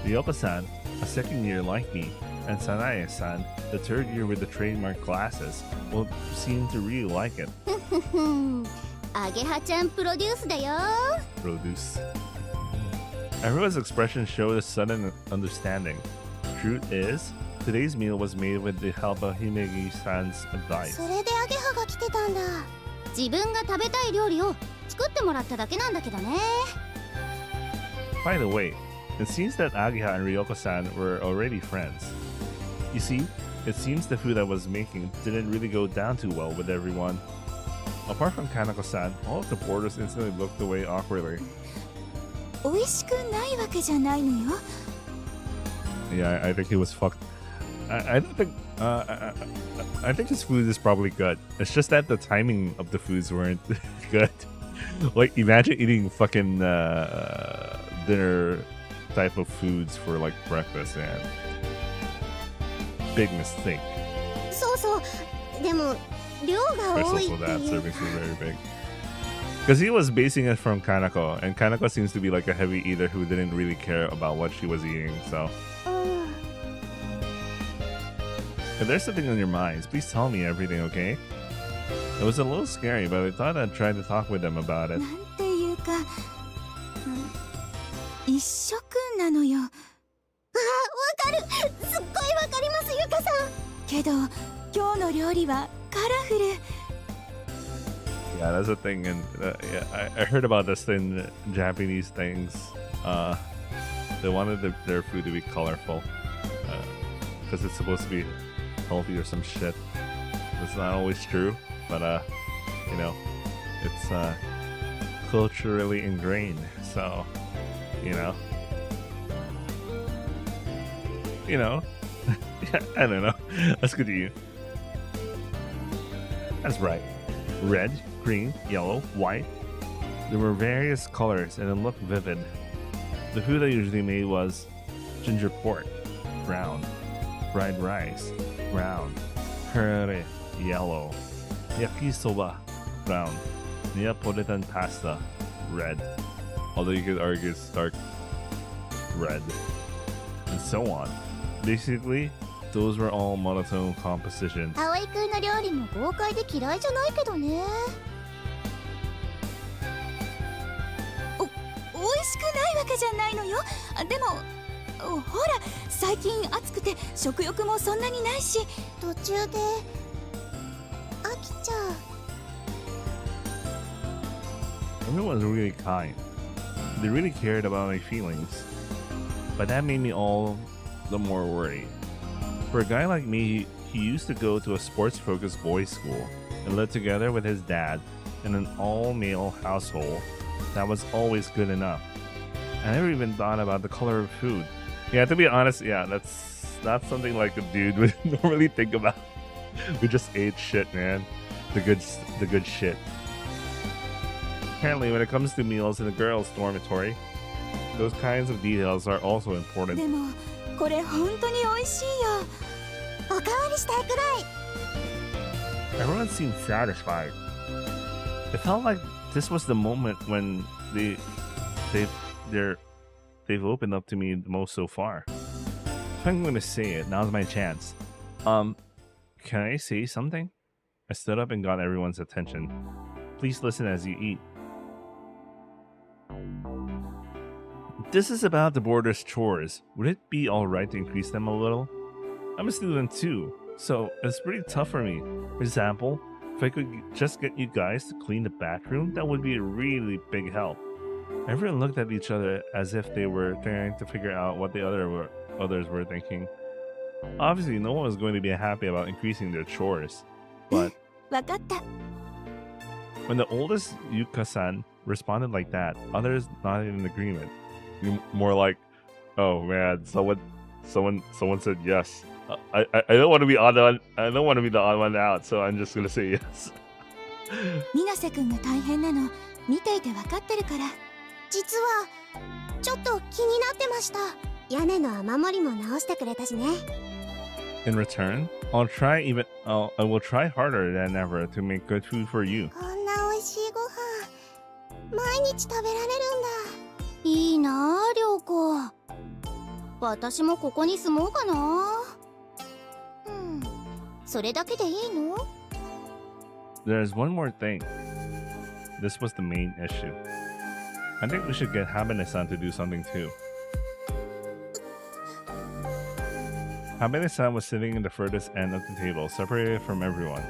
Ryoko-san, a second year like me, and Sanae-san, the third year with the trademark glasses, will seem to really like it. アゲハちゃんプロデュースだよ。 Produce. Everyone's expression showed a sudden understanding. Truth is, today's meal was made with the help of Himegi-san's advice. それでアゲハが来てたんだ。自分が食べたい料理を作ってもらっただけなんだけどね。 By the way, it seems that Ageha and Ryoko-san were already friends. You see, it seems the food I was making didn't really go down too well with everyone. Apart from Kanako-san, all of the boarders instantly looked away awkwardly. 美味しくないわけじゃないのよ。 Yeah, I think he was fucked. I don't think. I think his food is probably good. It's just that the timing of the foods weren't good. Like, imagine eating fucking dinner type of foods for like breakfast, man. Big mistake. そうそう。でも量が There's 多い also って that いう serving food very big. Because he was basing it from Kanako, and Kanako seems to be like a heavy eater who didn't really care about what she was eating. So, うん。 if there's something on your minds, please tell me everything, okay? It was a little scary, but I thought I'd try to talk with them about it. なんていうか、一食なのよ。あ、わかる。すっごいわかります、ゆかさん。けど今日の料理はカラフル。 Yeah, that's a thing, and yeah, I heard about this in Japanese things. They wanted their food to be colorful because it's supposed to be healthy or some shit. It's not always true, but you know, it's culturally ingrained. So, you know, yeah, I don't know. Let's continue. That's right. Red, green, yellow, white. There were various colors and it looked vivid. The food I usually made was ginger pork, brown, fried rice, brown, curry, yellow, yakisoba, brown, Neapolitan pasta, red. Although you could argue it's dark red, and so on. Basically, those were all monotone compositions. 葵くんの料理も豪快で嫌いじゃないけどね。美味しくないわけじゃないのよ。でもほら最近暑くて食欲もそんなにないし。途中で飽きちゃう。Everyone was really kind. They really cared about my feelings. But that made me all the more worried. For a guy like me, he used to go to a sports-focused boys' school and live together with his dad in an all-male household that was always good enough. I never even thought about the color of food. Yeah, to be honest, yeah, that's not something like a dude would normally think about. We just ate shit, man. The good shit. Apparently, when it comes to meals in the girls' dormitory, those kinds of details are also important. でもこれ本当に美味しいよ。おかわりしたいくらい。 Everyone seemed satisfied. It felt like this was the moment when they've opened up to me the most so far. If I'm going to say it, now's my chance. Can I say something? I stood up and got everyone's attention. Please listen as you eat. This is about the boarders' chores. Would it be alright to increase them a little? I'm a student too, so it's pretty tough for me. For example, if I could just get you guys to clean the bathroom, that would be a really big help. Everyone looked at each other as if they were trying to figure out what the others were thinking. Obviously, no one was going to be happy about increasing their chores, but わかった。 when the oldest Yuka-san responded like that, others nodded in agreement. More like, oh man, someone said yes. I don't want to be odd one. I don't want to be the odd one out, so I'm just gonna say yes. 水瀬くんが大変なの見ていてわかってるから。実はちょっと気になってました。屋根の雨漏りも直してくれたしね。In return, I will try harder than ever to make good food for you. こんな美味しいご飯毎日食べられるんだ。いいなあ、涼子。私もここに住もうかな。それだけでいいの？ There's one more thing. This was the main issue. I think we should get Habane-san to do something too. Habane-san was sitting in the furthest end of the table, separated from everyone,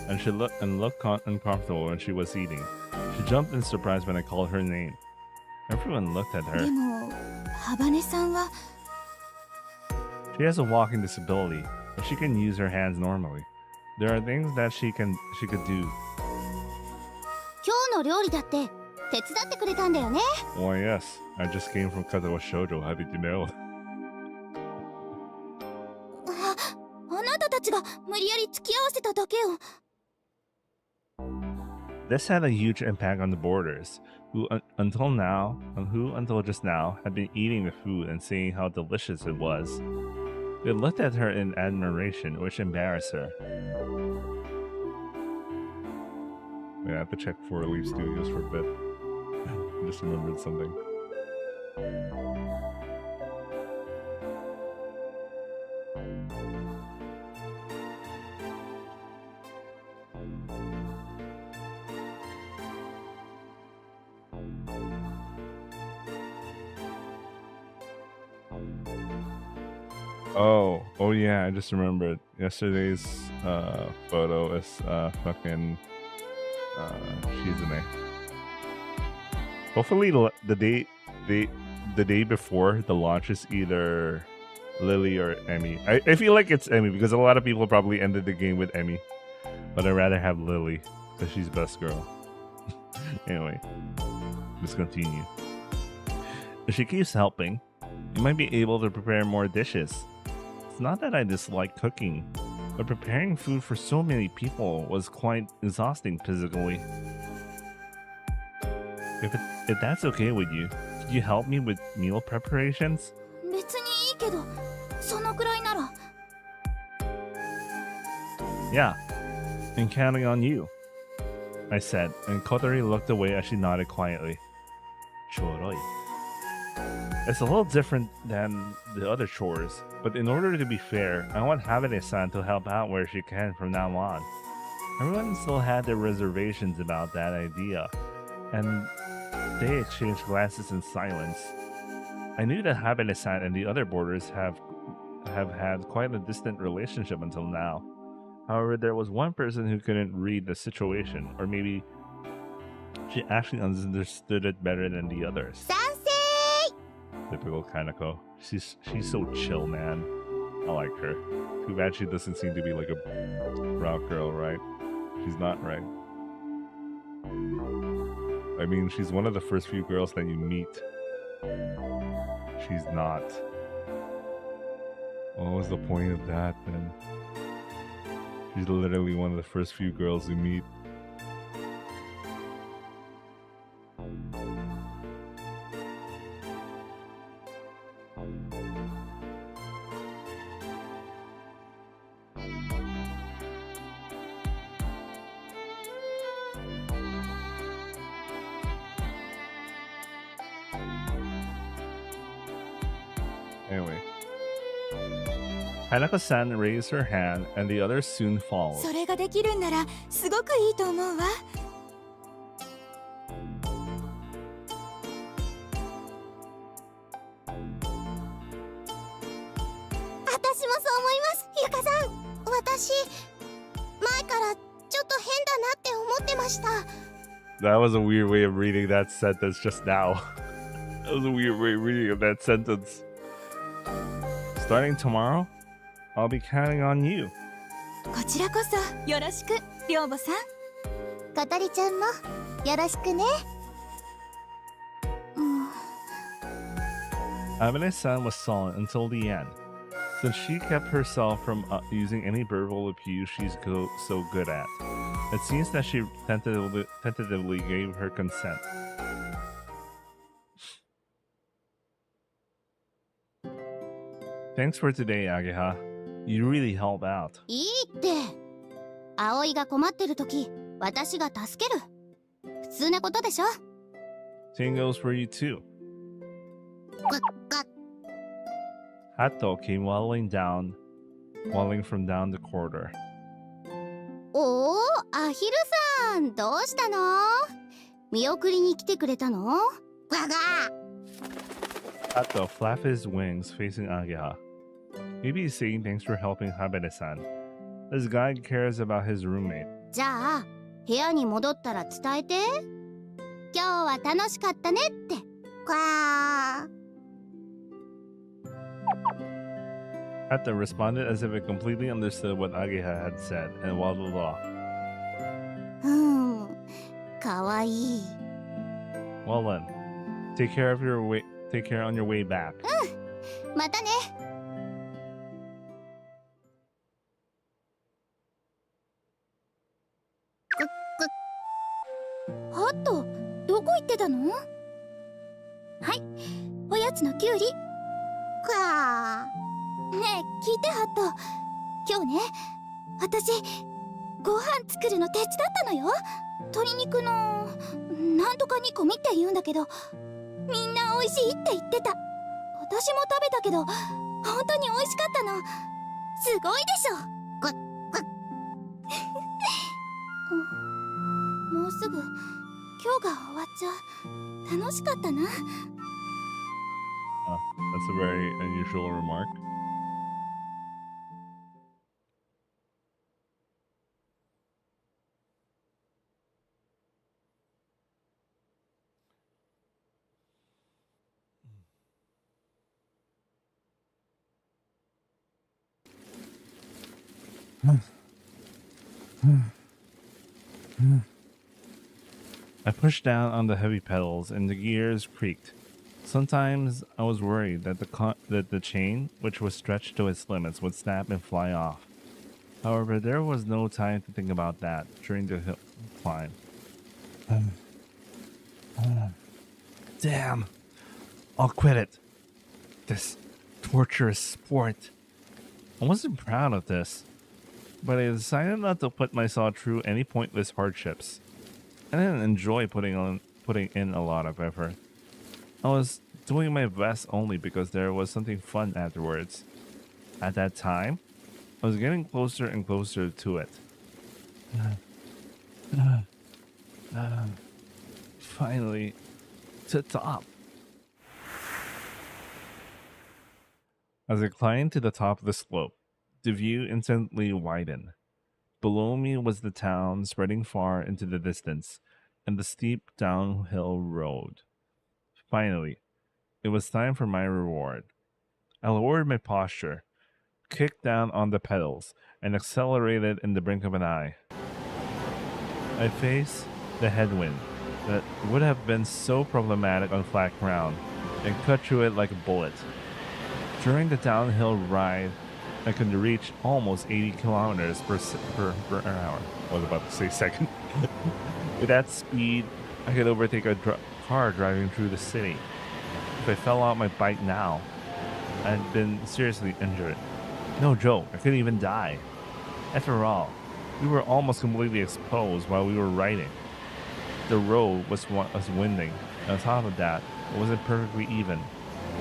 and she looked uncomfortable when she was eating. She jumped in surprise when I called her name. Everyone looked at her. でも幅根さんは。 She has a walking disability, but she can use her hands normally. There are things that she could do. 今日の料理だって手伝ってくれたんだよね。 Why yes, I just came from Katawa Shoujo. How did you know? あなたたちが無理やり付き合わせただけよ。 This had a huge impact on the boarders, who until just now had been eating the food and saying how delicious it was. They looked at her in admiration, which embarrassed her. Yeah, I have to check 4 Leaf Studios for a bit. I just remembered something. Oh yeah, I just remembered. Yesterday's photo is fucking Shizune. Hopefully the day before the launch is either Lily or Emmy. I feel like it's Emmy because a lot of people probably ended the game with Emmy. But I'd rather have Lily because she's best girl. Anyway, let's continue. If she keeps helping, you might be able to prepare more dishes. It's not that I dislike cooking, but preparing food for so many people was quite exhausting physically. If that's okay with you, could you help me with meal preparations? 別にいいけど、そのくらいなら。 Yeah, and counting on you, I said, and Kotori looked away as she nodded quietly. Choroi. It's a little different than the other chores, but in order to be fair, I want Habane-san to help out where she can from now on. Everyone still had their reservations about that idea, and they exchanged glances in silence. I knew that Habane-san and the other boarders have had quite a distant relationship until now. However, there was one person who couldn't read the situation, or maybe she actually understood it better than the others. 賛成。 Typical Kaneko. She's so chill, man. I like her. Too bad she doesn't seem to be like a route girl, right? She's not, right? I mean, she's one of the first few girls that you meet. She's not. What was the point of that then? She's literally one of the first few girls you meet. Anyway, Hanako-san raised her hand, and the others soon followed. それができるんならすごくいいと思うわ。私もそう思います、ゆかさん。私、前からちょっと変だなって思ってました。 That was a weird way of reading that sentence just now. That was a weird way of reading of that sentence. Starting tomorrow, I'll be counting on you. こちらこそよろしく、寮母さん。小鳥ちゃんもよろしくね。Abane-san was silent until the end, since she kept herself from using any verbal abuse she's so good at. It seems that she tentatively gave her consent. Thanks for today, Ageha. You really help out. いいって。葵が困ってる時、私が助ける。普通なことでしょ。 Same goes for you too. Hato came waddling from down the corridor. おお、アヒルさん、どうしたの？見送りに来てくれたの？わが。 Hato flapped his wings facing Ageha. Maybe he's saying thanks for helping Habane-san. This guy cares about his roommate. じゃあ、部屋に戻ったら伝えて。今日は楽しかったねって。わー。 Hato responded as if it completely understood what Ageha had said and waddled off. かわいい。 Well then, take care on your way back. またね。ハット、どこ行ってたの？はい、おやつのキュウリ。くわー。ねえ、聞いてハット。今日ね、私ご飯作るの手伝ったのよ。鶏肉のなんとか煮込みって言うんだけど、みんな美味しいって言ってた。私も食べたけど、本当に美味しかったの。すごいでしょ。もうすぐ今日が終わっちゃう。楽しかったな。That's a very unusual remark. I pushed down on the heavy pedals and the gears creaked. Sometimes I was worried that the chain, which was stretched to its limits, would snap and fly off. However, there was no time to think about that during the hill climb. Oh, damn. I'll quit it. This torturous sport. I wasn't proud of this, but I decided not to put myself through any pointless hardships. I didn't enjoy putting in a lot of effort. I was doing my best only because there was something fun afterwards. At that time, I was getting closer and closer to it. Finally, to top. As I climbed to the top of the slope, the view instantly widened. Below me was the town spreading far into the distance and the steep downhill road. Finally, it was time for my reward. I lowered my posture, kicked down on the pedals, and accelerated in the blink of an eye. I faced the headwind that would have been so problematic on flat ground and cut through it like a bullet. During the downhill ride, I could reach almost 80 kilometers per hour. I was about to say second. With that speed, I could overtake a car driving through the city. If I fell off my bike now, I'd been seriously injured. No joke, I could even die. After all, we were almost completely exposed while we were riding. The road was winding, and on top of that, it wasn't perfectly even.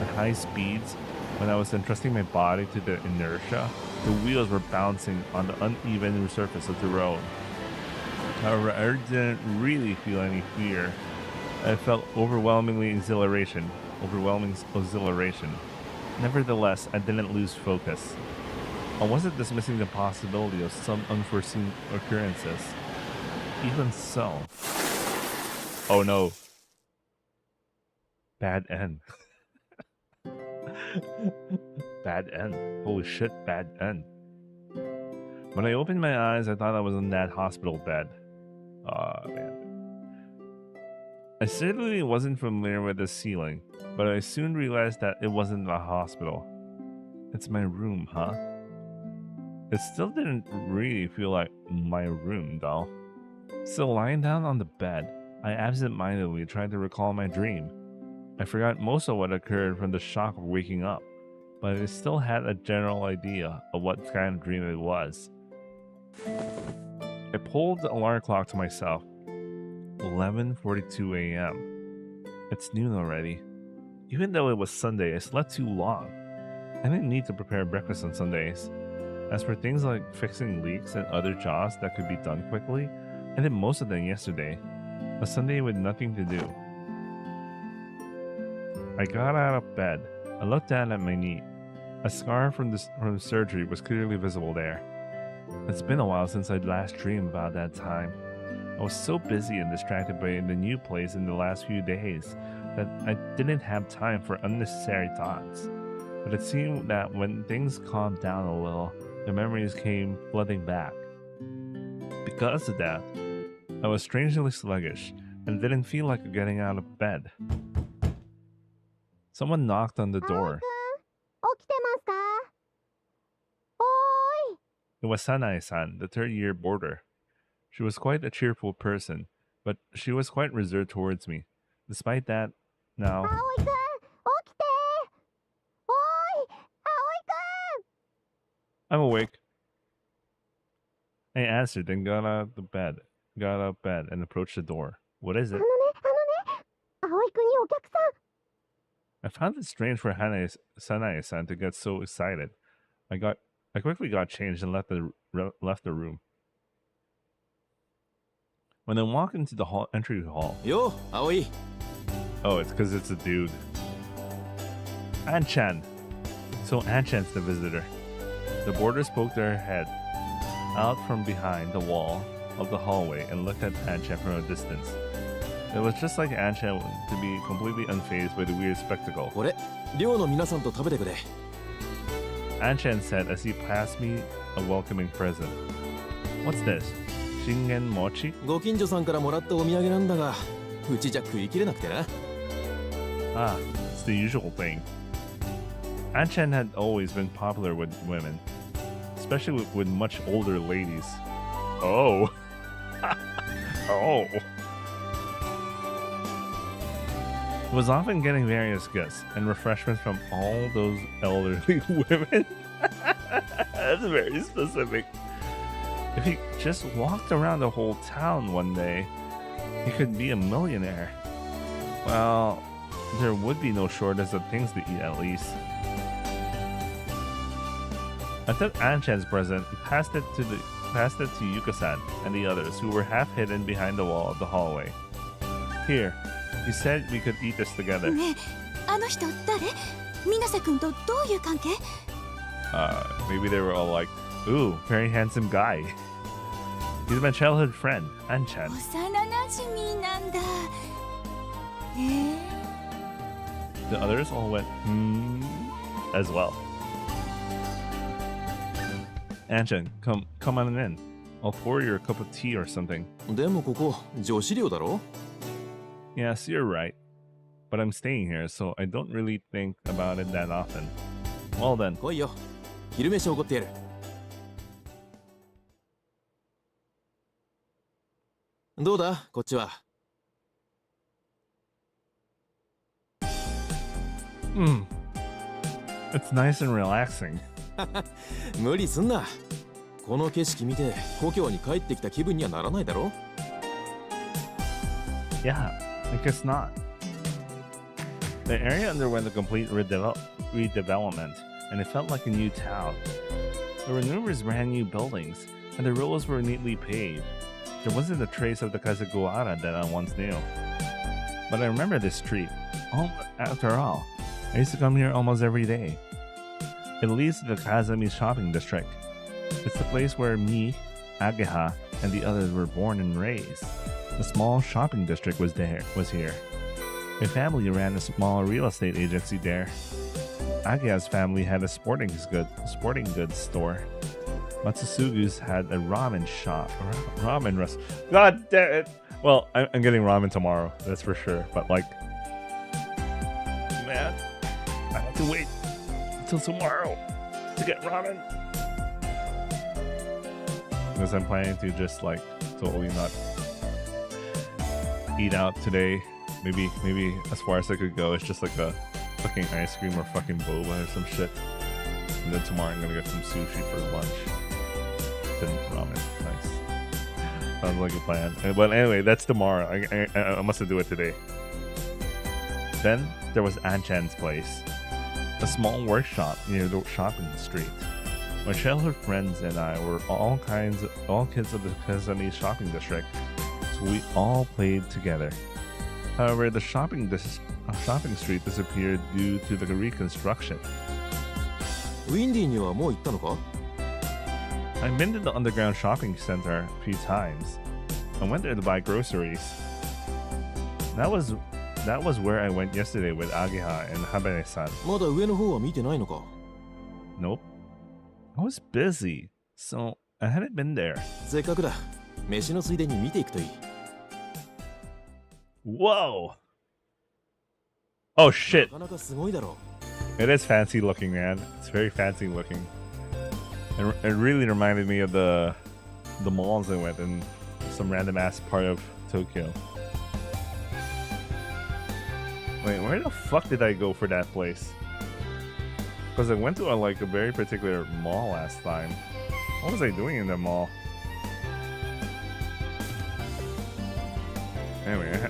At high speeds, when I was entrusting my body to the inertia, the wheels were bouncing on the uneven surface of the road. However, I didn't really feel any fear. I felt overwhelming exhilaration. Nevertheless, I didn't lose focus. I wasn't dismissing the possibility of some unforeseen occurrences. Even so. Oh no. Bad end. Bad end. Holy shit, bad end. When I opened my eyes, I thought I was in that hospital bed. Oh, man. I certainly wasn't familiar with the ceiling, but I soon realized that it wasn't a hospital. It's my room, huh? It still didn't really feel like my room, though. Still lying down on the bed, I absent-mindedly tried to recall my dream. I forgot most of what occurred from the shock of waking up, but I still had a general idea of what kind of dream it was. I pulled the alarm clock to myself. 11:42 a.m. It's noon already. Even though it was Sunday, I slept too long. I didn't need to prepare breakfast on Sundays. As for things like fixing leaks and other jobs that could be done quickly, I did most of them yesterday. A Sunday with nothing to do. I got out of bed. I looked down at my knee. A scar from the surgery was clearly visible there. It's been a while since I'd last dreamed about that time. I was so busy and distracted by the new place in the last few days that I didn't have time for unnecessary thoughts. But it seemed that when things calmed down a little, the memories came flooding back. Because of that, I was strangely sluggish and didn't feel like getting out of bed. Someone knocked on the door. It was Sanae-san, the third-year boarder. She was quite a cheerful person, but she was quite reserved towards me. Despite that, now... I'm awake. I answered and got out of bed and approached the door. What is it? I found it strange for Sanae-san to get so excited. I quickly got changed and left the room. When I walked into the entry hall... Yo, Aoi. Oh, it's because it's a dude. An-chan. So An-chan's the visitor. The boarders poked their head out from behind the wall of the hallway and looked at An-chan from a distance. It was just like An-chan to be completely unfazed by the weird spectacle. An-chan said as he passed me a welcoming present. What's this? Shingen mochi? ご近所さんからもらったお土産なんだが、うちじゃ食い切れなくてな。Ah, it's the usual thing. An-chan had always been popular with women, especially with much older ladies. Oh. Oh. He was often getting various gifts and refreshments from all those elderly women. That's very specific. If he just walked around the whole town one day, he could be a millionaire. Well, there would be no shortage of things to eat at least. I took Anchan's present and passed it to Yuka-san and the others, who were half hidden behind the wall of the hallway. Here, he said we could eat this together. ねえ、あの人誰？水瀬君とどういう関係？ Maybe they were all like, ooh, very handsome guy. He's my childhood friend, Anchan. 幼なじみなんだ。へえ。 The others all went, as well. Anchan, come on in. I'll pour you a cup of tea or something. でもここ女子寮だろ？ Yes, you're right. But I'm staying here, so I don't really think about it that often. Well then. 来いよ。昼飯おごってやる。どうだこっちは。It's nice and relaxing. 無理すんな。この景色見て故郷に帰ってきた気分にはならないだろ？ Yeah, I guess not. The area underwent a complete redevelopment, and it felt like a new town. There were numerous brand new buildings, and the roads were neatly paved. There wasn't a trace of the Kazaguara that I once knew. But I remember this street. After all, I used to come here almost every day. It leads to the Kazami shopping district. It's the place where me, Ageha, and the others were born and raised. The small shopping district was here. My family ran a small real estate agency there. Ageha's family had a sporting goods store. Matsusugu's had a ramen shop. Ramen restaurant. God damn it! Well, I'm getting ramen tomorrow, that's for sure. But like, man, I have to wait until tomorrow to get ramen. Because I'm planning to just like totally not eat out today. Maybe as far as I could go, it's just like a fucking ice cream or fucking boba or some shit. And then tomorrow I'm gonna get some sushi for lunch. Then ramen. Nice. Sounds like a plan. But anyway, that's tomorrow. I must do it today. Then there was Anchan's place, a small workshop near the shopping street. My childhood friends and I were all kids of the Kazami shopping district, so we all played together. However, the shopping street disappeared due to the reconstruction. ウィンディにはもう行ったのか？ I've been to the underground shopping center a few times. I went there to buy groceries. That was where I went yesterday with Ageha and Habane-san. まだ上の方は見てないのか？ Nope. I was busy, so I hadn't been there. せっかくだ。飯のついでに見ていくといい。 Whoa! Oh shit! なかなかすごいだろ。 It is fancy looking, man. It's very fancy looking. It really reminded me of the malls I went in some random ass part of Tokyo. Wait, where the fuck did I go for that place? Because I went to a very particular mall last time. What was I doing in the mall? Anyway,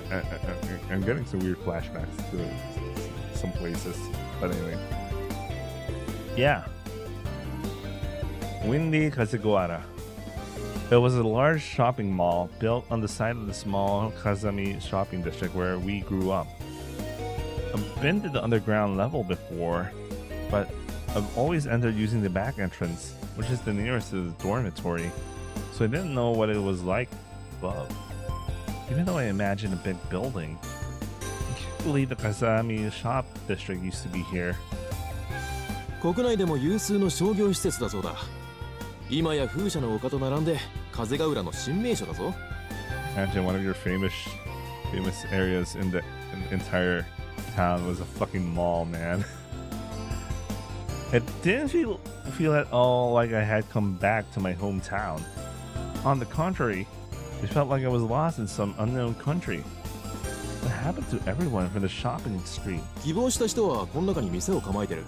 I'm getting some weird flashbacks to some places. But anyway. Yeah. Windy Kazaguara. It was a large shopping mall built on the side of the small Kazami shopping district where we grew up. I've been to the underground level before, but I've always entered using the back entrance, which is the nearest to the dormitory, so I didn't know what it was like above. Even though I imagined a big building, I can't believe the Kazami shop district used to be here. 国内でも有数の商業施設だそうだ。今や風車の丘と並んで風が浦の新名所だぞ。 Imagine one of your famous areas in the entire town was a fucking mall, man. It didn't feel at all like I had come back to my hometown. On the contrary, it felt like I was lost in some unknown country. The happened to everyone from the shopping street? 希望した人はこの中に店を構えてる。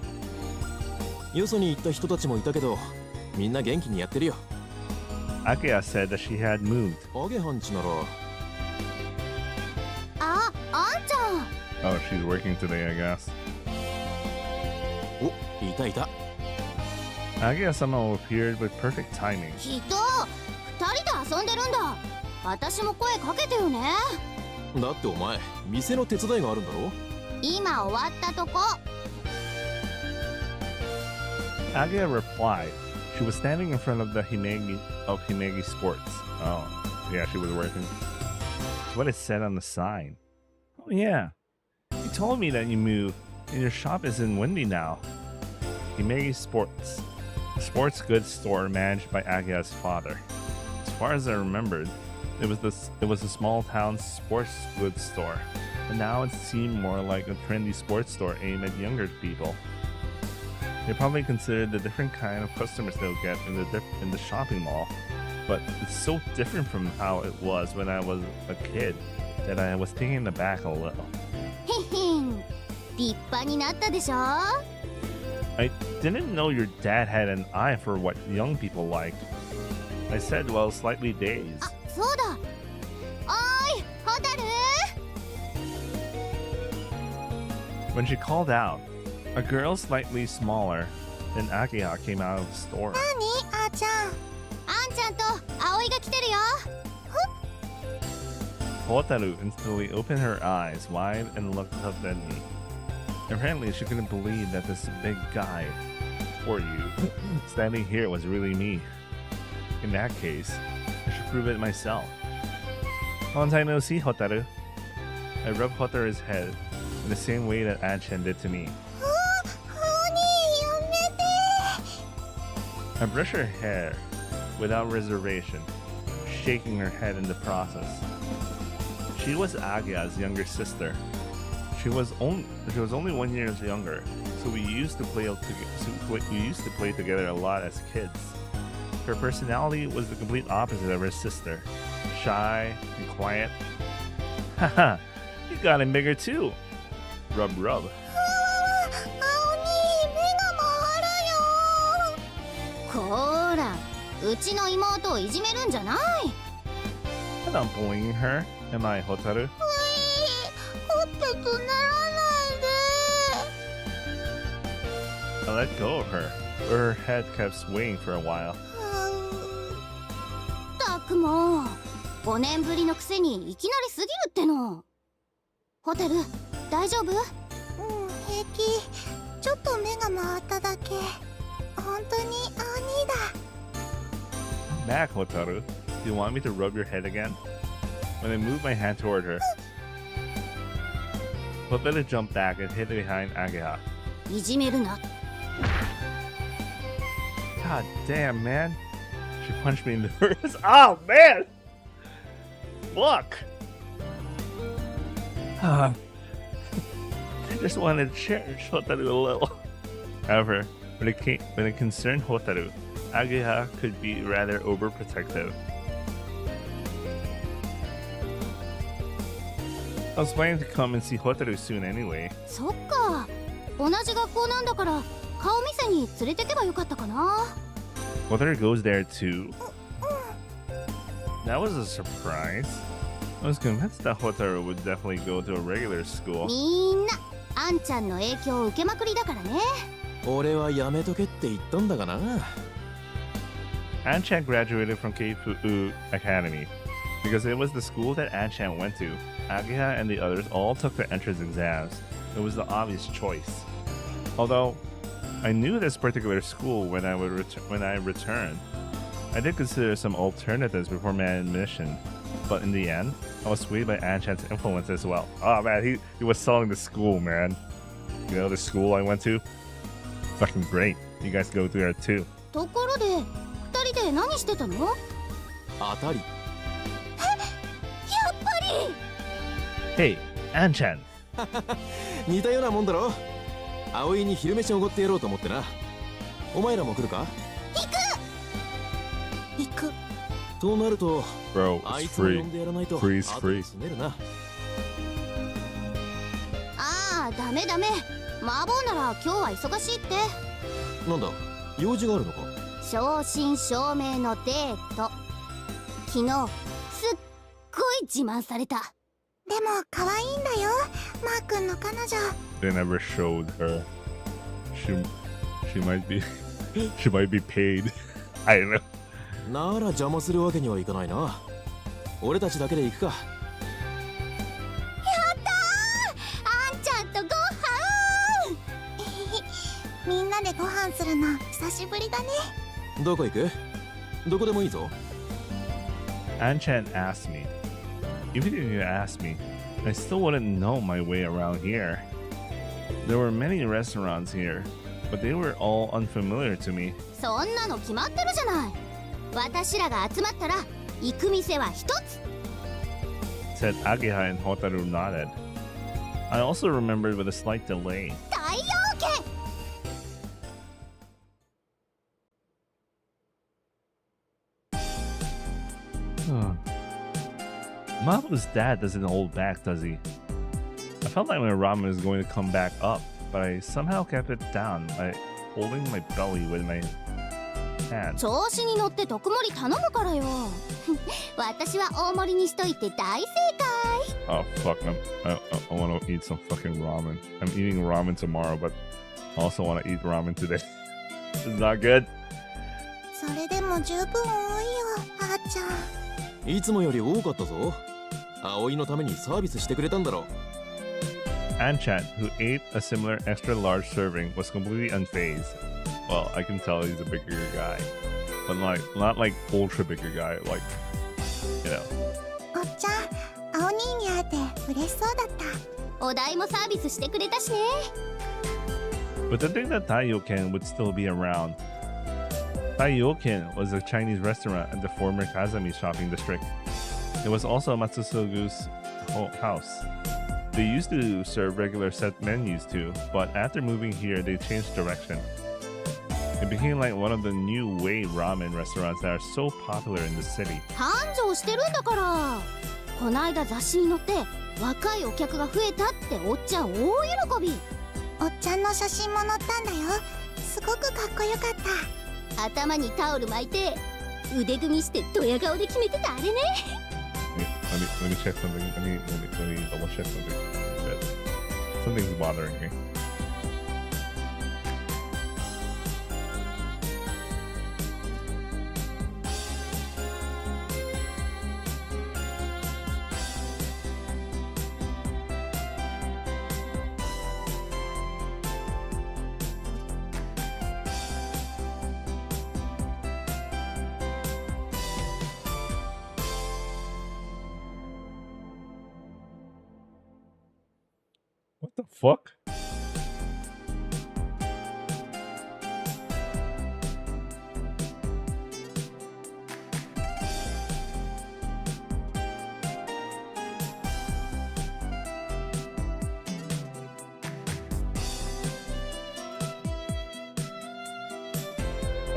よそに行った人たちもいたけど、みんな元気にやってるよ。Akia said that she had moved. アゲハンチなら、あんちゃん Oh, she's working today, I guess. お、いたいた。Akia somehow appeared with perfect timing. 人二人で遊んでるんだ。私も声かけてよね。だってお前、店の手伝いがあるんだろ。今終わったとこ。Agia replied. She was standing in front of the Hinagi Sports. Oh, yeah, she was working. That's what it said on the sign. Oh, yeah. You told me that you moved, and your shop is in Windy now. Hinagi Sports, a sports goods store managed by Agia's father. As far as I remembered, it was a small town sports goods store, but now it seemed more like a trendy sports store aimed at younger people. They probably considered the different kind of customers they'll get in the shopping mall, but it's so different from how it was when I was a kid that I was taken aback a little. へへん立派になったでしょ。 I didn't know your dad had an eye for what young people liked. I said, well, slightly dazed. あ、そうだ。おーい、ホタル When she called out, a girl slightly smaller than Akia came out of the store. あーちゃん。あんちゃんと葵が来てるよ。 Hotaru instantly opened her eyes wide and looked up at me. Apparently, she couldn't believe that this big guy, or you, standing here was really me. In that case, I should prove it myself. Long time no see, Hotaru. I rubbed Hotaru's head in the same way that Anchan did to me. I brushed her hair without reservation, shaking her head in the process. She was Agia's younger sister. She was only 1 year younger, so we used to play together a lot as kids. Her personality was the complete opposite of her sister, shy and quiet. Haha, you got him bigger too. Rub rub. こーら、うちの妹をいじめるんじゃない。 I'm not bullying her, am I, Hotaru? ほっぺとならないで。 I let go of her, but her head kept swaying for a while. たくも5年ぶりのくせにいきなりすぎるっての。ホテル大丈夫？平気。ちょっと目が回っただけ。本当に鬼だ。 Back, Hotaru. Do you want me to rub your head again? When I moved my hand toward her, Hotaru jumped back and hid behind Agia. いじめるな。 God damn, man. She punched me in the face. Oh, man! Look! I just wanted to cherish Hotaru a little. However, when it concerned Hotaru, Agia could be rather overprotective. I was planning to come and see Hotaru soon anyway. そっか。同じ学校なんだから顔見せに連れてけばよかったかな。 Hotaru goes there too. That was a surprise. I was convinced that Hotaru would definitely go to a regular school. みんなあんちゃんの影響を受けまくりだからね。俺はやめとけって言ったんだがな。Anchan graduated from Keifu Academy because it was the school that Anchan went to. Agia and the others all took the entrance exams. It was the obvious choice. Although I knew this particular school when I returned, I did consider some alternatives before my admission. But in the end, I was swayed by Anchan's influence as well. Oh man, he was selling the school, man. You know the school I went to? Fucking great. You guys go through there too. ところで2人で何してたの？当たり。やっぱり。 Hey, Anchan. 似たようなもんだろ。葵に昼飯おごってやろうと思ってな。お前らも来るか？行く。となると、 Bro, あい it's つも呼 free. んでやらないと。 Free's 後で free. 詰めるな。ダメダメ、麻婆なら今日は忙しいって。なんだ、用事があるのか。正真正銘のデート。昨日すっごい自慢された。でも可愛いんだよ、マー君の彼女。 They never showed her. She might be she might be paid. I don't know. なら邪魔するわけにはいかないな。俺たちだけで行くか。やったー、あんちゃんとご飯みんなでご飯するの久しぶりだね。どこ行く？どこでもいいぞ。Anchan asked me. Even if you asked me, I still wouldn't know my way around here. There were many restaurants here, but they were all unfamiliar to me. そんなの決まってるじゃない。私らが集まったら行く店は一つ。 Said Ageha and Hotaru nodded. I also remembered with a slight delay. 大陽圏。Mabu's dad doesn't hold back, does he? I felt like my ramen was going to come back up, but I somehow kept it down by holding my belly with my hand. 調子に乗って特盛り頼むからよ。私は大盛りにしといて大正解。 Oh fuck! I want to eat some fucking ramen. I'm eating ramen tomorrow, but I also want to eat ramen today. It's not good. それでも十分多いよ、あーちゃん。いつもより多かったぞ。葵のためにサービスしてくれたんだろ。Anchan, who ate a similar extra large serving, was completely unfazed. Well, I can tell he's a bigger guy, but not like ultra bigger guy, like, you know. おっちゃん、青兄に会えて嬉しそうだった。お代もサービスしてくれたしね。 But to think that Taioken would still be around. Taioken was a Chinese restaurant at the former Kazami shopping district. It was also Matsusugu's house. They used to serve regular set menus too, but after moving here, they changed direction. It became like one of the new wave ramen restaurants that are so popular in the city. 繁盛してるんだから。こないだ雑誌に載って若いお客が増えたっておっちゃん大喜び。おっちゃんの写真も載ったんだよ。すごくかっこよかった。頭にタオル巻いて腕組みしてドヤ顔で決めてたあれね。Let me check something. Let me double check something. Something's bothering me. What the fuck?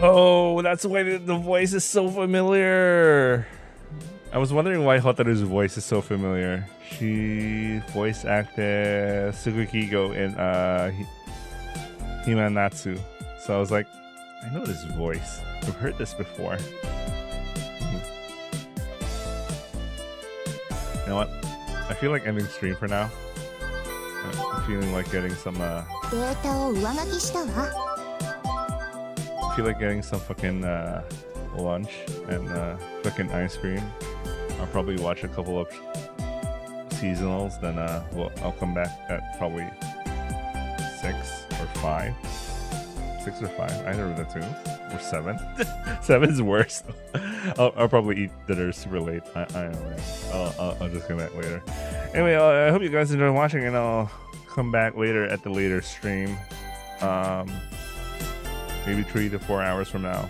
Oh, that's why the voice is so familiar. I was wondering why Hotaru's voice is so familiar. She voice acted Sugukigo in Himanatsu. So I was like, I know this voice. I've heard this before. You know what? I feel like ending stream for now. I'm feeling like getting some データを上書きしたわ。 I feel like getting some fucking lunch and fucking ice cream. I'll probably watch a couple of seasonals, then I'll come back at probably 6 or 5. 6 or 5, either of the two. Or 7. 7's worse. I'll probably eat dinner super late. I don't know. I'll just come back later. Anyway, I hope you guys enjoy watching, and I'll come back later at the later stream. Maybe 3 to 4 hours from now.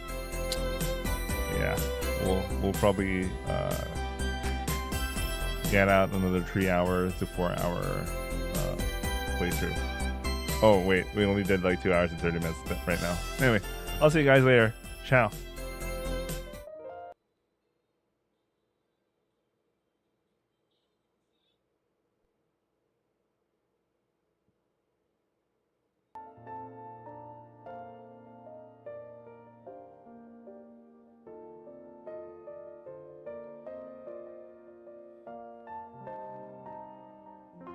Yeah, we'll probably get out another 3 hour to 4 hour playthrough. Oh wait, we only did like 2 hours and 30 minutes right now. Anyway, I'll see you guys later. Ciao.